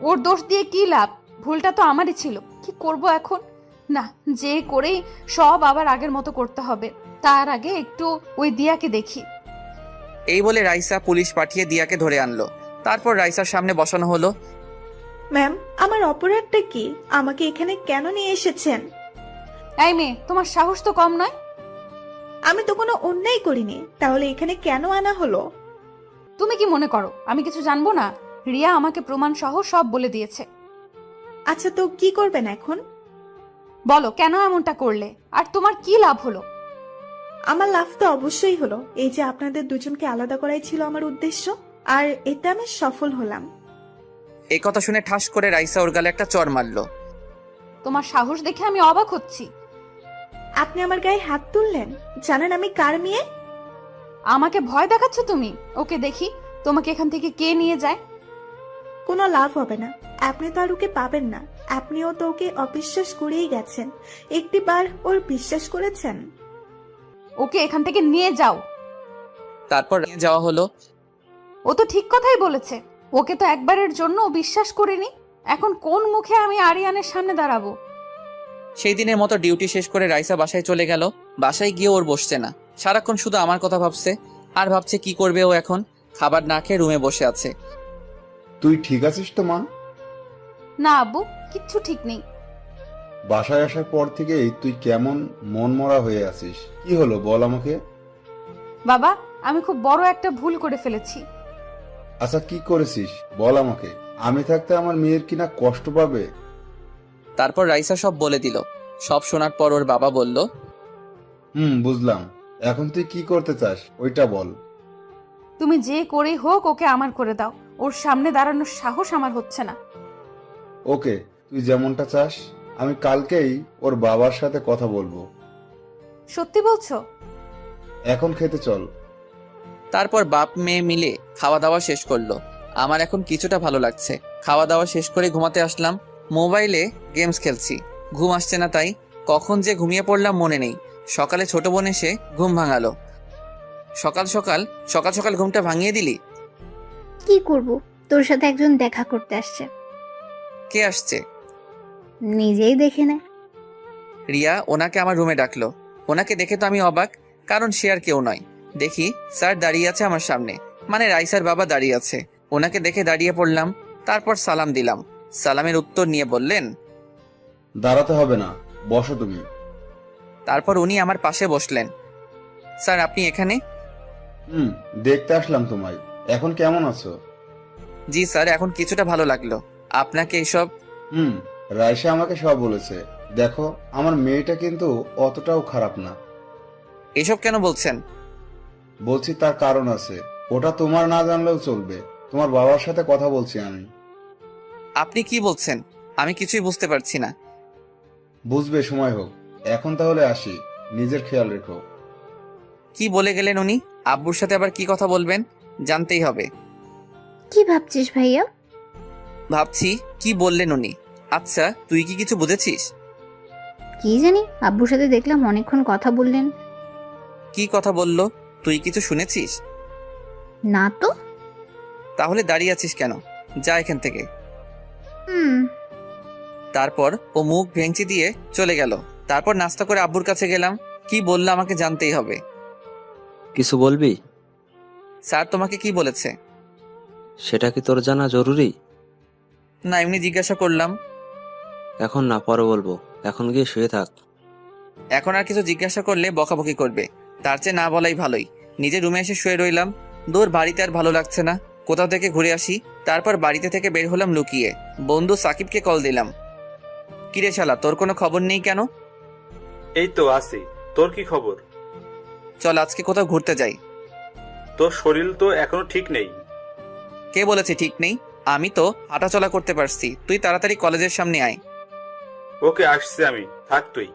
ওর দোষ দিয়ে কি লাভ? ভুলটা তো আমারই ছিল। কি করব এখন? না, যে করেই সব আবার আগের মতো করতে হবে। তার আগে একটু ওই দিয়াকে দেখি। এই বলে রাইসা পুলিশ পাঠিয়ে দিয়াকে ধরে আনলো। তারপর রাইসার সামনে বসানো হলো। ম্যাম, আমার অপরাধটা কি? আমাকে এখানে কেন নিয়ে এসেছেন? এই মেয়ে, তোমার সাহস তো কম নয়। আমি তো কোনো অন্যায় করিনি, তাহলে এখানে কেন আনা হলো? তুমি কি মনে করো আমি কিছু জানবো না? রিয়া আমাকে প্রমাণ সহ সব বলে দিয়েছে। আচ্ছা, তো কি করবেন এখন? বলো, কেন এমনটা করলে? আর তোমার কি লাভ হলো? আমার লাভ তো অবশ্যই হলো। এই যে আপনাদের দুজনকে আলাদা করাই ছিল আমার উদ্দেশ্য, আর এতে আমি সফল হলাম। এই কথা শুনে ঠাস করে রাইসা ওর গালে একটা চড় মারলো। তোমার সাহস দেখে আমি অবাক হচ্ছি। আপনি আমার গায়ে হাত তুললেন? জানেন আমি কার মেয়ে? আমাকে ভয় দেখাচ্ছ তুমি? ওকে দেখি তোমাকে এখান থেকে কে নিয়ে যায়। কোনো লাভ হবে না। আপনি তো আর ওকে পাবেন না। আপনিও তো ওকে অবিশ্বাস করেই গেছেন। একটিবার ওর বিশ্বাস করেছেন? ওকে এখান থেকে নিয়ে যাও। তারপর নিয়ে যাওয়া হলো। ও তো ঠিক কথাই বলেছে। ওকে তো একবারের জন্য বিশ্বাস করিনি। এখন কোন মুখে আমি আরিয়ানের সামনে দাঁড়াবো? সেই দিনের মতো ডিউটি শেষ করে রাইসা বাসায় চলে গেল। বাসায় গিয়ে ওর বসছে না, সারাক্ষণ শুধু আমার কথা ভাবছে। আর ভাবছে কি করবে ও এখন। খাবার না খেয়ে রুমে বসে আছে। তুই ঠিক আছিস তো মা? না আব্বু, কিচ্ছু ঠিক নেই। বাসায় আসার পর থেকেই তুই কেমন মনমরা হয়ে আছিস, কি হলো বল আমাকে। বাবা, আমি খুব বড় একটা ভুল করে ফেলেছি। আচ্ছা, কি করেছিস বল আমাকে। আমি থাকতে আমার মেয়ের কিনা কষ্ট পাবে। তারপর রাইসা সব বলে দিল। সব শোনার পর ওর বাবা বলল, বুঝলাম। এখন তুই কি করতে চাস ওইটা বল। তুমি যে করেই হোক ওকে আমার করে দাও। ওর সামনে দাঁড়ানোর সাহস আমার হচ্ছে না। ওকে, তুই যেমনটা চাস। আমি কালকেই ওর বাবার সাথে কথা বলবো। সত্যি বলছো? এখন খেতে চল। তারপর বাপ মেয়ে মিলে খাওয়া দাওয়া শেষ করলো। আমার এখন কিছুটা ভালো লাগছে। খাওয়া দাওয়া শেষ করে ঘুমাতে আসলাম। মোবাইলে গেমস খেলছি, ঘুম আসছে না, তাই কখন যে ঘুমিয়ে পড়লাম মনে নেই। সকালে ছোট বোন এসে ঘুম ভাঙালো। সকাল সকাল ঘুমটা ভাঙিয়ে দিলি। কি করব? তোর সাথে একজন দেখা করতে আসছে। কে আসছে? নিজেই দেখে নে। রিয়া ওনাকে আমার রুমে ডাকলো। ওনাকে দেখে তো আমি অবাক, কারণ সে আর কেউ নয়। দেখি স্যার দাঁড়িয়ে আছে আমার সামনে, মানে রাইসার বাবা দাঁড়িয়ে আছে। ওনাকে দেখে দাঁড়িয়ে পড়লাম। তারপর সালাম দিলাম। সালামের উত্তর নিয়ে বললেন, দাঁড়াতে হবে না, বসো তুমি। তারপর উনি আমার পাশে বসলেন। স্যার, আপনি এখানে? দেখতে আসলাম তোমায়। এখন কেমন আছো? জি স্যার, এখন কিছুটা ভালো লাগলো। আপনাকে এইসব? রাইসা আমাকে সব বলেছে। দেখো, আমার মেয়েটা কিন্তু অতটাও খারাপ না। এসব কেন বলছেন? বলছি তার কারণ আছে। ওটা তোমার না জানলেও চলবে। তোমার বাবার সাথে কথা বলছি আমি। আপনি কি বলছেন? আমি কিছুই বুঝতে পারছি না। বুঝবে, সময় হোক। এখন তাহলে আসি, নিজের খেয়াল রেখো। কি বলে গেলেন উনি? আব্বুর সাথে আবার কি কথা বলবেন? জানতেই হবে। কি ভাবছিস ভাইয়া? ভাবছি কি বললেন উনি। আচ্ছা, তুই কি কিছু বুঝেছিস? কি জানি, আব্বুর সাথে দেখলাম অনেকক্ষণ কথা বললেন। কি কথা বললো? তুই কিছু শুনেছিস? না তো। তাহলে দাঁড়িয়ে আছিস কেন? যা এখান থেকে। তারপর ও মুখ ভেঙচি দিয়ে চলে গেল। তারপর নাস্তা করে আব্বুর কাছে গেলাম। কি বললো আমাকে জানতেই হবে। কিছু বলবি? স্যার তোমাকে কি বলেছে? সেটা কি তোর জানা জরুরি? না, এমনি জিজ্ঞাসা করলাম। এখন না, পরে বলবো। এখন গিয়ে শুয়ে থাক। এখন আর কিছু জিজ্ঞাসা করলে বকাবকি করবে, তার চেয়ে না বলাই ভালোই। নিজের রুমে এসে শুয়ে রইলাম। দূর বাড়িতে আর ভালো লাগছে না, কোথাও থেকে ঘুরে আসি। তারপর বাড়িতে থেকে বের হলাম লুকিয়ে। বন্ধু সাকিবকে কল দিলাম। কিরে শালা, তোর কোনো খবর নেই কেন? এই তো আছি। তোর কি খবর? চল আজকে কোথাও ঘুরতে যাই। তোর শরীর তো এখনো ঠিক নেই। কে বলেছে ঠিক নেই? আমি তো হাঁটাচলা করতে পারছি। তুই তাড়াতাড়ি কলেজের সামনে আয়। ওকে, আসছি আমি, থাক তুই।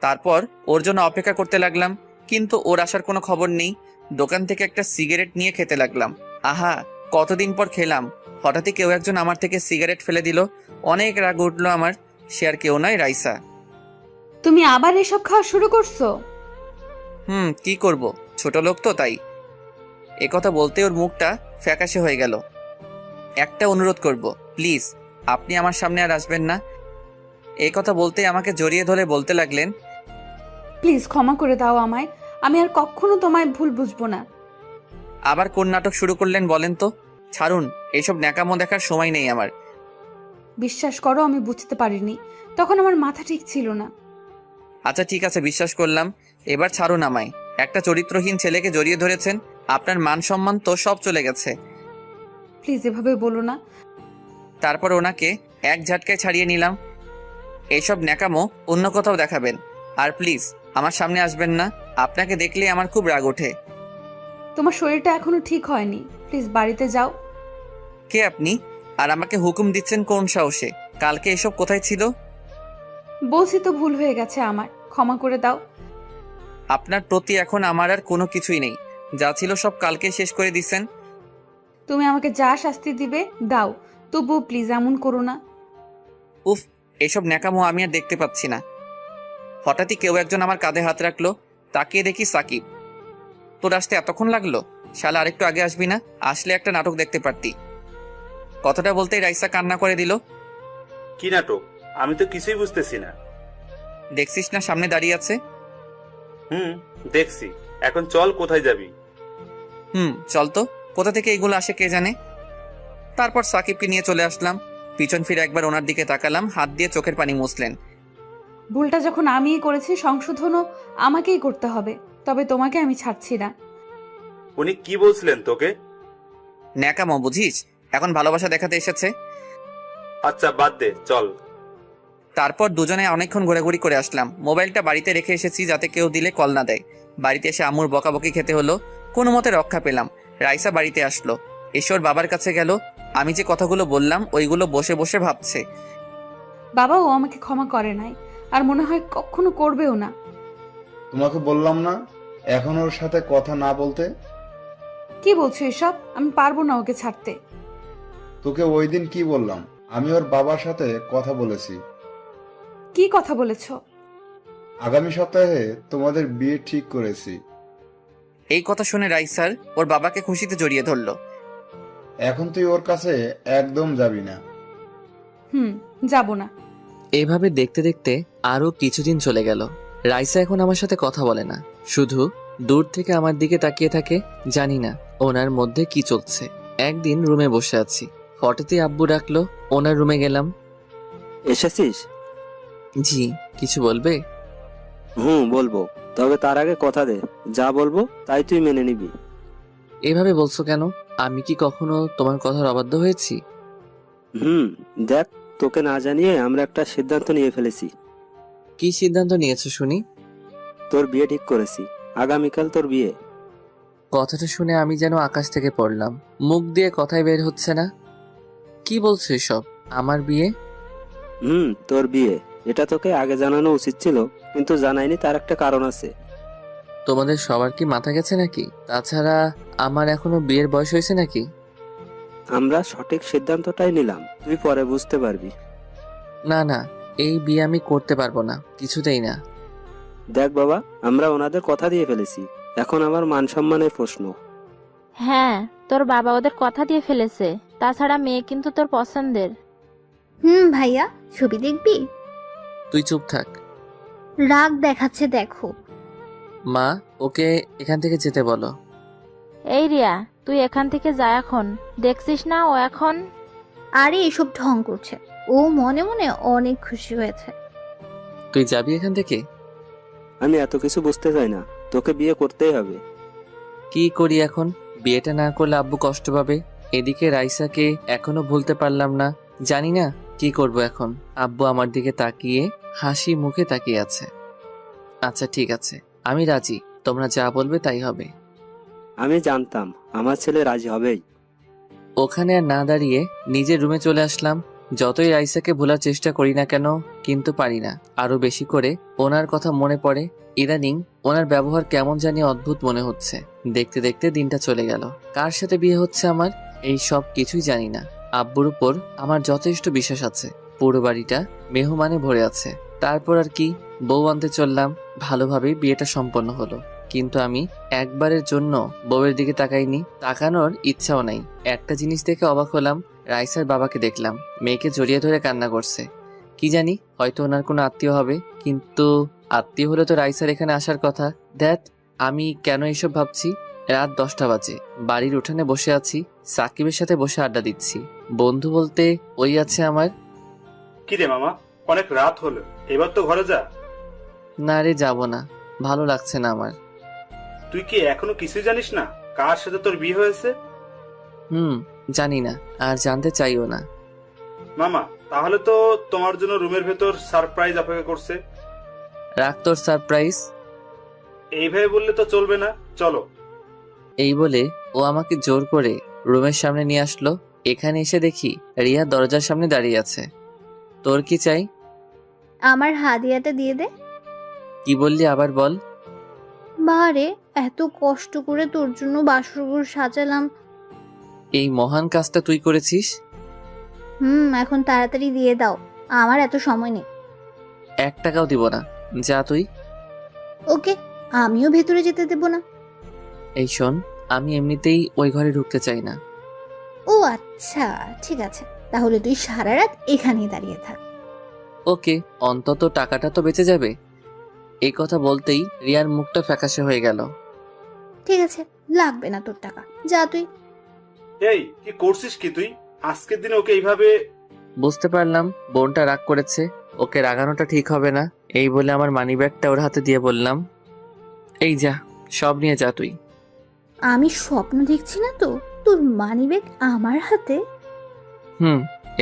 তারপর ওর জন্য অপেক্ষা করতে লাগলাম, কিন্তু ওর আসার কোনো খবর নেই। দোকান থেকে একটা সিগারেট নিয়ে খেতে লাগলাম। আহা, কতদিন পর খেলাম। হঠাৎই কেউ একজন আমার থেকে সিগারেট ফেলে দিল। অনেক রাগ উঠলো আমার। সে আর কেউ নয়, রাইসা। তুমি আবার এসব খাওয়া শুরু করছো? কি করব, ছোট লোক তো তাই। একথা বলতে ওর মুখটা ফ্যাকাশে হয়ে গেল। একটা অনুরোধ করব, প্লিজ আপনি আমার সামনে আর আসবেন না। এই কথা বলতে আমাকে জড়িয়ে ধরে বলতে লাগলেন, প্লিজ ক্ষমা করে দাও আমায়। আমি আর কখনো তোমায় ভুল বুঝবো না। আবার কোন নাটক শুরু করলেন বলেন তো? ছাড়ুন, এইসব ন্যাকামো দেখার সময় নেই আমার। বিশ্বাস করো, আমি বুঝতে পারিনি, তখন আমার মাথা ঠিক ছিল না। আচ্ছা ঠিক আছে, বিশ্বাস করলাম। এবার ছাড়ুন আমায়। একটা চরিত্রহীন ছেলেকে জড়িয়ে ধরেছেন, আপনার মান সম্মান তো সব চলে গেছে। প্লিজ এভাবে বলো না। তারপর ওনাকে এক ঝাটকায় ছাড়িয়ে নিলাম। এইসব ন্যাকামো অন্য কোথাও দেখাবেন, আর প্লিজ আমার সামনে আসবেন না। আপনাকে দেখলে আমার খুব রাগ ওঠে। তোমার শরীরটা এখনো ঠিক হয়নি, প্লিজ বাড়িতে যাও। কে আপনি? আর আমাকে হুকুম দিচ্ছেন কোন সাহসে? কালকে এসব কোথায় ছিল? বলছি তো ভুল হয়ে গেছে আমার, ক্ষমা করে দাও। আপনার প্রতি এখন আমার আর কোনো কিছুই নেই। যা ছিল সব কালকে শেষ করে দিচ্ছেন। তুমি আমাকে যা শাস্তি দিবে দাও, তবুও প্লিজ এমন করো না। উফ, এসব ন্যাকামো আমি আর দেখতে পাচ্ছি না। হঠাৎই কেউ একজন আমার কাঁধে হাত রাখলো। তাকিয়ে দেখি সাকিব। তোর আসতে এতক্ষণ লাগলো? শালা আরেকটু আগে আসবি না? আসলে একটা নাটক দেখতে পারতি। কথাটা বলতেই রাইসা কান্না করে দিল। কি নাটক? আমি তো কিছুই বুঝতেছি না। দেখছিস না সামনে দাঁড়িয়ে আছে? দেখছি। এখন চল, কোথায় যাবি? চল তো। কোথা থেকে এইগুলো আসে কে জানে। তারপর সাকিবকে নিয়ে চলে আসলাম। পিছন ফিরে একবার ওনার দিকে তাকালাম, হাত দিয়ে চোখের পানি মুছলেন। ভুলটা যখন আমিই করেছি, সংশোধনও আমাকেই করতে হবে, তবে তোমাকে আমি ছাড়ছি না। উনি কি বলছিলেন তোকে? ন্যাকামো বুঝিস? এখন ভালোবাসা দেখাতে এসেছে। আচ্ছা বাদ দে, চল। তারপর দুজনে অনেকক্ষণ ঘোরাঘুরি করে আসলাম। মোবাইলটা বাড়িতে রেখে এসেছি যাতে কেউ দিলে কল না দেয়। বাড়িতে এসে আম্মুর বকাবকি খেতে হলো। কোনো মতে রক্ষা পেলাম। রাইসা বাড়িতে আসলো, এসে ওর বাবার কাছে গেল। আমি যে কথাগুলো বললাম ওইগুলো বসে বসে ভাবছে। বাবাও আমাকে ক্ষমা করে নাই, আর মনে হয় কখনো করবেও না। তোমাকে বললাম না এখন ওর সাথে কথা না বলতে? কি বলছো এসব? আমি পারবো না ওকে ছাড়তে। তোকে ওই দিন কি বললাম? আমি ওর বাবার সাথে কথা বলেছি। কি কথা বলেছো? আগামী সপ্তাহে তোমাদের বিয়ে ঠিক করেছি। এই কথা শুনে রাইসার ওর বাবাকে খুশিতে জড়িয়ে ধরলো। এখন তুই ওর কাছে একদম যাবি না। যাব না। এইভাবে দেখতে দেখতে আরো কিছুদিন চলে গেল। রাইসা এখন আমার সাথে কথা বলে না, শুধু দূর থেকে আমার দিকে তাকিয়ে থাকে। জানি না ওনার মধ্যে কি চলছে। একদিন রুমে বসে আছি, হঠাৎই আব্বু ডাকলো। ওনার রুমে গেলাম। এসেছিস? জি, কিছু বলবে? বলবো, তবে তার আগে কথা দে, যা বলবো তাই তুই মেনে নিবি। এভাবে বলছো কেন? আমি কি কখনো তোমার কথার অবাধ্য হয়েছি? দেখ, তোকে না জানিয়ে আমরা একটা সিদ্ধান্ত নিয়ে ফেলেছি। কি সিদ্ধান্ত নিয়েছো শুনি? তোর বিয়ে ঠিক করেছি, আগামীকাল তোর বিয়ে। কথাটা শুনে আমি যেন আকাশ থেকে পড়লাম। মুখ দিয়ে কথাই বের হচ্ছে না। কি বলছো এসব? আমার বিয়ে? তোর বিয়ে। এটা তোকে আগে জানানো উচিত ছিল, কিন্তু জানাইনি, তার একটা কারণ আছে। তোমাদের সবার কি মাথা গেছে নাকি? তাছাড়া আমার এখনো বিয়ের বয়স হয়েছে নাকি? আমরা সঠিক সিদ্ধান্তটাই নিলাম, তুই পরে বুঝতে পারবি। না না, এই বিয়ে আমি করতে পারবো না, কিছুতেই না। দেখ বাবা, আমরা ওনাদের কথা দিয়ে ফেলেছি, এখন আমার মান সম্মানের প্রশ্ন। হ্যাঁ, তোর বাবা ওদের কথা দিয়ে ফেলেছে। তাছাড়া মেয়ে কিন্তু তোর পছন্দের। ভাইয়া, ছবি দেখবি? তুই চুপ থাক। রাগ দেখাচ্ছে দেখো। মা, ওকে এখান থেকে যেতে বলো। এই রিয়া, তুই এখান থেকে যা এখন। দেখছিস না ও এখন? আরে এসব ঢং করছে। ও মনে মনে অনেক খুশি হয়েছে। তুই যাবি এখান থেকে? আমি এত কিছু বুঝতে চাই না, তোকে বিয়ে করতেই হবে। কি করি এখন? বিয়েটা না করলে আব্বু কষ্ট পাবে। এদিকে রাইসাকে এখনো ভুলতে পারলাম না। জানি না কি করব এখন। আব্বু আমার দিকে তাকিয়ে হাসি মুখে তাকিয়ে আছে। আচ্ছা ঠিক আছে, আমি রাজি। তোমরা যা বলবে তাই হবে। আমি জানতাম আমার ছেলে রাজি হবেই। ওখানে আর না দাঁড়িয়ে নিজের রুমে চলে আসলাম। যতই রাইসাকে ভোলার চেষ্টা করি না কেন, কিন্তু পারি না। আরো বেশি করে ওনার কথা মনে পড়ে। ইদানিং ওনার ব্যবহার কেমন জানি অদ্ভুত মনে হচ্ছে। দেখতে দেখতে দিনটা চলে গেল। কার সাথে বিয়ে হচ্ছে আমার, এই সব কিছুই জানি না। আব্বুর উপর আমার যথেষ্ট বিশ্বাস আছে। পুরো বাড়িটা মেহমানে ভরে আছে। তারপর আর কি, বউ আনতে চললাম। ভালোভাবেই বিয়েটা সম্পন্ন হলো। কিন্তু আমি একবারের জন্য বউয়ের দিকে তাকাইনি, তাকানোর ইচ্ছাও নাই। একটা জিনিস দেখে অবাক হলাম, রাইসার বাবাকে দেখলাম মেয়েকে জড়িয়ে ধরে কান্না করছে। কি জানি, হয়তো ওনার কোনো আত্মীয় হবে। কিন্তু আত্মীয় হলে তো রাইসার এখানে আসার কথা। দ্যাট, আমি কেন এইসব ভাবছি? রাত 10টা বাজে, বাড়ির উঠানে বসে আছি, সাকিবের সাথে বসে আড্ডা দিচ্ছি। বন্ধু বলতে ওই আছে আমার। কি রে মামা, অনেক রাত হলো, এবার তো ঘরে যা। না রে, যাবো না, ভালো লাগছে না আমার। তুই কি এখনো কিছুই জানিস না কার সাথে তোর বিয়ে হয়েছে? জানি না, আর জানতে চাইও না। মামা, তাহলে তো তোমার জন্য রুমের ভেতর সারপ্রাইজ অপেক্ষা করছে। রাখ তোর সারপ্রাইজ। এইভাবে বললে তো চলবে না, চলো। এই বলে ও আমাকে জোর করে রুমের সামনে নিয়ে আসলো। এখানে এসে দেখি রিয়া দরজার সামনে দাঁড়িয়ে আছে। তোর কি চাই? আমার হাদিয়াটা দিয়ে দে। কি বললি আবার বল। বারে, এত কষ্ট করে তোর জন্য বাসরঘর সাজালাম। এই মহান কাজটা তুই করেছিস? এখন তাড়াতাড়ি দিয়ে দাও, আমার এত সময় নেই। 1 টাকাও দিব না, যা তুই। ওকে, আমিও ভেতরে যেতে দেব না। এই শোন, আমি এমনিতেই ওই ঘরে ঢুকতে চাই না। ও আচ্ছা, ঠিক আছে, তাহলে তুই সারা রাত এখানেই দাঁড়িয়ে থাক। ওকে, অন্তত টাকাটা তো বেঁচে যাবে। এই কথা বলতেই রিয়ার মুখটা ফ্যাকাশে হয়ে গেল। ঠিক আছে, লাগবে না তোর টাকা, যা তুই। এই, কি করছিস কি তুই? আজকের দিনে ওকে এইভাবে? বুঝতে পারলাম বোনটা রাগ করেছে, ওকে রাগানোটা ঠিক হবে না। এই বলে আমার মানিব্যাগটা ওর হাতে দিয়ে বললাম, এই যা, সব নিয়ে যা তুই। আমি স্বপ্ন দেখছি না তো, তোর মানিব্যাগ আমার হাতে?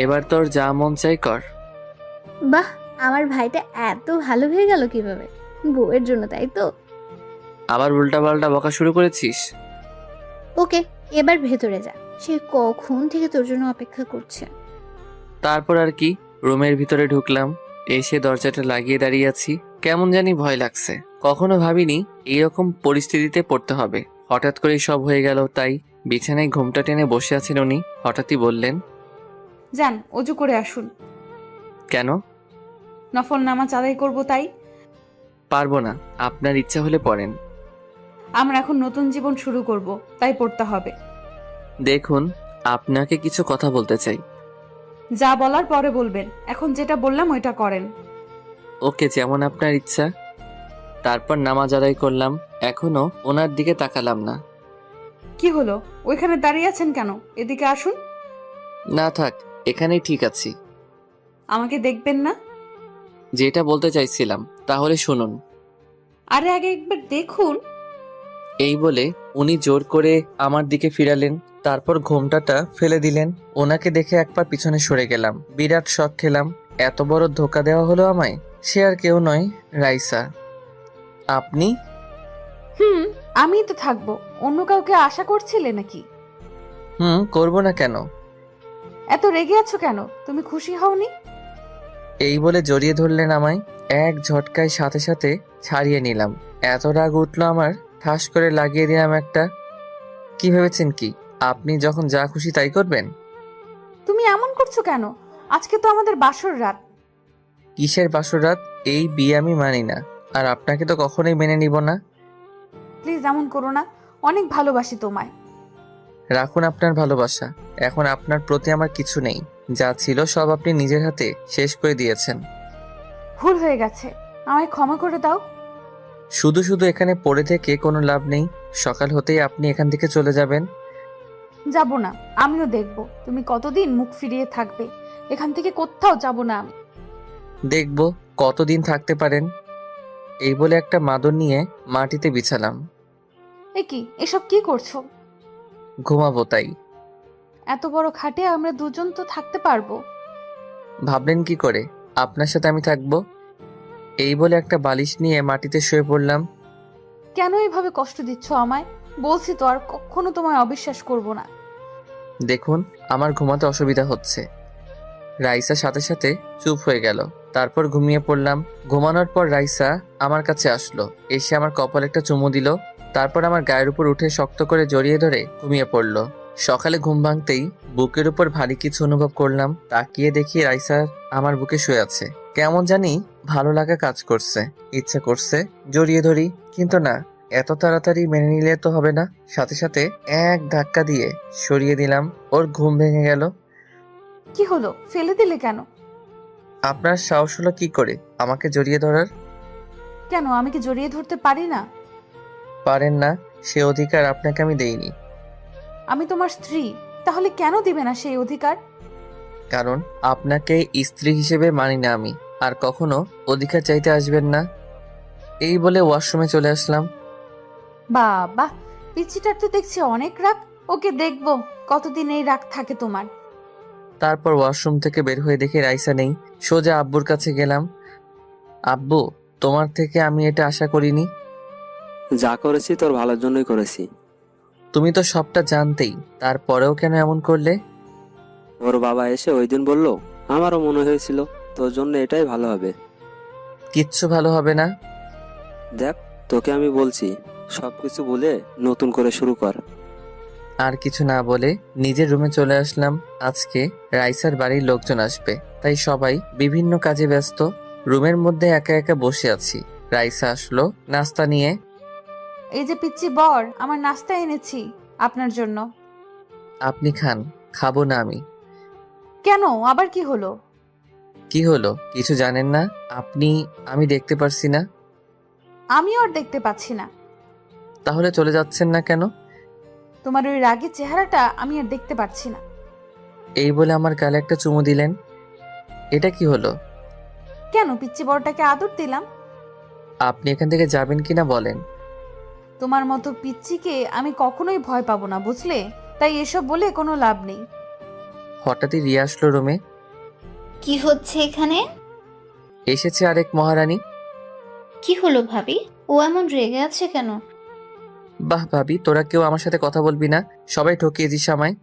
এবার তোর যা মন চাই কর। বাহ, আমার ভাইটা এত ভালো হয়ে গেল কিভাবে? বউয়ের জন্য, তাই তো? আবার উল্টা পাল্টা বকা শুরু করেছিস? ওকে, এবার ভেতরে যা, সে কখন থেকে তোর জন্য অপেক্ষা করছে। তারপর আর কি, রুমের ভিতরে ঢুকলাম। এসে দরজাটা লাগিয়ে দাঁড়িয়ে আছি। কেমন জানি ভয় লাগছে। কখনো ভাবিনি এইরকম পরিস্থিতিতে পড়তে হবে। হঠাৎ করে সব হয়ে গেল। তাই বিছানায় ঘুমটা টেনে বসে আছেন উনি। হঠাৎই বললেন, যান, অজু করে আসুন। কেন? নফল নামাজ আদায় করব তাই। পারবো না, আপনার ইচ্ছা হলে পড়েন। আমরা এখন নতুন জীবন শুরু করব, তাই পড়তে হবে। দেখুন, আপনাকে কিছু কথা বলতে চাই। যা বলার পরে বলবেন, এখন যেটা বললাম ওইটা করেন। ওকে, যেমন আপনার ইচ্ছা। তারপর নামাজ আদায় করলাম। এখনো ওনার দিকে তাকালাম না। কি হলো, ওইখানে দাঁড়িয়ে আছেন কেন? এদিকে আসুন। না থাক, এখানেই ঠিক আছি। আমাকে দেখবেন না? যেটা বলতে চাইছিলাম তাহলে শুনুন। আরে আগে একবার দেখুন। এই বলে উনি জোর করে আমার দিকে ফিরালেন। তারপর ঘোমটাটা ফেলে দিলেন। ওনাকে দেখে এক পা পিছনে সরে গেলাম। বিরাট শক খেলাম। এত বড় ধোকা দেওয়া হলো আমায়। সে আর কেউ নয়, রাইসা। আপনি? আমি তো থাকবো, অন্য কাউকে আশা করছিলে নাকি? করবো না কেন? এত রেগে আছো কেন? তুমি খুশি হওনি? এই বলে জড়িয়ে ধরলেন আমায়। এক ঝটকায় সাথে সাথে ছাড়িয়ে নিলাম। এত রাগ উঠলো আমার, ঠাস করে লাগিয়ে দিলাম একটা। কি ভেবেছেন কি আপনি যখন যা খুশি তাই করবেন? তুমি এমন করছো কেন? আজকে তো আমাদের বাসর রাত। কিসের বাসর রাত? এই বিয়ে আমি মানি না, আর আপনাকে তো কখনোই মেনে নিব না। প্লিজ এমন করো না, অনেক ভালোবাসি তোমায়। রাখুন আপনার ভালোবাসা। এখন আপনার প্রতি আমার কিছু নেই। যা ছিল সব আপনি নিজের হাতে শেষ করে দিয়েছেন। ভুল হয়ে গেছে, আমায় ক্ষমা করে দাও। শুধু শুধু এখানে পড়ে থেকে কোনো লাভ নেই। সকাল হতেই আপনি এখান থেকে চলে যাবেন। যাব না, আমিও দেখব তুমি কতদিন মুখ ফিরিয়ে থাকবে। এখান থেকে কোথাও যাব না আমি। দেখব কতদিন থাকতে পারেন। এই বলে একটা মাদুর নিয়ে মাটিতে বিছালাম। এ কি, এসব কি করছো? ঘুমাবো তাই। এত বড় খাটে আমরা দুজন তো থাকতে পারবো। ভাবলেন কি করে আপনার সাথে আমি থাকবো? এই বলে একটা বালিশ নিয়ে মাটিতে শুয়ে পড়লাম। কেন এইভাবে কষ্ট দিচ্ছ আমায়? বলছি তো আর কখনো তোমায় অবিশ্বাস করব না। দেখুন, আমার ঘুমাতে অসুবিধা হচ্ছে। রাইসা সাথে সাথে চুপ হয়ে গেল। তারপর ঘুমিয়ে পড়লাম। ঘুমানোর পর রাইসা আমার কাছে আসলো, এসে আমার কপালে একটা চুমু দিল। তারপর আমার গায়ের উপর উঠে শক্ত করে জড়িয়ে ধরে ঘুমিয়ে পড়লো। সকালে ঘুম ভাঙতেই বুকের উপর ভারী কিছু অনুভব করলাম। তাকিয়ে দেখি রাইসা আমার বুকে শুয়ে আছে। কেমন জানি ভালো লাগা কাজ করছে, ইচ্ছা করছে জড়িয়ে ধরি, কিন্তু না, এত তাড়াতাড়ি মেনে নিলে তো হবে না। সাথে সাথে এক ধাক্কা দিয়ে সরিয়ে দিলাম। ওর ঘুম ভেঙে গেল। কি হলো, ফেলে দিলে কেন? আপনার সাহস হলো কি করে আমাকে জড়িয়ে ধরার? কেন, আমি কি জড়িয়ে ধরতে পারি না? পারেন না, সে অধিকার আপনাকে আমি দেইনি। আমি তোমার স্ত্রী, তাহলে কেন দিবে না সেই অধিকার? কারণ আপনাকে স্ত্রী হিসেবে মানি না আমি, আর কখনো অধিকার চাইতে আসবেন না। এই বলে ওয়াশরুমে চলে আসলাম। বাবা, পিচ্চিটার তো দেখছি অনেক রাগ। ওকে দেখবো কতদিন এই রাগ থাকে তোমার। তারপর ওয়াশরুম থেকে বের হয়ে দেখি রাইসা নেই। সোজা আব্বুর কাছে গেলাম। আব্বু, তোমার থেকে আমি এটা আশা করিনি। যা করেছি তোর ভালোর জন্যই করেছি। তুমি তো সবটা জানতেই, তারপরেও কেন এমন করলে? ওর বাবা এসে ওই দিন বলল, আমারও মনে হয়েছিল তোর জন্য এটাই ভালো হবে। কিচ্ছু ভালো হবে না। দেখ, তোকে আমি বলছি, সবকিছু ভুলে নতুন করে শুরু কর। আর কিছু না বলে নিজের রুমে চলে আসলাম। আজকে রাইসার বাড়ির লোকজন আসবে, তাই সবাই বিভিন্ন কাজে ব্যস্ত। রুমের মধ্যে একা একা বসে আছি। রাইসা আসলো নাস্তা নিয়ে। এই যে পিচ্চি বর, আমার নাস্তা এনেছি আপনার জন্য। আপনি খান। খাবো না আমি। কেন, আবার কি হলো? কি হলো কিছু জানেন না আপনি? আমি দেখতে পারছি না। আমিও আর দেখতে পাচ্ছি না। তাহলে চলে যাচ্ছেন না কেন? তোমার ওই রাগের চেহারাটা আমি আর দেখতে পাচ্ছি না। এই বলে আমার গালে একটা চুমু দিলেন। এটা কি হলো? কেন, পিচ্চি বরটাকে আদর দিলাম। আপনি এখান থেকে যাবেন কিনা বলেন। তোমার মতো পিচ্চিকে আমি কখনোই ভয় পাবো না, বুঝলে? তাই এসব বলে কোনো লাভ নেই। হঠাৎই রিয়া আসলো রুমে। কি হচ্ছে এখানে? এসেছে আরেক মহারানী। কি হলো ভাবি, ও এমন রেগে আছে কেন? বাহ ভাবি, তোরা কেউ আমার সাথে কথা বলবি না, সবাই ঠকিয়ে দিস আমায়।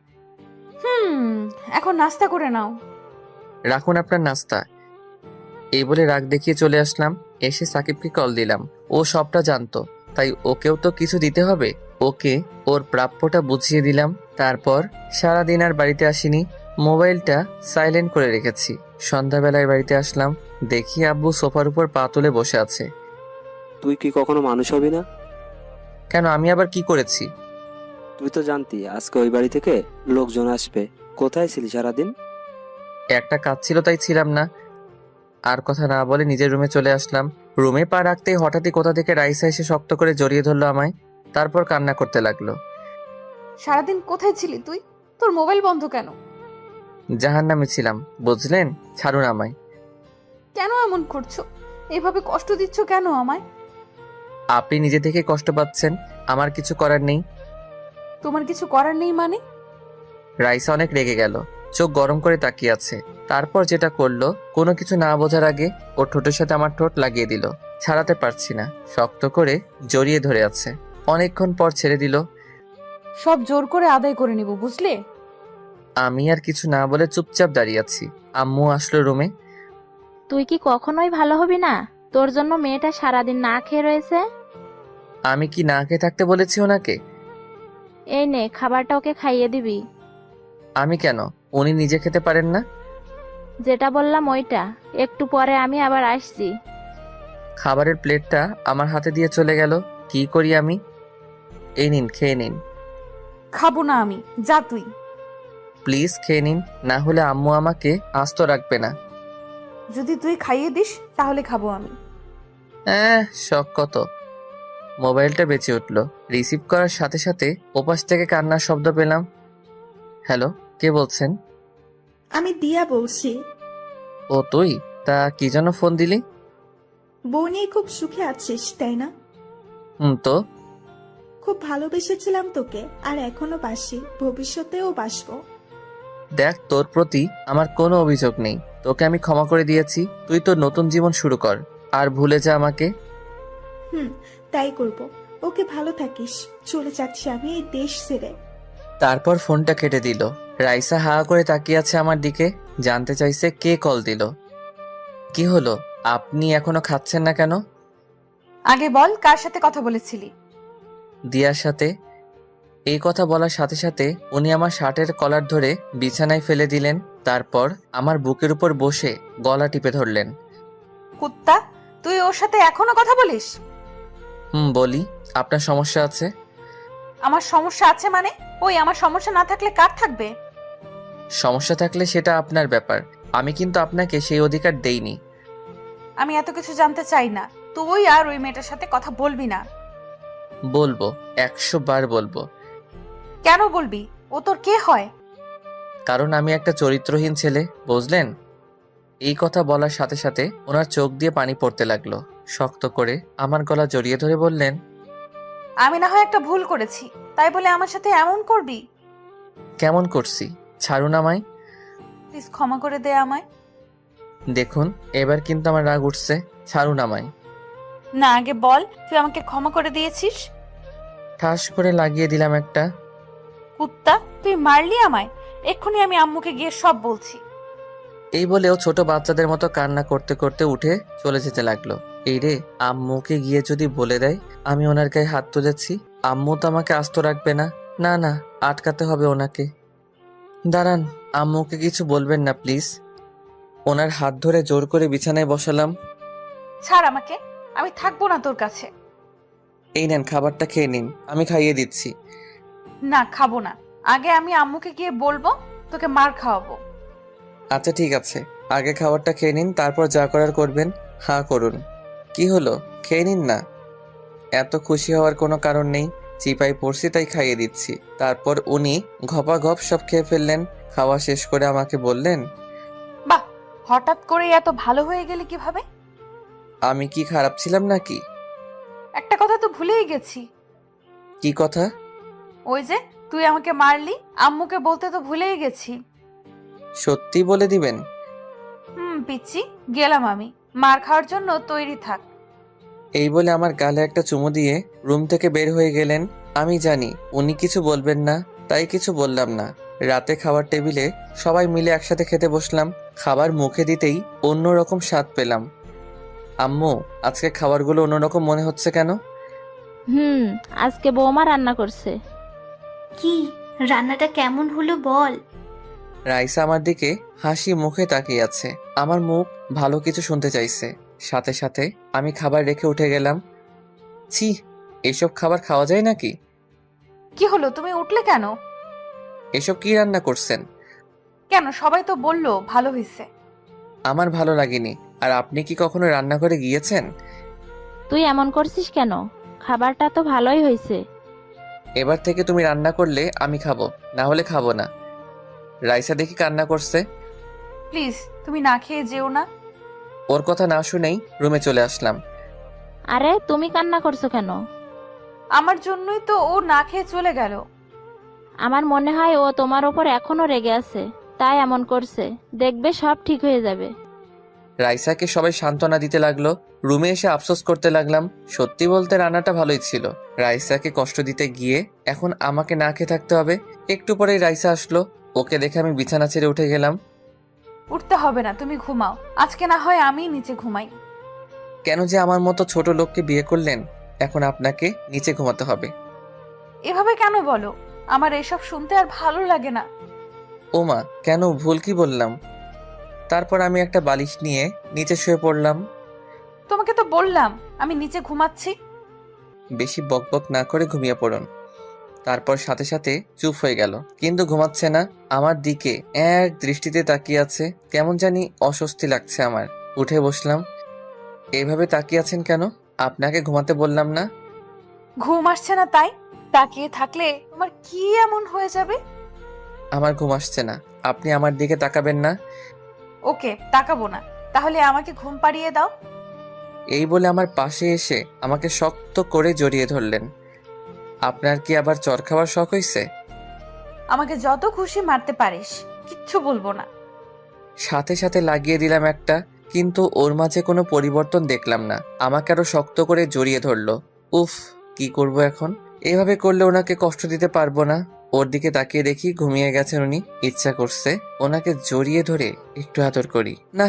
এখন নাস্তা করে নাও। রাখুন আপনার নাস্তা। এই বলে রাগ দেখিয়ে চলে আসলাম। এসে সাকিবকে কল দিলাম। ও সবটা জানতো, তাই ওকেও তো কিছু দিতে হবে। ওকে ওর প্রাপ্যটা বুঝিয়ে দিলাম। তারপর সারাদিন আর বাড়িতে আসিনি। মোবাইলটা সাইলেন্ট করে রেখেছি। সন্ধ্যাবেলায় বাড়িতে আসলাম, দেখি আব্বু সোফার উপর পা তুলে বসে আছে। তুই কি কখনো মানুষ হবি না? কেন, আমি আবার কি করেছি? তুই তো জানতি আজকে ওই বাড়ি থেকে লোকজন আসবে। কোথায় ছিলি সারাদিন? একটা কাজ ছিল তাই ছিলাম না। আর কথা না বলে নিজের রুমে চলে আসলাম। রুমে পা রাখতেই হঠাৎই কোথা থেকে রাইসা এসে শক্ত করে জড়িয়ে ধরলো আমায়। তারপর কান্না করতে লাগলো। সারাদিন কোথায় ছিলি তুই? তোর মোবাইল বন্ধ কেন? জাহান্নামে ছিলাম, বুঝলেন? ছাড়ুন আমায়। কেন এমন করছো? এভাবে কষ্ট দিচ্ছ কেন আমায়? আপনি নিজে থেকে কষ্ট পাচ্ছেন, আমার কিছু করার নেই। তোমার কিছু করার নেই মানে? রাইসা অনেক রেগে গেল, চোখ গরম করে তাকিয়ে আছে। তারপর যেটা করলো, কোনো কিছু না বোঝার আগে ওর ঠোঁটের সাথে আমার ঠোঁট লাগিয়ে দিল। ছাড়াতে পারছি না, শক্ত করে জড়িয়ে ধরে আছে। অনেকক্ষণ পর ছেড়ে দিল। সব জোর করে আদায় করে নিব, বুঝলে? আমি আর কিছু না বলে চুপচাপ দাঁড়িয়ে আছি। আম্মু আসলো রুমে। তুই কি কখনোই ভালো হবি না? তোর জন্য মেয়েটা সারাদিন না খেয়ে রয়েছে। আমি কি না খেয়ে থাকতে বলেছি ওনাকে? এই নে, খাবারটা ওকে খাইয়ে দিবি। আমি কেন? উনি নিজে খেতে পারেন না? যেটা বললাম ওইটা। একটু পরে আমি আবার আসছি। খাবারের প্লেটটা আমার হাতে দিয়ে চলে গেল। কি করি আমি? এই নিন, খেয়ে নিন। খাবো না আমি, যা তুই। প্লিজ খেয়ে নিন, না হলে আম্মু আমাকে আস্ত রাখবে না। যদি তুই খাইয়ে দিস তাহলে খাবো আমি। শখ কত। মোবাইলটা বেঁচে উঠলো। রিসিভ করার সাথে সাথে ওপাশ থেকে কান্নার শব্দ পেলাম। হ্যালো, কে বলছেন? আমি দিয়া বলছি। ও তুই? তা কি জন্য ফোন দিলি? বউ নিয়ে খুব সুখে আছিস তাই না? তো খুব ভালোবেসেছিলাম তোকে, আর এখনো বাসি, ভবিষ্যতেও বাসবো। দেখ, তোর প্রতি আমার কোনো অভিযোগ নেই। তোকে আমি ক্ষমা করে দিয়েছি। তুই তোর নতুন জীবন শুরু কর, আর ভুলে যা আমাকে। তাই করব। ওকে, ভালো থাকিস। চলে যাচ্ছি আমি এই দেশ ছেড়ে। তারপর ফোনটা কেটে দিল। রাইসা হা করে তাকিয়ে আছে আমার দিকে, জানতে চাইছে কে কল দিল। কি হলো, আপনি এখনো খাচ্ছেন না কেন? আগে বল, কার সাথে কথা বলেছিলি? দিয়ার সাথে। এই কথা বলার সাথে সাথে উনি আমার শার্টের কলার ধরে বিছানায় ফেলে দিলেন। তারপর আমার বুকের উপর বসে গলা টিপে ধরলেন। কুত্তা, তুই ওর সাথে এখনো কথা বলিস? বলি। আপনার সমস্যা আছে? আমার সমস্যা আছে মানে? ওই, আমার সমস্যা না থাকলে কার থাকবে? সমস্যা থাকলে সেটা আপনার ব্যাপার, আমি কিন্তু আপনাকে সেই অধিকার দেইনি। আমি এত কিছু জানতে চাই না। তুই আর ওই মেয়েটার সাথে কথা বলবি না। বলবো, 100 বার বলবো। কেন বলবি? ও তোর কে হয়? কারণ আমি একটা চরিত্রহীন ছেলে, বুঝলেন? এই কথা বলার সাথে সাথে ওনার চোখ দিয়ে পানি পড়তে লাগলো। শক্ত করে আমার গলা জড়িয়ে ধরে বললেন, আমি না হয় একটা ভুল করেছি, তাই বলে আমার সাথে এমন করবি? কেমন করছি? ছাড়ুন আমায়। প্লিজ ক্ষমা করে দে আমায়। দেখুন, এবার কিন্তু আমার রাগ উঠছে, ছাড়ুন আমায়। না, আগে বল তুই আমাকে ক্ষমা করে দিয়েছিস। ঠাস করে লাগিয়ে দিলাম একটা। কুত্তা, তুই মারলি আমায়। এক্ষুনি আমি আম্মুকে গিয়ে সব বলছি। এই বলেও ছোট বাচ্চাদের মতো কান্না করতে করতে উঠে চলে যেতে লাগলো। এই রে, আম্মুকে গিয়ে যদি বলে দেয় আমি ওনার গায়ে হাত তুলেছি, আম্মু তো আমাকে আস্ত রাখবে না। না না, আটকাতে হবে ওনাকে। দাঁড়ান, আম্মুকে কিছু বলবেন না প্লিজ। ওনার হাত ধরে জোর করে বিছানায় বসালাম। ছাড় আমাকে, আমি থাকবো না তোর কাছে। এই নেন, খাবারটা খেয়ে নিন, আমি খাইয়ে দিচ্ছি। না, খাবো না। আগে আমি আম্মুকে গিয়ে বলবো, তোকে মার খাওয়াবো। আচ্ছা ঠিক আছে, আগে খাবারটা খেয়ে নিন, তারপর যা করার করবেন। হ্যাঁ করুন। কি হলো, খেয়ে নিন না। এত খুশি হওয়ার কোনো কারণ নেই, চিপাই পড়ছি তাই খাইয়ে দিচ্ছি। তারপর উনি ঘপাঘপ সব খেয়ে ফেললেন। খাওয়া শেষ করে আমাকে বললেন, বাহ, হঠাৎ করে এত ভালো হয়ে গেলি কিভাবে? আমি কি খারাপ ছিলাম নাকি? একটা কথা তো ভুলেই গেছি। কি কথা? ওই যে তুই আমাকে মারলি, আম্মুকে বলতে তো ভুলেই গেছি। সত্যি বলে দিবেন? পিচ্ছি, গেলাম আমি। মার খাওয়ার জন্য তৈরি থাক। এই বলে আমার গালে একটা চুমু দিয়ে রুম থেকে বের হয়ে গেলেন। আমি জানি উনি কিছু বলবেন না, তাই কিছু বললাম না। রাতে খাবার টেবিলে সবাই মিলে একসাথে খেতে বসলাম। খাবার মুখে দিতেই অন্যরকম স্বাদ পেলাম। আম্মু, আজকে খাবারগুলো অন্যরকম মনে হচ্ছে কেন? আজকে বৌমা রান্না করছে। কি রান্নাটা কেমন হলো বল? রাইসা আমার দিকে হাসি মুখে তাকিয়ে আছে, আমার মুখ ভালো কিছু শুনতে চাইছে। সাথে সাথে আমি খাবার রেখে উঠে গেলাম। ছি, এসব খাবার খাওয়া যায় নাকি? কি হলো, তুমি উঠলে কেন? এসব কি রান্না করছেন? কেন, সবাই তো বললো ভালো হয়েছে। আমার ভালো লাগেনি। আর আপনি কি কখনো রান্না করে গিয়েছেন? তুই এমন করছিস কেন? খাবারটা তো ভালোই হয়েছে। এবার থেকে তুমি রান্না করলে আমি খাবো, না হলে খাবো না। রাইসা দেখি কান্না করছে। প্লিজ, তুমি না খেয়ে যেও না। ওর কথা না শুনেই রুমে চলে আসলাম। আরে তুমি কান্না করছো কেন? আমার জন্যই তো ও না খেয়ে চলে গেল। আমার মনে হয় ও তোমার ওপর এখনো রেগে আছে, তাই এমন করছে। দেখবে সব ঠিক হয়ে যাবে। রাইসাকে সবাই সান্ত্বনা দিতে লাগলো। রুমে এসে আফসোস করতে লাগলাম। সত্যি বলতে রান্নাটা ভালোই ছিল। রাইসাকে কষ্ট দিতে গিয়ে এখন আমাকে না খেয়ে থাকতে হবে। একটু পরেই রাইসা আসলো। ওকে দেখে আমি বিছানা ছেড়ে উঠে গেলাম। উঠতে হবে না, তুমি ঘুমাও। আজকে না হয় আমি নিচে ঘুমাই। কেন যে আমার মতো ছোট লোককে বিয়ে করলেন? এখন আপনাকে নিচে ঘুমাতে হবে। এভাবে কেন বলো? আমার এসব শুনতে আর ভালো লাগে না। ওমা, কেন, ভুল কি বললাম? তারপর আমি একটা বালিশ নিয়ে নিচে শুয়ে পড়লাম। তোমাকে তো বললাম আমি নিচে ঘুমাচ্ছি। বেশি বকবক না করে ঘুমিয়ে পড়ুন। তারপর সাথে সাথে চুপ হয়ে গেল, কিন্তু ঘুমাচ্ছে না। আমার দিকে এক দৃষ্টিতে তাকিয়ে আছে। কেমন জানি অস্বস্তি লাগছে আমার। উঠে বসলাম। এইভাবে তাকিয়ে আছেন কেন? আপনাকে ঘুমাতে বললাম না? ঘুম আসছে না তাই? তাকিয়ে থাকলে তোমার কি এমন হয়ে যাবে? আমার ঘুম আসছে না, আপনি আমার দিকে তাকাবেন না। ওকে, তাকাবো না। তাহলে আমাকে ঘুম পাড়িয়ে দাও। এই বলে আমার পাশে এসে আমাকে শক্ত করে জড়িয়ে ধরলেন। আপনার কি আবার চর খাওয়ার শখ হয়েছে? আমাকে যত খুশি মারতে পারিস, কিচ্ছু বলবো না। সাথে সাথে লাগিয়ে দিলাম একটা, কিন্তু ওর মাঝে কোনো পরিবর্তন দেখলাম না। আমাকে আরো শক্ত করে জড়িয়ে ধরলো। উফ, কি করব এখন? এভাবে করলে ওনাকে কষ্ট দিতে পারবো না। ওর দিকে তাকিয়ে দেখি ঘুমিয়ে গেছেন উনি। ইচ্ছা করছে ওনাকে জড়িয়ে ধরে একটু আদর করি। না,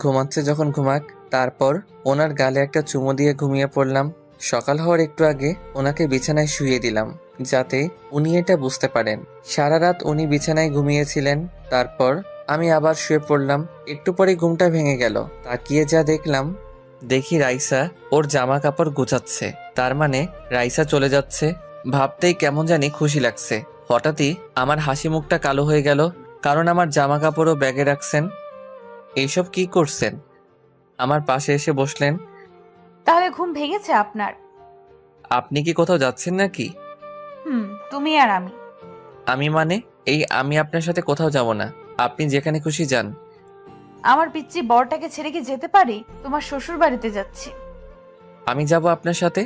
ঘুমাচ্ছে যখন ঘুমাক। তারপর ওনার গালে একটা চুমু দিয়ে ঘুমিয়ে পড়লাম। সকাল হওয়ার একটু আগে ওনাকে বিছানায় শুইয়ে দিলাম, যাতে উনি এটা বুঝতে পারেন। সারা রাত উনি বিছানায় ঘুমিয়েছিলেন। তারপর আমি আবার শুয়ে পড়লাম। একটু পরে ঘুমটা ভেঙে গেল। তাকিয়ে যা দেখি রাইসা ওর জামা কাপড় গুছাচ্ছে। তার মানে রাইসা চলে যাচ্ছে। ভাবতেই কেমন জানি খুশি লাগছে। হঠাৎই আমার হাসি মুখটা কালো হয়ে গেল, কারণ আমার জামা কাপড়ও ব্যাগে রাখছেন। এইসব কি করছেন? আমার পাশে এসে বসলেন। তাহলে ঘুম ভেঙেছে আপনার? আপনি কি কোথাও যাচ্ছেন নাকি? তুমি আর আমি। আমি মানে? আমি আপনার সাথে কোথাও যাব না। আপনি যেখানে খুশি যান। আমার পিচ্চি বরটাকে ছেড়ে কি যেতে পারি? তোমার শ্বশুর বাড়িতে যাচ্ছি। আমি যাব আপনার সাথে?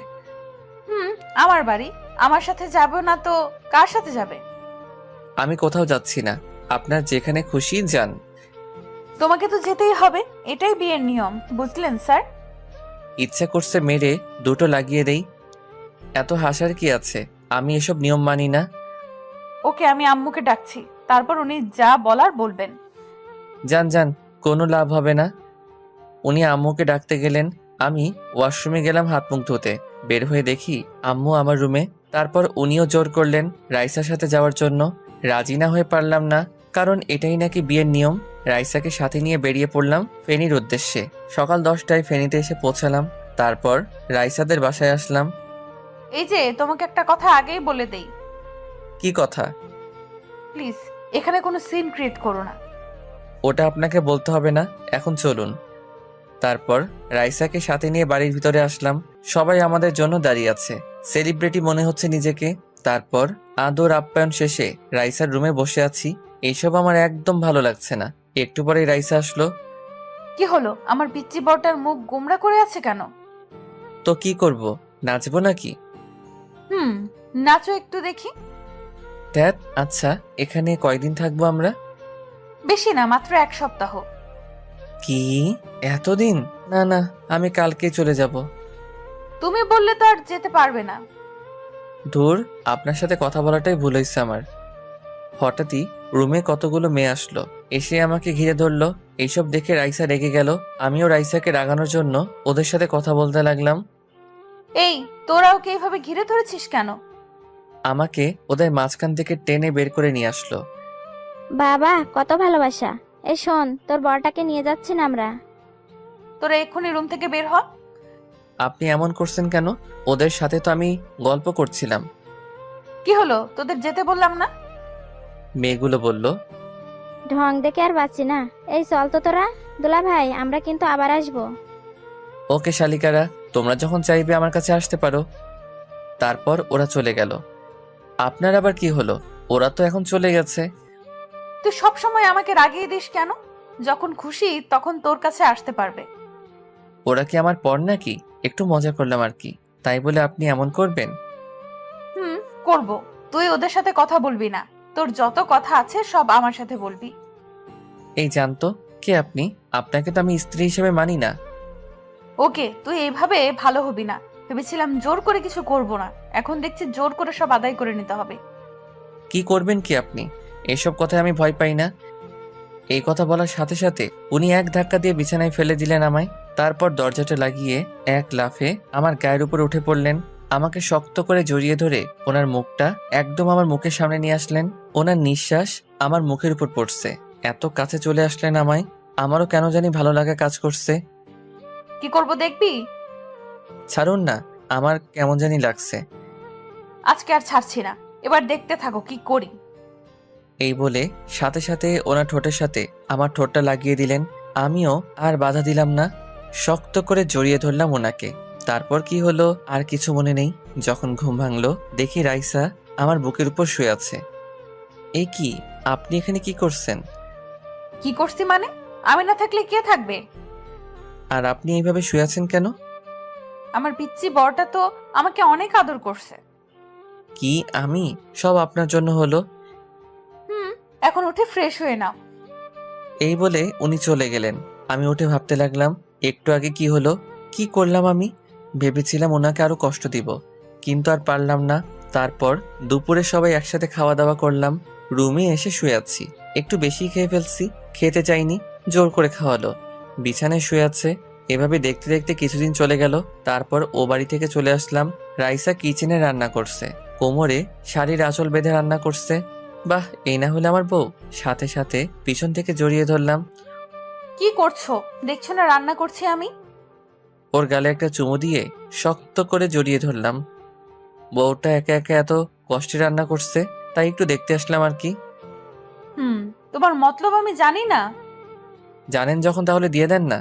আমার বাড়ি। আমার সাথে যাব না তো কার সাথে যাবে? আমি কোথাও যাচ্ছি না, আপনার যেখানে খুশি যান। তোমাকে তো যেতেই হবে, এটাই বিয়ের নিয়ম, বুঝলেন স্যার? ইচ্ছা করছে মেরে দুটো লাগিয়ে দেই। এত হাসার কি আছে? আমি এসব নিয়ম মানি না। ওকে, আমি আম্মুকে ডাকছি, তারপর উনি যা বলার বলবেন। যান, কোনো লাভ হবে না। উনি আম্মুকে ডাকতে গেলেন। আমি ওয়াশরুমে গেলাম হাত মুখ ধুতে। বের হয়ে দেখি আম্মু আমার রুমে। তারপর উনিও জোর করলেন রাইসার সাথে যাওয়ার জন্য। রাজি না হয়ে পারলাম না, কারণ এটাই নাকি বিয়ের নিয়ম। রাইসাকে সাথে নিয়ে বেরিয়ে পড়লাম ফেনীর উদ্দেশ্যে। সকাল 10টায় ফেনীতে এসে পৌঁছালাম। তারপর রাইসাদের বাসায় আসলাম। এই যে, তোমাকে একটা কথা আগেই বলে দেই। কি কথা? প্লিজ এখানে কোনো সিন ক্রিয়েট করো না। ওটা আপনাকে বলতে হবে না, এখন চলুন। তারপর রাইসাকে সাথে নিয়ে বাড়ির ভিতরে আসলাম। সবাই আমাদের জন্য দাঁড়িয়ে আছে, সেলিব্রিটি মনে হচ্ছে নিজেকে। তারপর আদর আপ্যায়ন শেষে রাইসার রুমে বসে আছি। এইসব আমার একদম ভালো লাগছে না। একটু পরে রাইসা আসলো। কি হলো? আমার পিচ্চি বরটার মুখ গোমড়া করে আছে কেন? তো কি করব, নাচবো নাকি? নাচো একটু দেখি। ধ্যাত, আচ্ছা এখানে কয়দিন থাকবো আমরা? বেশি না, মাত্র 1 সপ্তাহ। কি এতদিন? না, আমি কালকে চলে যাব। তুমি বললে তো আর যেতে পারবে না। ধুর, আপনার সাথে কথা বলাটাই ভুল হয়েছে আমার। হঠাৎই রুমে কতগুলো মেয়ে আসলো, এসে আমাকে ঘিরে ধরলো। এইসব দেখে রাইসা রেগে গেল। আমিও রাইসাকে রাগানোর জন্য ওদের সাথে কথা বলতে লাগলাম। এই, তোরা ওকে এইভাবে ঘিরে ধরেছিস কেন? আমাকে ওদের মাঝখান থেকে টেনে বের করে নিয়ে আসলো। বাবা, কত ভালোবাসা। এই শোন, তোর বরটাকে নিয়ে যাচ্ছি না আমরা। তোরা এক্ষুনি রুম থেকে বের হ। আপনি এমন করছেন কেন? ওদের সাথে তো আমি গল্প করছিলাম। কি হলো? তোদের যেতে বললাম না? মেয়েগুলো বলল। ঢং দেখে আর বাঁচি না। এই চল তো তোরা। দুলা ভাই, আমরা কিন্তু আবার আসবো। ওকে শালিকারা, তোমরা যখন চাইবে আমার কাছে আসতে পারো। তারপর ওরা চলে গেল। আপনার আবার কি হলো? ওরা তো এখন চলে গেছে। তুই সব সময় আমাকে রাগিয়ে দিস কেন? যখন খুশি তখন তোর কাছে আসতে পারবে। ওরা কি আমার পর নাকি? একটু মজা করলাম আর কি, তাই বলে আপনি এমন করবেন? করব। তুই ওদের সাথে কথা বলবি না। তোর যত কথা আছে সব আমার সাথে বলবি। এই জানতো কে আপনি? আপনাকে তো আমি স্ত্রী হিসেবে মানি না। ওকে, তুই এইভাবে ভালো হবি না। ভেবেছিলাম জোর করে কিছু করব না, এখন দেখছি জোর করে সব আদায় করে নিতে হবে। কি করবেন কি আপনি? এসব কথায় আমি ভয় পাই না। এই কথা বলার সাথে সাথে উনি এক ধাক্কা দিয়ে বিছানায় ফেলে দিলেন আমায়। তারপর দরজাটা লাগিয়ে এক লাফে আমার গায়ের উপরে উঠে পড়লেন। আমাকে শক্ত করে জড়িয়ে ধরে ওনার মুখটা একদম আমার মুখের সামনে নিয়ে আসলেন। ওনার নিঃশ্বাস আমার মুখের উপর পড়ছে। এত কাছে চলে আসলেন আমায়। আমারও কেন জানি ভালো লাগা কাজ করছে। কি করব দেখবি? ছাড়ুন না, আমার কেমন জানি লাগছে। আজকে আর ছাড়ছি না, এবার দেখতে থাকো কি করি। এই বলে সাথে সাথে ওনার ঠোঁটের সাথে আমার ঠোঁটটা লাগিয়ে দিলেন। আমিও আর বাধা দিলাম না, শক্ত করে জড়িয়ে ধরলাম ওনাকে। তারপর কি হলো আর কিছু মনে নেই। যখন ঘুম ভাঙলো দেখি রাইসা আমার বুকের উপর শুয়ে আছে। এই কি, আপনি এখানে কি করছেন? কি করছি মানে? আমি না থাকলে কে থাকবে? আর আপনি এইভাবে শুয়ে আছেন কেন? আমার পিচ্চি বরটা তো আমাকে অনেক আদর করছে। কি আমি? সব আপনার জন্য হলো। এখন উঠে ফ্রেশ হয়ে নাও। এই বলে উনি চলে গেলেন। আমি উঠে ভাবতে লাগলাম, একটু আগে কি হলো, কি করলাম আমি? ভেবেছিলাম ওনাকে আরো কষ্ট দিব, কিন্তু আর পারলাম না। তারপর দুপুরে সবাই একসাথে খাওয়া দাওয়া করলাম। রুমে এসে শুয়ে আছি। একটু বেশি খেয়ে ফেলছি, খেতে চাইনি, জোর করে খাওয়ালো। বিছানায় শুয়ে আছে। এভাবে দেখতে দেখতে কিছুদিন চলে গেল। তারপর ও বাড়ি থেকে চলে আসলাম। রাইসা কিচেনে রান্না করছে, কোমরে শাড়ির আঁচল বেঁধে রান্না করছে। বাহ, এই না হলে আমার বউ। সাথে সাথে পিছন থেকে জড়িয়ে ধরলাম। কি করছো? দেখছো না রান্না করছি আমি। ওর গালে একটা চুমু দিয়ে শক্ত করে জড়িয়ে ধরলাম। বউটা একা একা এত কষ্টে রান্না করছে, তাই একটু দেখতে আসলাম আর কি। তোমার মতলব আমি জানি না। জানেন যখন, তাহলে দিয়ে দেন না।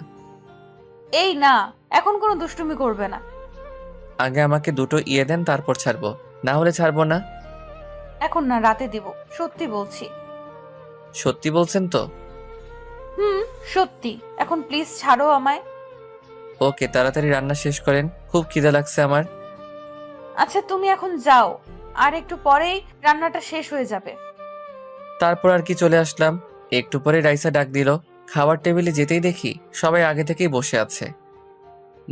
এই না, এখন কোনো দুষ্টুমি করবে না। আগে আমাকে দুটো ইয়ে দেন, তারপর ছাড়বো, না হলে ছাড়বো না। এখন না, রাতে দিব, সত্যি বলছি। সত্যি বলছেন তো? সত্যি। এখন প্লিজ ছাড়ো আমায়। ওকে, তাড়াতাড়ি রান্না শেষ করেন, খুব খিদে লাগছে আমার। আচ্ছা তুমি এখন যাও, আর একটু পরেই রান্নাটা শেষ হয়ে যাবে। তারপর আর কি চলে আসলাম। একটু পরে রাইসা ডাক দিল। খাবার টেবিলে যেতেই দেখি সবাই আগে থেকেই বসে আছে।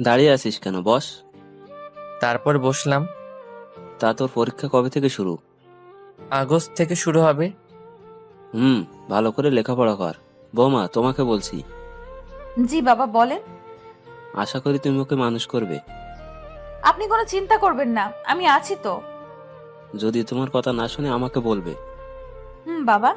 দাঁড়িয়ে আছিস কেন, বস। তারপর বসলাম। তা তোর পরীক্ষা কবে থেকে শুরু? আগস্ট থেকে শুরু হবে। ভালো করে লেখাপড়া কর। বৌমা, তোমাকে বলছি। জি বাবা, বলেন। আশা করি তুমি ওকে মানুষ করবে। আপনি কোনো চিন্তা করবেন না, আমি আছি তো। যদি তোমার কথা না শুনে আমাকে বলবে। বাবা।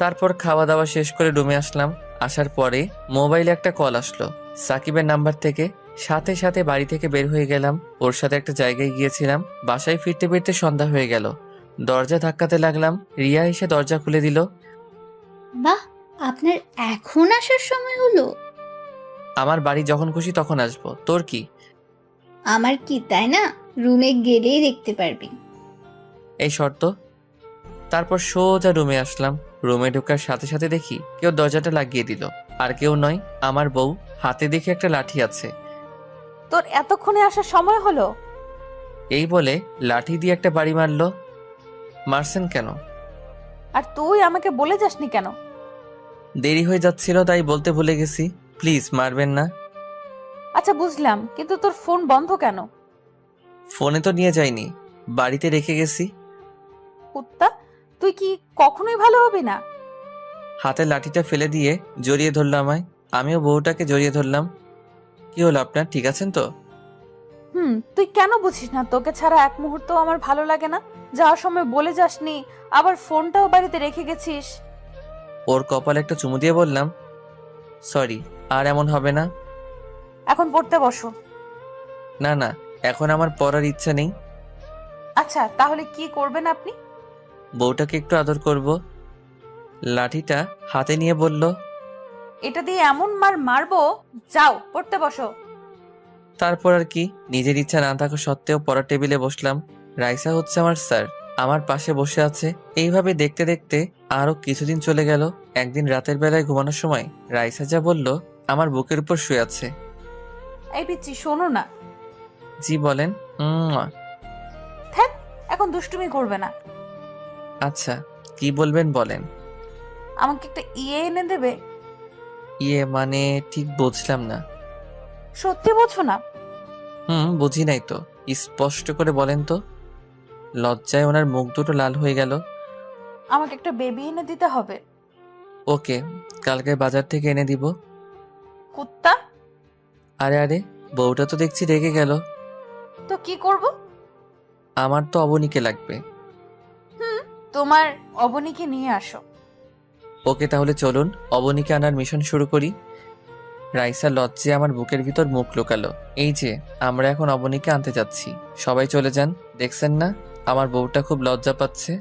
তারপর খাওয়া দাওয়া শেষ করে রুমে আসলাম। আসার পরে মোবাইলে একটা কল আসলো সাকিবের নাম্বার থেকে। সাথে সাথে বাড়ি থেকে বের হয়ে গেলাম। ওর সাথে একটা জায়গায় গিয়েছিলাম। বাসায় ফিরতে ফিরতে সন্ধ্যা হয়ে গেল। দরজা ধাক্কাতে লাগলাম। রিয়া এসে দরজা খুলে দিল। বাহ, আপনার এখন আসার সময় হলো? আমার বাড়ি যখন খুশি তখন আসবো, তোর কি? আমার কি, তাই না? রুমে গেলেই দেখতে পারবি। এই শর্ত। তারপর সোজা রুমে আসলাম। রুমে ঢোকার সাথে সাথে দেখি কেউ দরজাটা লাগিয়ে দিল। আর কেউ নয়, আমার বউ। হাতে দেখি একটা লাঠি আছে। তোর এতক্ষণে আসার সময় হলো? এই বলে লাঠি দিয়ে একটা বাড়ি মারলো। মারছেন কেন? আর তুই আমাকে বলে যাসনি কেন? দেরি হয়ে যাচ্ছিল, তাই বলতে ভুলে গেছি। প্লিজ মারবেন না। আচ্ছা বুঝলাম, কিন্তু তোর ফোন বন্ধ কেন? ফোনে তো নিয়ে যাইনি, বাড়িতে রেখে গেছি। কুত্তা, তুই কি কখনোই ভালো হবি না? হাতে লাঠিটা ফেলে দিয়ে জড়িয়ে ধরলো আমায়। আমিও বউটাকে জড়িয়ে ধরলাম। কি হলো আপনার, ঠিক আছেন তো? তুই কেন বুঝিস না তোকে ছাড়া এক মুহূর্ত আমার ভালো লাগে না? যাওয়ার সময় বলে যাসনি, আবার ফোনটাও বাড়িতে রেখে গেছিস। ওর কপালে একটা চুমু দিয়ে বললাম, সরি, আর এমন হবে না। এখন পড়তে বসো। না না, এখন আমার পড়ার ইচ্ছা নেই। আচ্ছা তাহলে কি করবেন আপনি? বউটাকে একটু আদর করব। লাঠিটা হাতে নিয়ে বলল, এটা দিয়ে এমন মারবো, যাও পড়তে বসো। তারপর আর কি, নিজের ইচ্ছা না থাকা সত্ত্বেও পড়ার টেবিলে বসলাম। রাইসা হচ্ছে আমার স্যার, আমার পাশে বসে আছে। এইভাবে দেখতে দেখতে আরো কিছুদিন চলে গেল। একদিন রাতের বেলায় ঘুমানোর সময় রাইসা যা বলল, আমার বুকের উপর শুয়ে আছে। এই পিচ্ছি, শোনো না। জি বলেন। থাক, এখন দুষ্টুমি করবে না। আচ্ছা, কি বলবেন বলেন। আমাকে একটা ইয়ে এনে দেবে? ইয়ে মানে ঠিক বুঝলাম না। সত্যি বোঝো না? বুঝি নাই তো, স্পষ্ট করে বলেন তো। লজ্জায় ওনার মুখ দুটো লাল হয়ে গেল। আমাকে একটা বেবি এনে দিতে হবে। ওকে, কালকে বাজার থেকে এনে দিব। কুত্তা। আরে আরে, বউটা তো দেখছি রেগে গেল। তো কি করব? আমার তো অবনীকে লাগবে। তোমার অবনীকে নিয়ে আসো। ওকে, তাহলে চলুন অবনীকে আনার মিশন শুরু করি। রাইসা লজ্জে আমার বুকের ভিতর মুখ লুকালো। এই যে আমরা এখন অবনীকে আনতে যাচ্ছি, সবাই চলে যান। দেখছেন না আমার বউটা খুব লজ্জা পাচ্ছে।